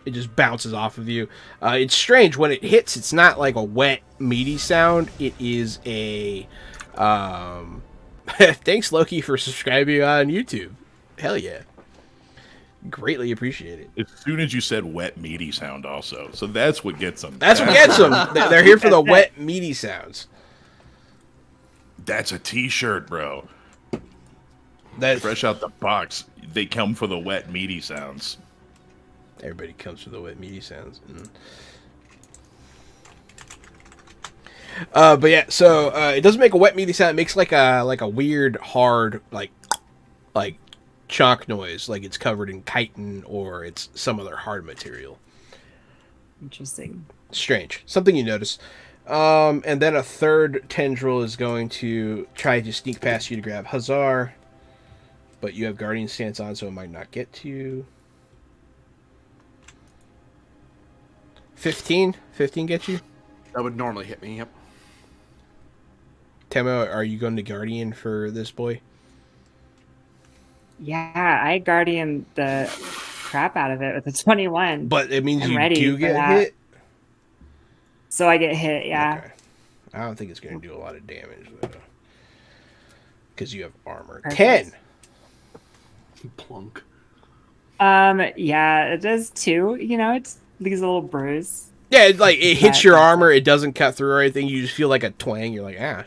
It just bounces off of you. It's strange when it hits. It's not like a wet, meaty sound. It is a. Thanks, Loki, for subscribing on YouTube. Hell yeah, greatly appreciate it. As soon as you said wet, meaty sound, also. So that's what gets them. That's what gets them. They're here for the wet, meaty sounds. That's a T-shirt, bro. That Fresh out the box, they come for the wet, meaty sounds. everybody comes for the wet, meaty sounds. But yeah, so it doesn't make a wet, meaty sound. It makes like a weird, hard, like chalk noise, like it's covered in chitin or it's some other hard material. Interesting. Strange. Something you notice. And then a third tendril is going to try to sneak past you to grab Hazar. But you have Guardian stance on, so it might not get to you. 15? 15 get you? That would normally hit me, yep. Temo, are you going to Guardian for this boy? Yeah, I guardian the crap out of it with a 21. But it means I'm you ready do for get that. hit? So I get hit, yeah. Okay. I don't think it's going to do a lot of damage, though. Because you have armor. Perfect. 10! Plunk. Yeah, it does too. You know, it leaves a little bruise. Yeah, it hits But your that's armor. It doesn't cut through or anything. You just feel like a twang. You're like, ah.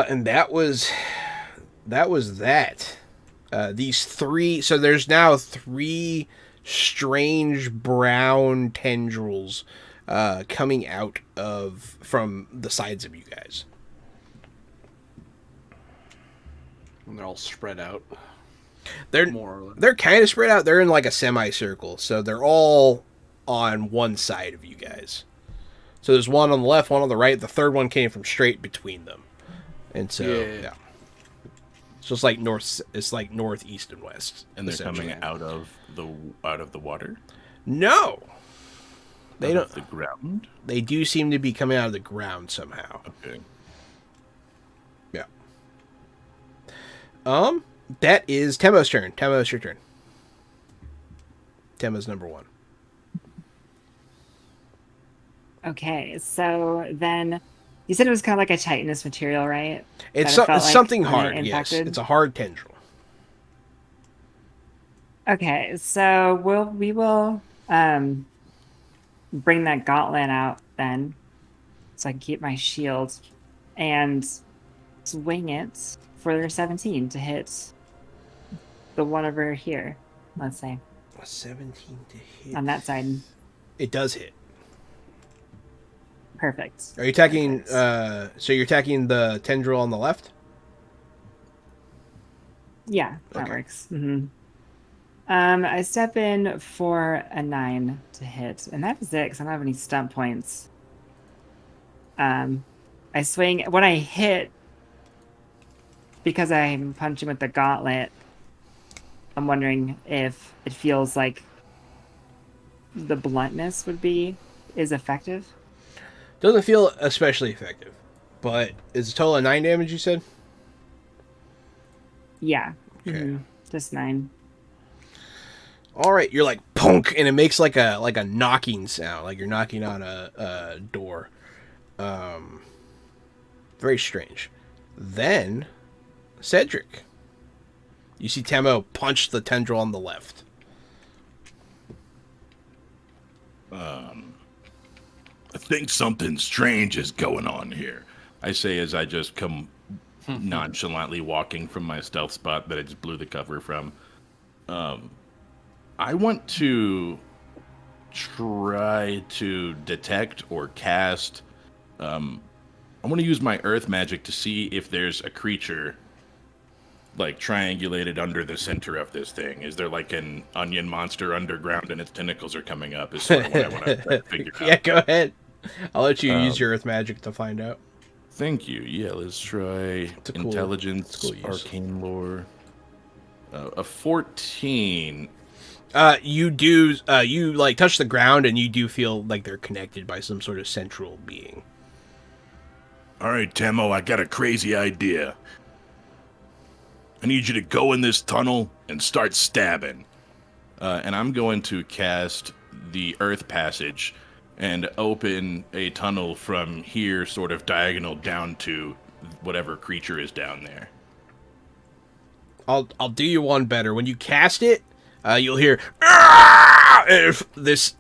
And that was that. These three. So there's now 3 strange brown tendrils coming out from the sides of you guys. And they're all spread out. They're More or less. they're kind of spread out. They're in like a semicircle, so they're all on one side of you guys. So there's one on the left, one on the right. The third one came from straight between them, and so yeah. So it's like north. It's like north, east, and west. And they're coming essentially. out of the water. No, they Out don't. of the ground. They do seem to be coming out of the ground somehow. Okay. Yeah. That is Temo's turn. Temo, it's your turn. Temo's number 1. Okay, so then you said it was kind of like a chitinous material, right? It's, That it felt it's like something when it hard. Yes, impacted? it's a hard tendril. Okay, so we will bring that gauntlet out then, so I can keep my shield and swing it for 17 to hit the one over here. Let's say A 17 to hit. on that side. It does hit. Perfect. Are you attacking? Perfect. So you're attacking the tendril on the left. Yeah, that Okay. works. I step in for a 9 to hit, and that is it because I don't have any stunt points. I swing when I hit because I'm punching with the gauntlet. I'm wondering if it feels like the bluntness is effective. Doesn't feel especially effective, but it's a total of 9 damage. You said. Yeah. Okay. Just 9. All right, you're like punk, and it makes like a knocking sound, like you're knocking on a door. Very strange. Then, Cedric, you see Temo punch the tendril on the left. I think something strange is going on here. I say as I just come nonchalantly walking from my stealth spot that I just blew the cover from. I want to try to detect or cast. I'm going to use my earth magic to see if there's a creature like triangulated under the center of this thing. Is there like an onion monster underground and its tentacles are coming up? Is sort of what I want to try to figure out. Yeah, go ahead. I'll let you use your earth magic to find out. Thank you. Yeah, let's try cool- intelligence, cool use. arcane lore. A 14. You do, you like touch the ground and you do feel like they're connected by some sort of central being. All right, Temo, I got a crazy idea. I need you to go in this tunnel and start stabbing. And I'm going to cast the Earth Passage and open a tunnel from here, sort of diagonal down to whatever creature is down there. I'll do you one better. When you cast it, you'll hear "Ah!" And this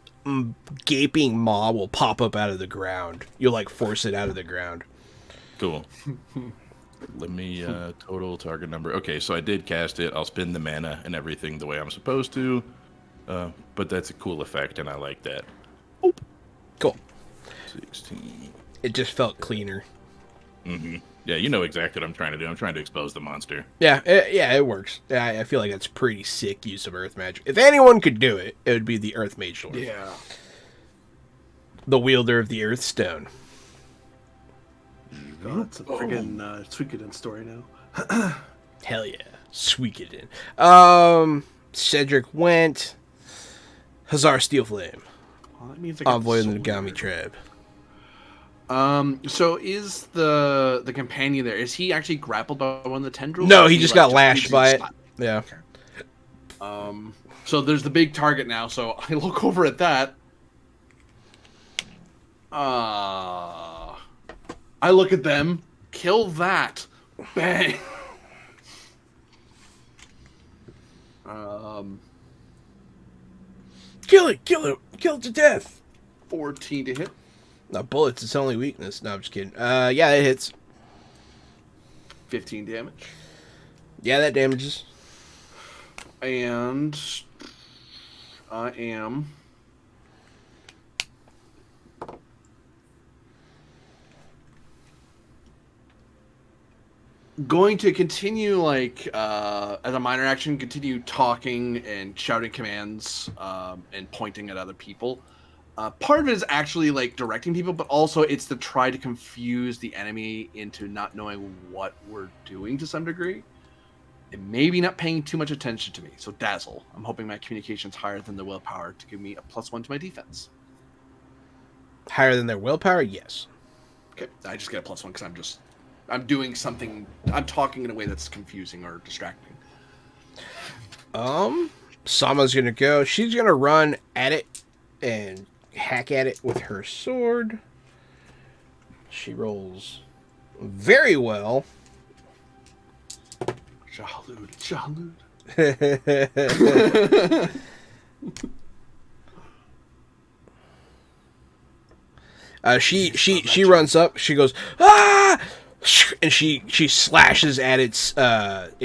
gaping maw will pop up out of the ground. You'll like force it out of the ground. Cool. Let me total target number. Okay, so I did cast it. I'll spend the mana and everything the way I'm supposed to. But that's a cool effect, and I like that. Cool. 16. It just felt cleaner. Yeah, you know exactly what I'm trying to do. I'm trying to expose the monster. Yeah, it works. I feel like that's pretty sick use of earth magic. If anyone could do it, it would be the Earth Mage Lord. Yeah. The wielder of the Earth Stone. Oh, that's a friggin' Suikoden story now. Hell yeah. Suikoden. Cedric went. Hazar Steelflame. Well, that means I got Envoy of the sword. Nagami tribe. So is the companion there? Is he actually grappled by one of the tendrils? No, Or he just got lashed gives by you it. slap? Yeah. So there's the big target now. So I look over at that. I look at them. Kill that. Bang. Kill it to death. 14 to hit. No, bullets, it's only weakness. No, I'm just kidding. Yeah, it hits. 15 damage. Yeah, that damages. And I am going to continue, like, as a minor action, continue talking and shouting commands and pointing at other people. Part of it is actually, like, directing people, but also it's to try to confuse the enemy into not knowing what we're doing to some degree. And maybe not paying too much attention to me. So Dazzle. I'm hoping my communication's higher than the willpower to give me a +1 to my defense. Higher than their willpower? Yes. Okay, I just get a +1 because I'm doing something. I'm talking in a way that's confusing or distracting. Sama's gonna go. She's gonna run at it and hack at it with her sword. She rolls very well. Jalud. She runs up. She goes ah, and she slashes at its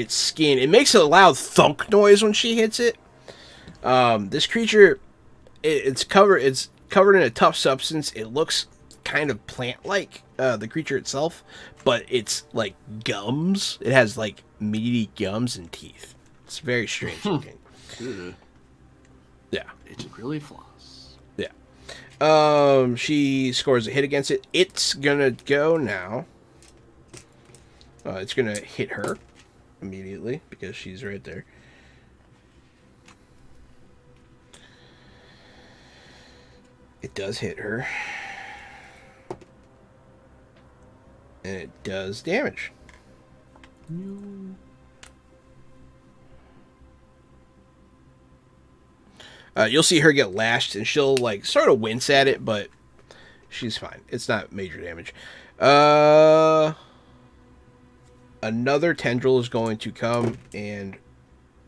skin. It makes a loud thunk noise when she hits it. This creature, it's covered in a tough substance. It looks kind of plant-like, the creature itself, but it's like gums. It has like meaty gums and teeth. It's very strange looking. Yeah. It's really floss. Yeah. She scores a hit against it. It's gonna go now. It's gonna hit her immediately because she's right there. It does hit her. And it does damage. You'll see her get lashed, and she'll like sort of wince at it, but she's fine. It's not major damage. Another tendril is going to come and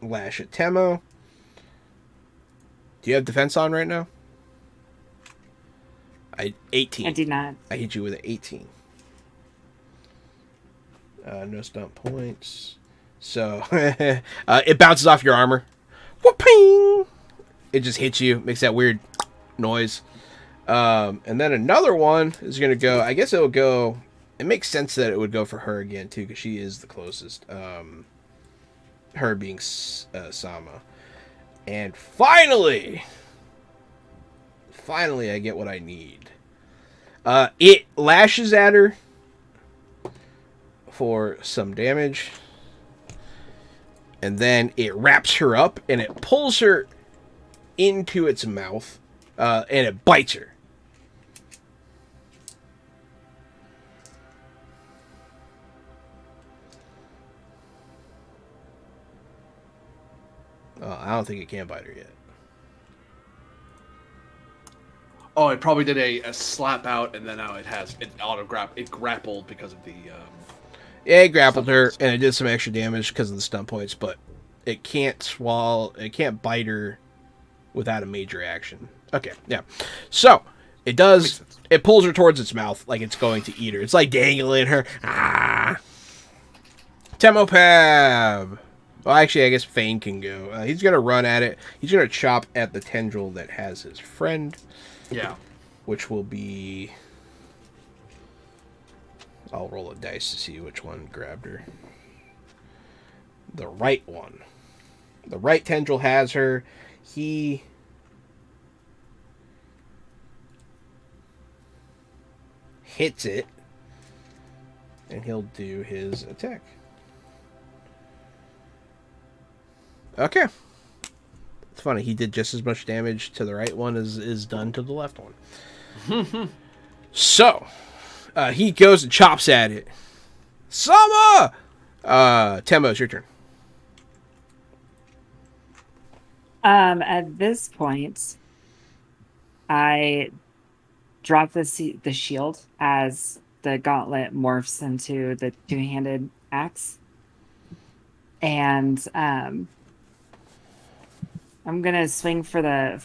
lash at Temo. Do you have defense on right now? 18. I do not. I hit you with an 18. No stunt points. So it bounces off your armor. Whooping! It just hits you, makes that weird noise. And then another one is going to go, I guess it'll go, it makes sense that it would go for her again, too, because she is the closest. Her being Sama. And finally, I get what I need. It lashes at her for some damage. And then it wraps her up and it pulls her into its mouth. And it bites her. I don't think it can bite her yet. Oh, it probably did a slap out, and then now it grappled because of the. Yeah, it grappled her, and it did some extra damage because of the stun points, but it can't swallow. It can't bite her without a major action. Okay, yeah. So it does. It pulls her towards its mouth like it's going to eat her. It's like dangling her. Ah. Temopab. Well, actually, I guess Fane can go. He's going to run at it. He's going to chop at the tendril that has his friend. Yeah. Which will be... I'll roll a dice to see which one grabbed her. The right one. The right tendril has her. He... hits it. And he'll do his attack. Okay. It's funny, he did just as much damage to the right one as is done to the left one. So, he goes and chops at it. Sama! Temmo, it's your turn. At this point, I drop the shield as the gauntlet morphs into the two-handed axe. And I'm gonna swing for the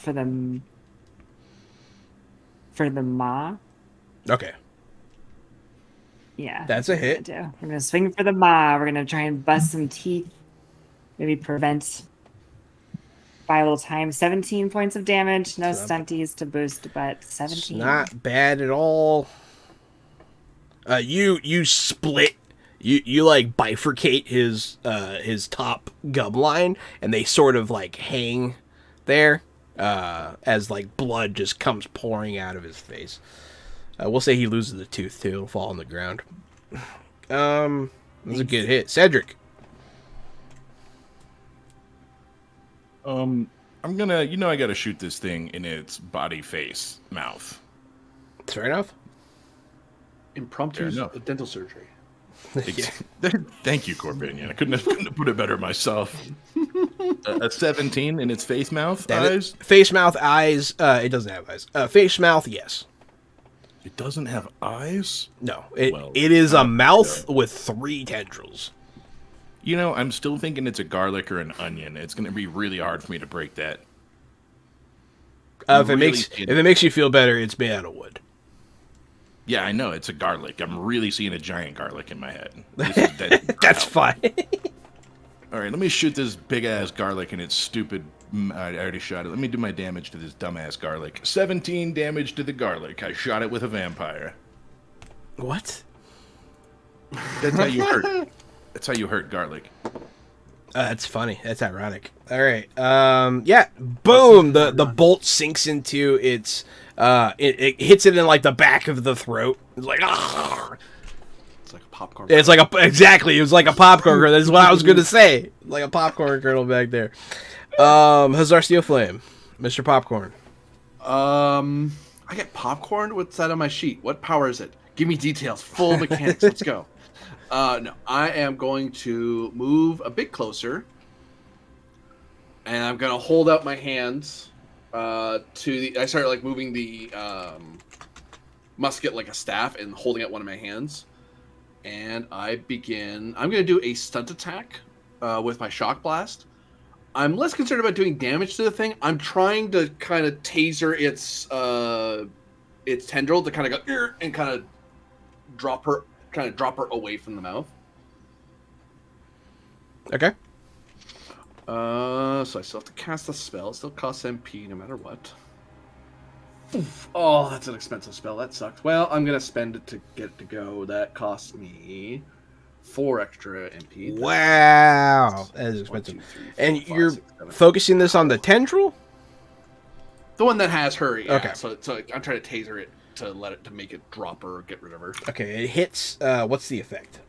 maw. Okay. Yeah. That's a hit. We're gonna swing for the maw. We're gonna try and bust some teeth. Maybe prevent by a little time. 17 points of damage. No stunties to boost, but 17. It's not bad at all. You split. You like bifurcate his top gum line, and they sort of like hang there as like blood just comes pouring out of his face. We'll say he loses a tooth too. It'll fall on the ground. That's a good hit, Cedric. I'm gonna, I gotta shoot this thing in its body, face, mouth. Fair enough. Impromptu dental surgery. Thank you, Corbinian. I couldn't have put it better myself. A 17 in its face, mouth, eyes? Face, mouth, eyes. It doesn't have eyes. Face, mouth, yes. It doesn't have eyes? No. It is a mouth with 3 tendrils. I'm still thinking it's a garlic or an onion. It's going to be really hard for me to break that. If it makes you feel better, it's made out of wood. Yeah, I know. It's a garlic. I'm really seeing a giant garlic in my head. That's fine. All right, let me shoot this big-ass garlic and its stupid... I already shot it. Let me do my damage to this dumbass garlic. 17 damage to the garlic. I shot it with a vampire. What? That's how you hurt. That's how you hurt garlic. That's funny. That's ironic. All right. Yeah. Boom. The bolt sinks into its... It hits it in like the back of the throat. It's like... Argh! It's like a popcorn. It's like exactly. It was like a popcorn kernel. That's what I was gonna say. Like a popcorn kernel back there. Hazar Steel Flame, Mr. Popcorn. I get popcorn. What's that on my sheet? What power is it? Give me details. Full mechanics. Let's go. No, I am going to move a bit closer, and I'm gonna hold out my hands. I started like moving the musket like a staff and holding out one of my hands. And I'm going to do a stunt attack with my shock blast. I'm less concerned about doing damage to the thing. I'm trying to kind of taser its tendril to kind of go and kind of drop her away from the mouth. Okay. So I still have to cast the spell. It still costs MP no matter what. Oof. Oh, that's an expensive spell. That sucks. Well, I'm gonna spend it to get it to go. That costs me 4 extra MP. Wow, that is expensive. 1, 2, 3, 4, And 5, you're 6, 7. focusing this on the tendril? The one that has her. Yeah. Okay. So I'm trying to taser it to make it drop her or get rid of her. Okay, it hits. What's the effect?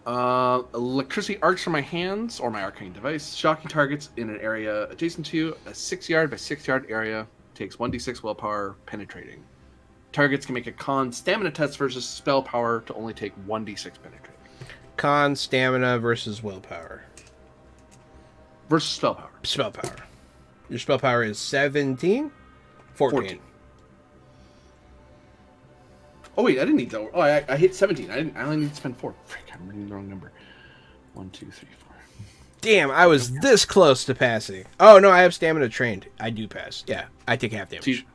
Electricity arcs from my hands or my arcane device, shocking targets in an area adjacent to a 6-yard by 6-yard area. Takes 1d6 willpower, penetrating. Targets can make a con stamina test versus spell power to only take 1d6 penetrating. Con, stamina versus willpower. Versus spell power. Spell power. Your spell power is 17? 14. Oh wait, I didn't need that. Oh, I hit 17. I only need to spend 4. Frick, I'm reading the wrong number. 1, 2, 3, 4. Damn, I was this close to passing. Oh no, I have stamina trained. I do pass. Yeah, I take half damage.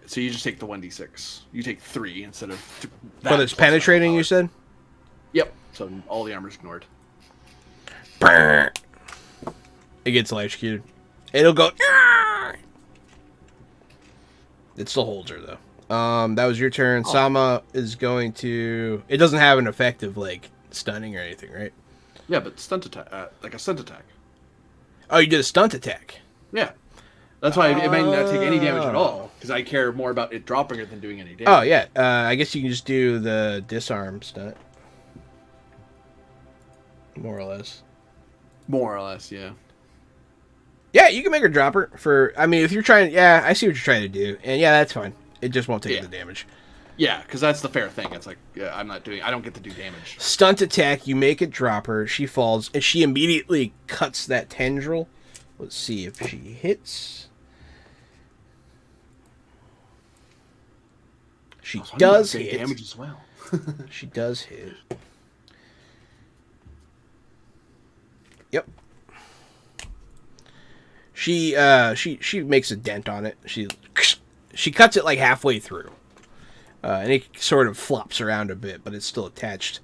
So you just take the 1d6. You take 3 instead of. But it's penetrating, you said? Yep. So all the armor's ignored. It gets electrocuted. It'll go. It still holds her though. That was your turn. Oh. Sama is going to. It doesn't have an effect of like stunning or anything, right? Yeah, but stunt attack, like a stunt attack. Oh, you did a stunt attack. Yeah. That's why it might not take any damage at all, because I care more about it dropping her than doing any damage. Oh yeah. I guess you can just do the disarm stunt. More or less. More or less, yeah. Yeah, you can make her drop her for. I mean, if you're trying. Yeah, I see what you're trying to do, and yeah, that's fine. It just won't take the damage. Yeah, because that's the fair thing. It's like, yeah, I don't get to do damage. Stunt attack, you make it drop her, she falls, and she immediately cuts that tendril. Let's see if she hits. She does hit. Damage as well. She does hit. Yep. She makes a dent on it. She cuts it like halfway through. And it sort of flops around a bit, but it's still attached.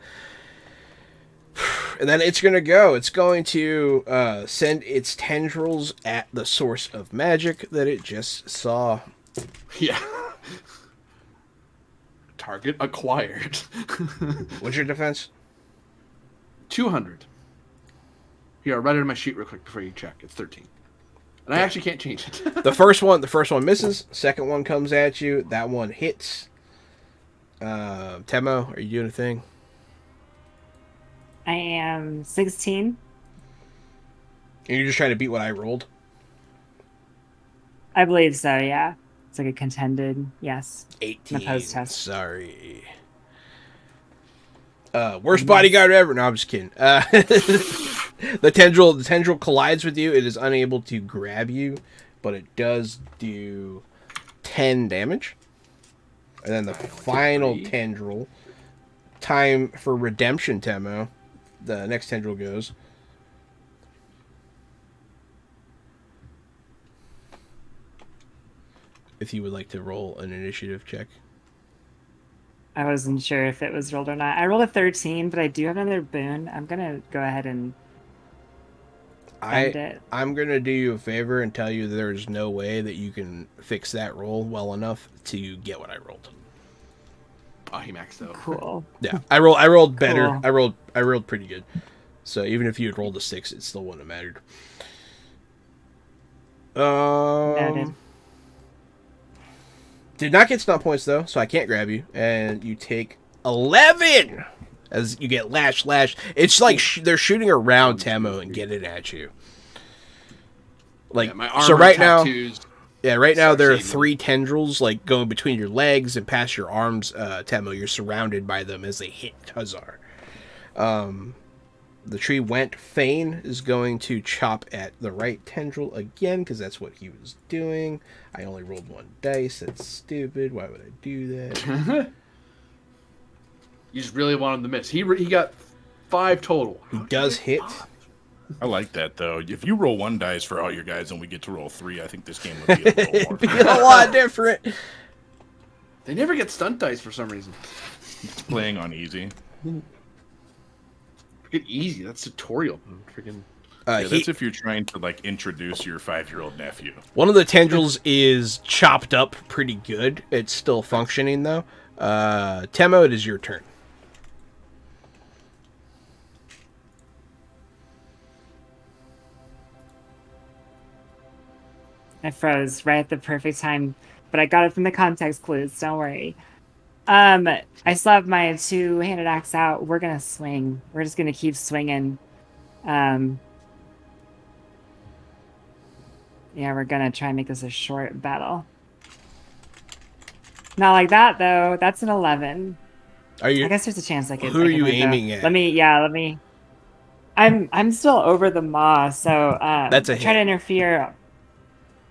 And then it's going to go. It's going to send its tendrils at the source of magic that it just saw. Yeah. Target acquired. What's your defense? 200. Here, I'll write it on my sheet real quick before you check. It's 13. And I actually can't change it. The first one misses. Second one comes at you. That one hits. Temo, are you doing a thing? I am 16. And you're just trying to beat what I rolled? I believe so, yeah. It's like a contended, yes. 18. The post test. Sorry. Worst bodyguard ever. No, I'm just kidding. The tendril collides with you. It is unable to grab you, but it does do 10 damage. And then the final tendril. Time for redemption, Temo. The next tendril goes. If you would like to roll an initiative check. I wasn't sure if it was rolled or not. I rolled a 13, but I do have another boon. I'm going to go ahead and spend it. I'm going to do you a favor and tell you there's no way that you can fix that roll well enough to get what I rolled. Oh, he maxed out. Cool. Yeah, I rolled better. Cool. I rolled pretty good. So even if you had rolled a 6, it still wouldn't have mattered. Noted. Did not get stunt points though, so I can't grab you, and you take 11 as you get lash. It's like they're shooting around Temo and getting at you. Like Yeah, my armor so right tattoos. now, right now there are saving. 3 tendrils like going between your legs and past your arms. Temo, you're surrounded by them as they hit Khazar. The tree went. Fane is going to chop at the right tendril again because that's what he was doing. I only rolled 1 dice. That's stupid. Why would I do that? You just really want him to miss. He got 5 total. He does hit. I like that though. If you roll 1 dice for all your guys and we get to roll 3, I think this game would be a little more It'd be a lot different. They never get stunt dice for some reason. playing on easy. Freaking easy. That's tutorial. Freaking. That's if you're trying to like introduce your 5-year-old nephew. One of the tendrils is chopped up pretty good. It's still functioning though. Temo, it is your turn. I froze right at the perfect time, but I got it from the context clues. Don't worry. I still have my two-handed axe out. We're gonna swing. We're just gonna keep swinging. Yeah, we're gonna try and make this a short battle. Not like that though. That's an 11. Are you? I guess there's a chance I could. Who are you win, though. aiming at? Let me. I'm still over the maw, so That's a try hit. to interfere.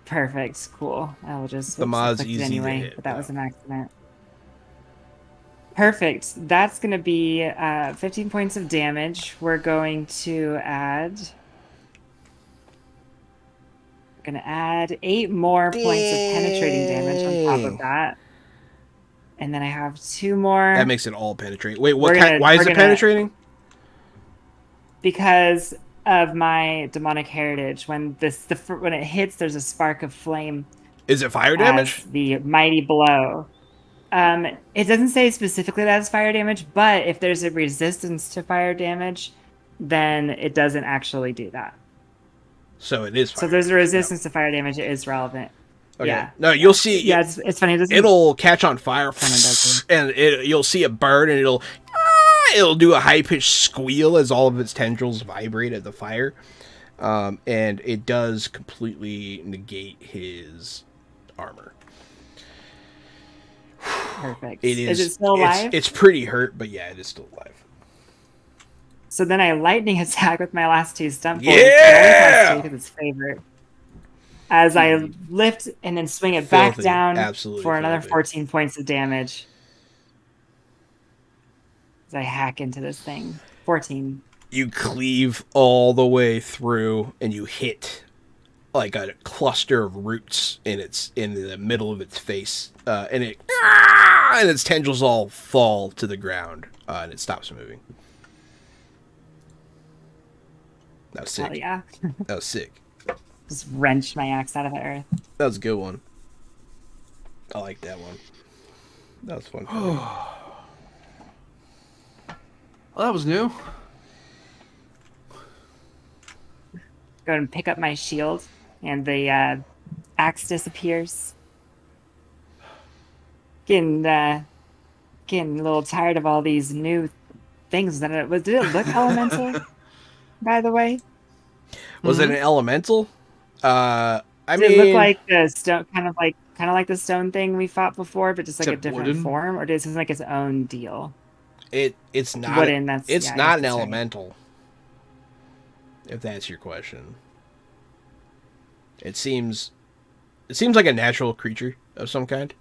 Perfect. Cool. I will just. The maw's clicked it easy to anyway, hit, but that though. was an accident. Perfect. That's going to be 15 points of damage. We're going to add. We're going to add 8 more points of penetrating damage on top Dang. of that. And then I have 2 more. That makes it all penetrate. Wait, what We're kind? gonna- Why is we're it gonna- penetrating? Because of my demonic heritage, when when it hits, there's a spark of flame. Is it fire damage? As the mighty blow. It doesn't say specifically that it's fire damage, but if there's a resistance to fire damage, then it doesn't actually do that. So it is. Fire So there's a damage. resistance to fire damage. It is relevant. Okay. Yeah. No, you'll see. Yeah, it's funny. It doesn't- It'll catch on fire, Kinda does and you'll see it burn, and it'll do a high pitched squeal as all of its tendrils vibrate at the fire, and it does completely negate his armor. Perfect. It is. Is it still alive? It's pretty hurt, but yeah, it is still alive. So then I lightning attack with my last 2 stump points. Yeah! Because it's favorite. As I lift and then swing it back Filthy. down Absolutely for another filthy. 14 points of damage. As I hack into this thing. 14. You cleave all the way through, and you hit like a cluster of roots in the middle of its face, and its tendrils all fall to the ground, and it stops moving. That was sick. Hell yeah. That was sick. Just wrench my axe out of the earth. That was a good one. I like that one. That was fun. Well, that was new. Go and pick up my shield, and the axe disappears. Getting a little tired of all these new things. Did it look elemental? By the way, Was it an elemental? I did mean, it look like the stone, kind of like the stone thing we fought before, but just like a Except different wooden? form, or does it seem like its own deal? it's not. Wooden, that's- it's yeah, I not guess an that's right. elemental. If that's your question, it seems like a natural creature of some kind.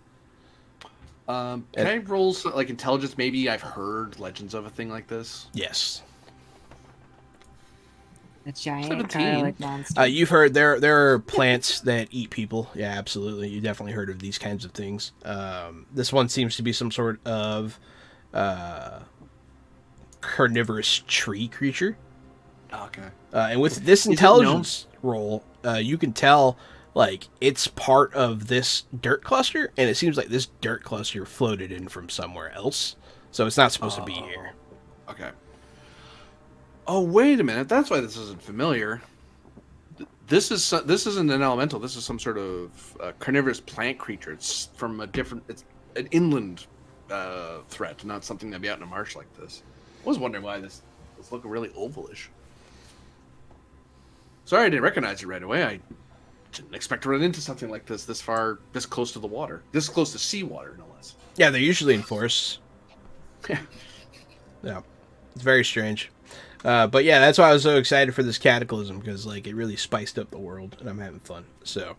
Can I roll like intelligence? Maybe I've heard legends of a thing like this. Yes. A giant 17. garlic monster. You've heard there are plants that eat people. Yeah, absolutely. You definitely heard of these kinds of things. This one seems to be some sort of carnivorous tree creature. Okay. And with this known? intelligence roll, you can tell like it's part of this dirt cluster, and it seems like this dirt cluster floated in from somewhere else, so it's not supposed to be here. Okay. Oh, wait a minute. That's why this isn't familiar. This isn't an elemental. This is some sort of carnivorous plant creature. It's from it's an inland threat, not something that'd be out in a marsh like this. I was wondering why this was looking really ovalish. Sorry, I didn't recognize it right away. I didn't expect to run into something like this this close to the water, this close to seawater, no less. Yeah, they're usually in forests. Yeah. Yeah, it's very strange. But yeah, that's why I was so excited for this cataclysm, because like it really spiced up the world, and I'm having fun. So,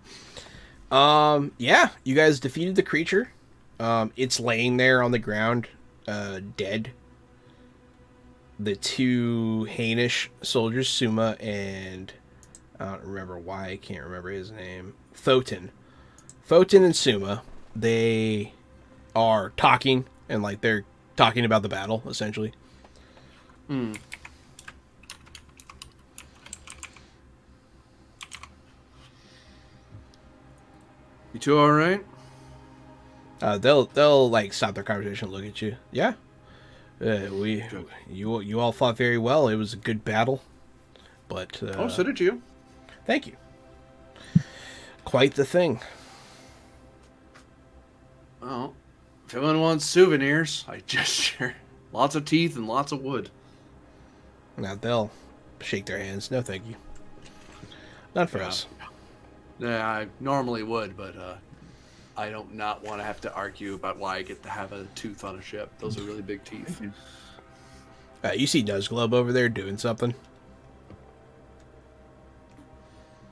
yeah, you guys defeated the creature. It's laying there on the ground, dead. The 2 Hainish soldiers, Suma and I don't remember why I can't remember his name. Thoten and Suma, they are talking, and like they're talking about the battle essentially. two all right? They'll like stop their conversation and look at you. Yeah. You all fought very well. It was a good battle. But So did you. thank you. Quite the thing. Well, if anyone wants souvenirs, I gesture. Lots of teeth and lots of wood. Now they'll shake their hands. No, thank you. Not for us. Yeah, I normally would, but I don't not want to have to argue about why I get to have a tooth on a ship. Those are really big teeth. You see Nuzglove over there doing something?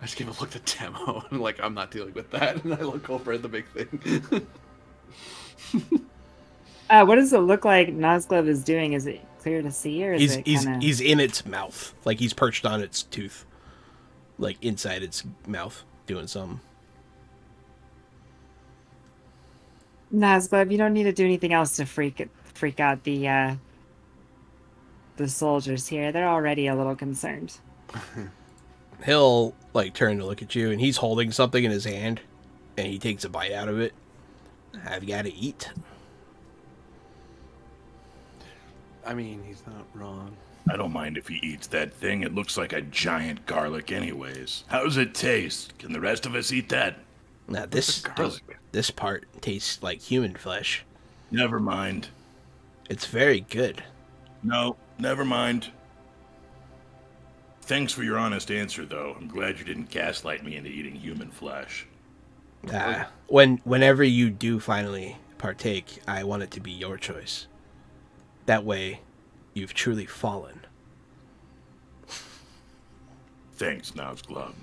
I just give a look at Demo and like I'm not dealing with that, and I look over at the big thing. What does it look like Nozglove is doing? Is it clear to see, or is it kinda... he's in its mouth, like he's perched on its tooth, like inside its mouth, doing something. Nozglove, you don't need to do anything else to freak out the soldiers here. They're already a little concerned. He'll like turn to look at you, and he's holding something in his hand, and he takes a bite out of it. I've got to eat. I mean, he's not wrong. I don't mind if he eats that thing. It looks like a giant garlic anyways. How does it taste? Can the rest of us eat that? Now this part tastes like human flesh. Never mind. It's very good. No, never mind. Thanks for your honest answer, though. I'm glad you didn't gaslight me into eating human flesh. Whenever you do finally partake, I want it to be your choice. That way, you've truly fallen. Thanks, Nozglove.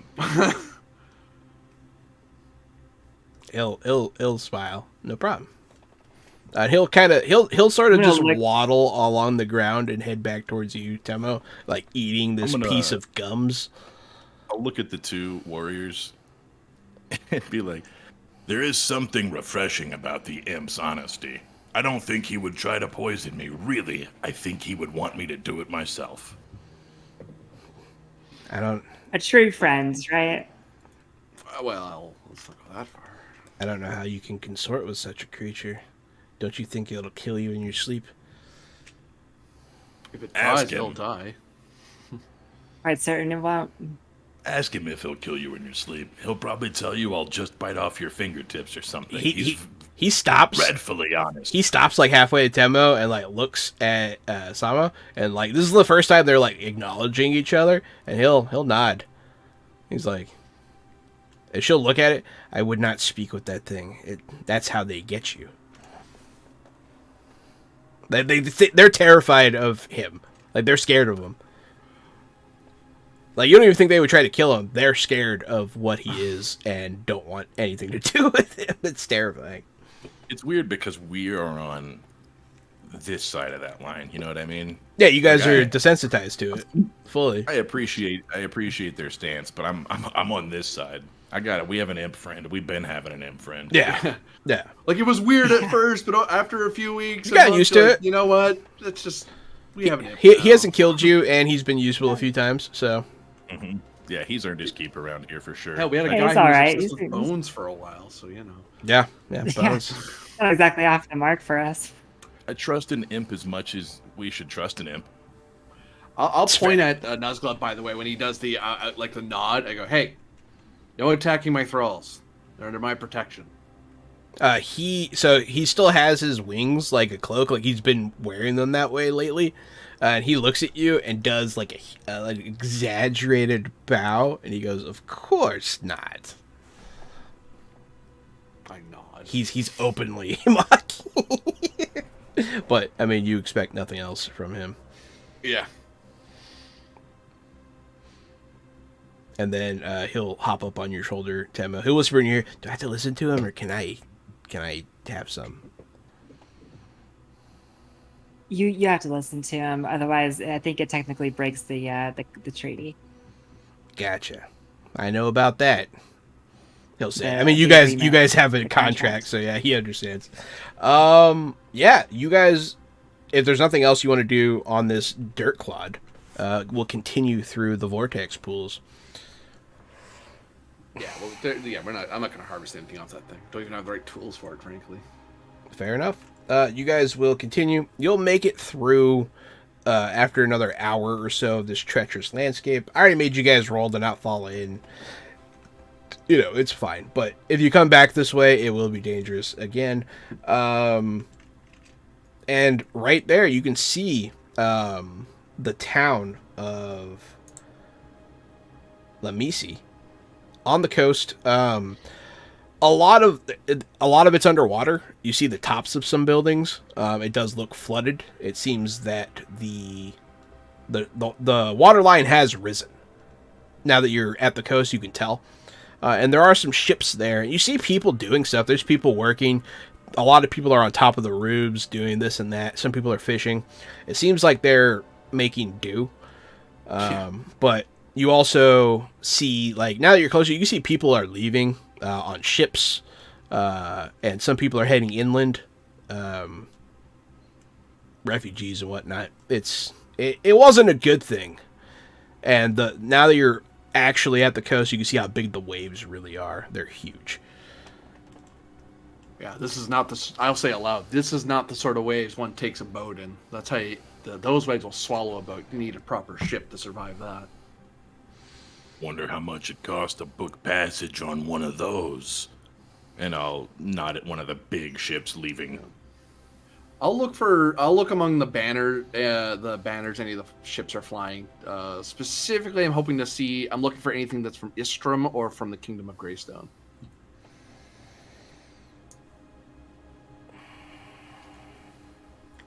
He'll smile. No problem. He'll sort of just waddle along the ground and head back towards you, Temo, like eating this piece of gums. I'll look at the two warriors and be like, There is something refreshing about the imp's honesty. I don't think he would try to poison me. Really, I think he would want me to do it myself. A true friends, right? Well, let's not go that far. I don't know how you can consort with such a creature. Don't you think it'll kill you in your sleep? If it tries, it'll die. Quite certain it won't. Ask him if he'll kill you in your sleep. He'll probably tell you I'll just bite off your fingertips or something. He stops. Dreadfully honest. He stops like halfway to Temo and like looks at Sama, and like this is the first time they're like acknowledging each other, and he'll nod. He's like, and she'll look at it. I would not speak with that thing. That's how they get you. They're terrified of him. Like they're scared of him. Like you don't even think they would try to kill him. They're scared of what he is and don't want anything to do with him. It's terrifying. It's weird because we are on this side of that line. You know what I mean? Yeah, you guys are desensitized to it fully. I appreciate their stance, but I'm on this side. I got it. We have an imp friend. We've been having an imp friend. Yeah. Yeah. Like it was weird at first, but after a few weeks, you got used to it. You know what? It's just we have an imp. He hasn't killed you, and he's been useful a few times. So. Mm-hmm. Yeah, he's earned his keep around here for sure. Hell, we had a guy who was obsessed with bones for a while, so you know. Yeah, bones. Not exactly off the mark for us. I trust an imp as much as we should trust an imp. I'll point at Nuzglove, by the way, when he does the like the nod. I go, "Hey, no attacking my thralls. They're under my protection." He still has his wings like a cloak, like he's been wearing them that way lately. And he looks at you and does like an exaggerated bow, and he goes, "Of course not." I nod. He's openly mocking. But I mean, you expect nothing else from him. Yeah. And then he'll hop up on your shoulder, Temo. He'll whisper in your ear, "Do I have to listen to him, or can I have some?" You have to listen to him, otherwise I think it technically breaks the treaty. Gotcha. I know about that. He'll say. I mean, you guys have a contract, so yeah, he understands. Yeah, you guys. If there's nothing else you want to do on this dirt clod, we'll continue through the vortex pools. Yeah, well, we're not. I'm not going to harvest anything off that thing. Don't even have the right tools for it, frankly. Fair enough. You guys will continue. You'll make it through after another hour or so of this treacherous landscape. I already made you guys roll to not fall in. You know, it's fine. But if you come back this way, it will be dangerous again. And right there, you can see the town of Lamisi on the coast. A lot of it's underwater. You see the tops of some buildings. It does look flooded. It seems that the water line has risen. Now that you're at the coast, you can tell. And there are some ships there. You see people doing stuff. There's people working. A lot of people are on top of the roofs doing this and that. Some people are fishing. It seems like they're making do. But you also see, like, now that you're closer, you can see people are leaving on ships. And some people are heading inland. Refugees and whatnot. It wasn't a good thing. And now that you're actually at the coast, you can see how big the waves really are. They're huge. Yeah, this is not the. I'll say it loud. This is not the sort of waves one takes a boat in. That's how those waves will swallow a boat. You need a proper ship to survive that. Wonder how much it cost to book passage on one of those. And I'll nod at one of the big ships leaving. I'll look among the banners any of the ships are flying. Specifically, I'm looking for anything that's from Istrum or from the Kingdom of Greystone.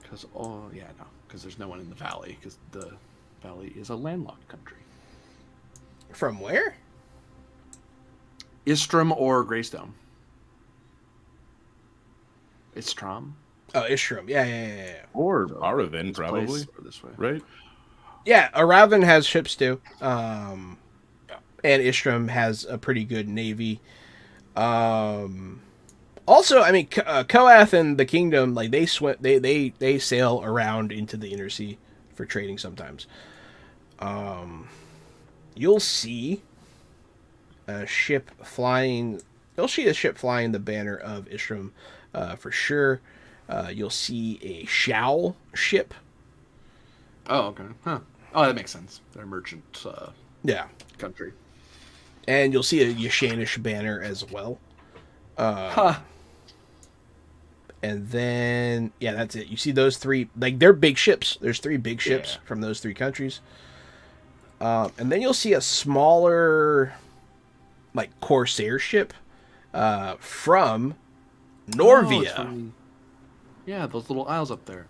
Because there's no one in the valley, because the valley is a landlocked country. From where? Istrum or Greystone. Istrom? Oh, Ishram. Yeah. Or Aravan, probably. Place, or this way. Right? Yeah, Aravan has ships too. And Ishram has a pretty good navy. Also, I mean, Koath and the Kingdom, like, they sail around into the inner sea for trading sometimes. You'll see a ship flying. You'll see a ship flying the banner of Ishram, for sure. You'll see a Shao ship. Oh, okay. Huh. Oh, that makes sense. They're a merchant country. And you'll see a Yashanish banner as well. And then, yeah, that's it. You see those three, like, they're big ships. There's 3 big ships from those 3 countries. And then you'll see a smaller, like, Corsair ship from Norvia. Yeah, those little isles up there.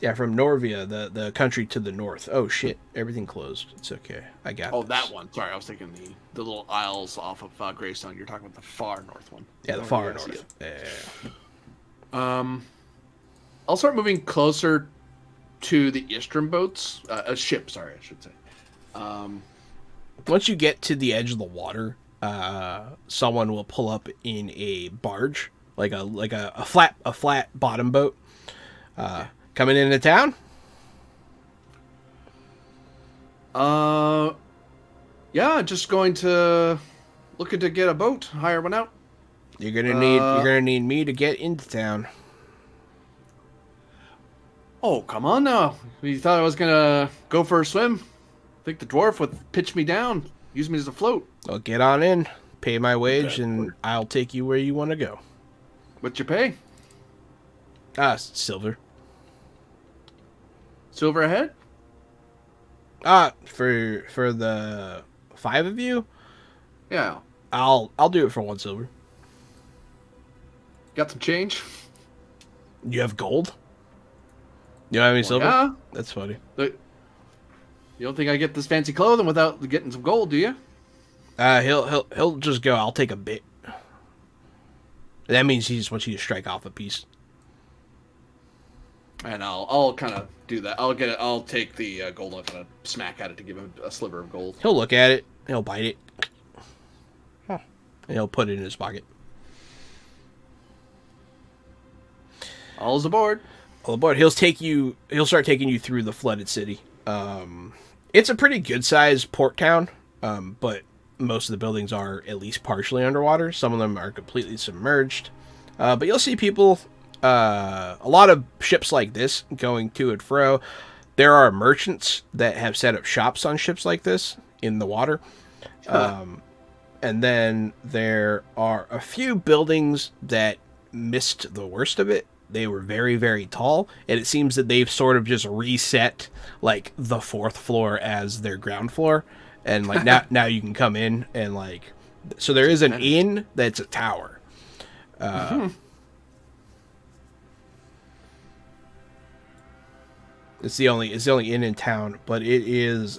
Yeah, from Norvia, the country to the north. Oh, shit. Everything closed. It's okay. I got this. That one. Sorry, I was thinking the little isles off of Greystone. You're talking about the far north one. Yeah, the far north. Yeah. I'll start moving closer to the Istrum boats. Ship, sorry, I should say. Once you get to the edge of the water, someone will pull up in a barge, like a flat bottom boat. Coming into town? Yeah, just looking to get a boat, hire one out. You're gonna need me to get into town. Oh, come on now. You thought I was gonna go for a swim? Think the dwarf would pitch me down, use me as a float. Well, get on in, pay my wage, and I'll take you where you want to go. What's your pay? Silver. Silver ahead? For the 5 of you, Yeah. I'll do it for 1 silver. Got some change? You have gold? You don't have any silver? Yeah. That's funny. You don't think I get this fancy clothing without getting some gold, do you? He'll just go, I'll take a bit. That means he just wants you to strike off a piece. And I'll kind of do that. I'll take the gold and kind of smack at it to give him a sliver of gold. He'll look at it. He'll bite it. And he'll put it in his pocket. All's aboard. All aboard. He'll start taking you through the flooded city. It's a pretty good sized port town, but most of the buildings are at least partially underwater. Some of them are completely submerged. But you'll see people, a lot of ships like this going to and fro. There are merchants that have set up shops on ships like this in the water. And then there are a few buildings that missed the worst of it. They were very, very tall, and it seems that they've sort of just reset like the 4th floor as their ground floor, and like now you can come in and like, so there is an inn that's a tower. It's the only inn in town, but it is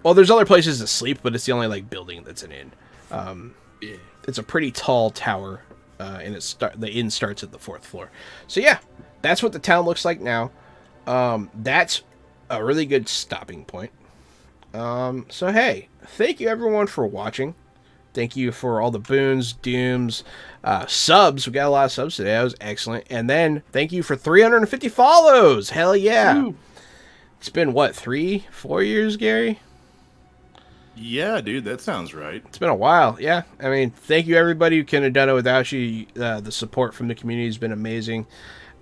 well, there's other places to sleep, but it's the only like building that's an inn. It's a pretty tall tower, and the inn starts at the 4th floor. So yeah, that's what the town looks like now. That's a really good stopping point. So hey, thank you everyone for watching. Thank you for all the boons, dooms, subs. We got a lot of subs today. That was excellent. And then thank you for 350 follows. Hell yeah. Ooh. It's been what, 3-4 years, Gary? Yeah, dude, that sounds right. It's been a while. Yeah. I mean, thank you everybody who couldn't have done it without you. The support from the community has been amazing.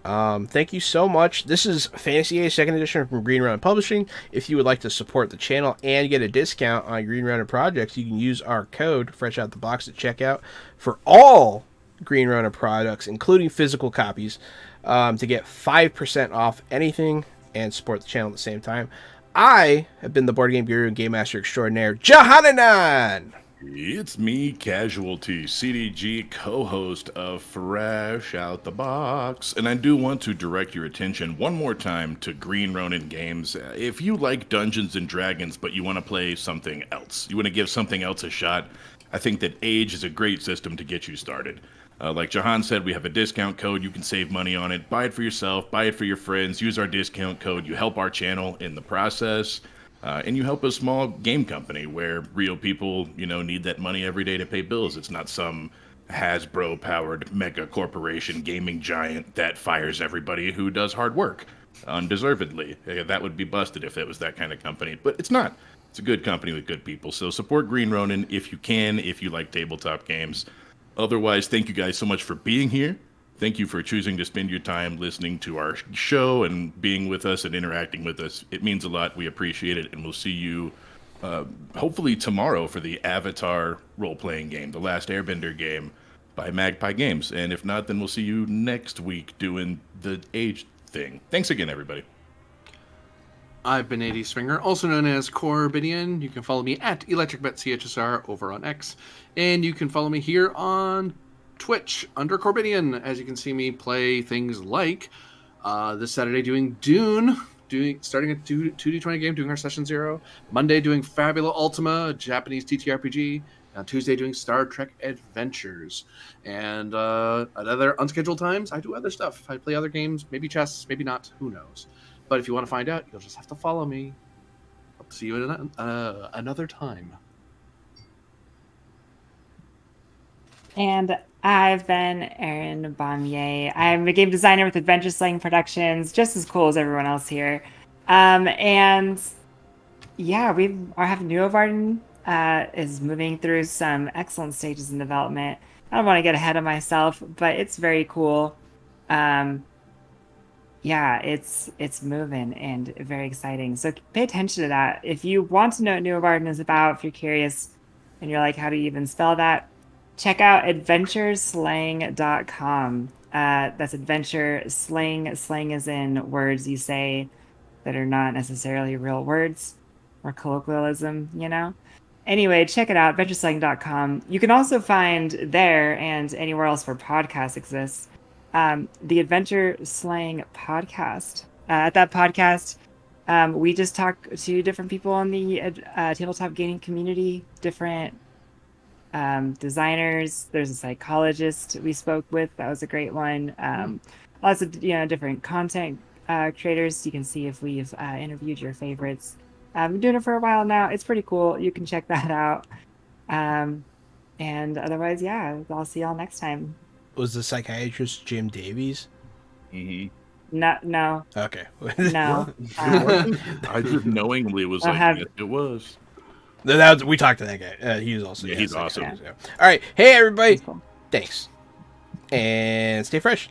Thank you so much. This is Fantasy A 2nd edition from Green Ronin Publishing. If you would like to support the channel and get a discount on Green Ronin projects, you can use our code Fresh Out the Box at checkout for all Green Ronin products, including physical copies, to get 5% off anything and support the channel at the same time. I have been the board game guru and game master extraordinaire, Johananan! It's me, Casualty, CDG, co-host of Fresh Out the Box. And I do want to direct your attention one more time to Green Ronin Games. If you like Dungeons & Dragons, but you want to play something else, you want to give something else a shot, I think that Age is a great system to get you started. Like Jahan said, we have a discount code. You can save money on it. Buy it for yourself. Buy it for your friends. Use our discount code. You help our channel in the process. And you help a small game company where real people, need that money every day to pay bills. It's not some Hasbro-powered mega corporation gaming giant that fires everybody who does hard work undeservedly. That would be busted if it was that kind of company. But it's not. It's a good company with good people. So support Green Ronin if you can, if you like tabletop games. Otherwise, thank you guys so much for being here. Thank you for choosing to spend your time listening to our show and being with us and interacting with us. It means a lot. We appreciate it. And we'll see you hopefully tomorrow for the Avatar role-playing game, the Last Airbender game by Magpie Games. And if not, then we'll see you next week doing the Age thing. Thanks again, everybody. I've been AD Swinger, also known as Corbidian. You can follow me at ElectricBetCHSR over on X. And you can follow me here on Twitch under Corbidian, as you can see me play things like this Saturday doing Dune, starting a 2D20 game, doing our Session 0. Monday doing Fabula Ultima, a Japanese TTRPG. On Tuesday doing Star Trek Adventures. And at other unscheduled times, I do other stuff. I play other games, maybe chess, maybe not, who knows. But if you want to find out, you'll just have to follow me. Hope to see you at another time. And I've been Erin Baumier. I'm a game designer with Adventure Slang Productions, just as cool as everyone else here. And yeah, we are having Neovarden is moving through some excellent stages in development. I don't want to get ahead of myself, but it's very cool. Yeah, it's moving and very exciting. So pay attention to that. If you want to know what Neovarden is about, if you're curious and you're like, how do you even spell that? Check out adventureslang.com. That's adventure slang. Slang is in words you say that are not necessarily real words or colloquialism, Anyway, check it out, adventureslang.com. You can also find there and anywhere else where podcasts exist, the Adventure Slang podcast. At that podcast, we just talk to different people in the tabletop gaming community, different designers. There's a psychologist we spoke with. That was a great one. Lots of different content creators. You can see if we've interviewed your favorites. I've been doing it for a while now. It's pretty cool. You can check that out. And otherwise, yeah, I'll see y'all next time. Was the psychiatrist Jim Davies? Mm-hmm. No. Okay. No. I just knowingly was like, yes, it was. We talked to that guy. He was also Yeah, he's awesome. So. All right. Hey, everybody. That's cool. Thanks. And stay fresh.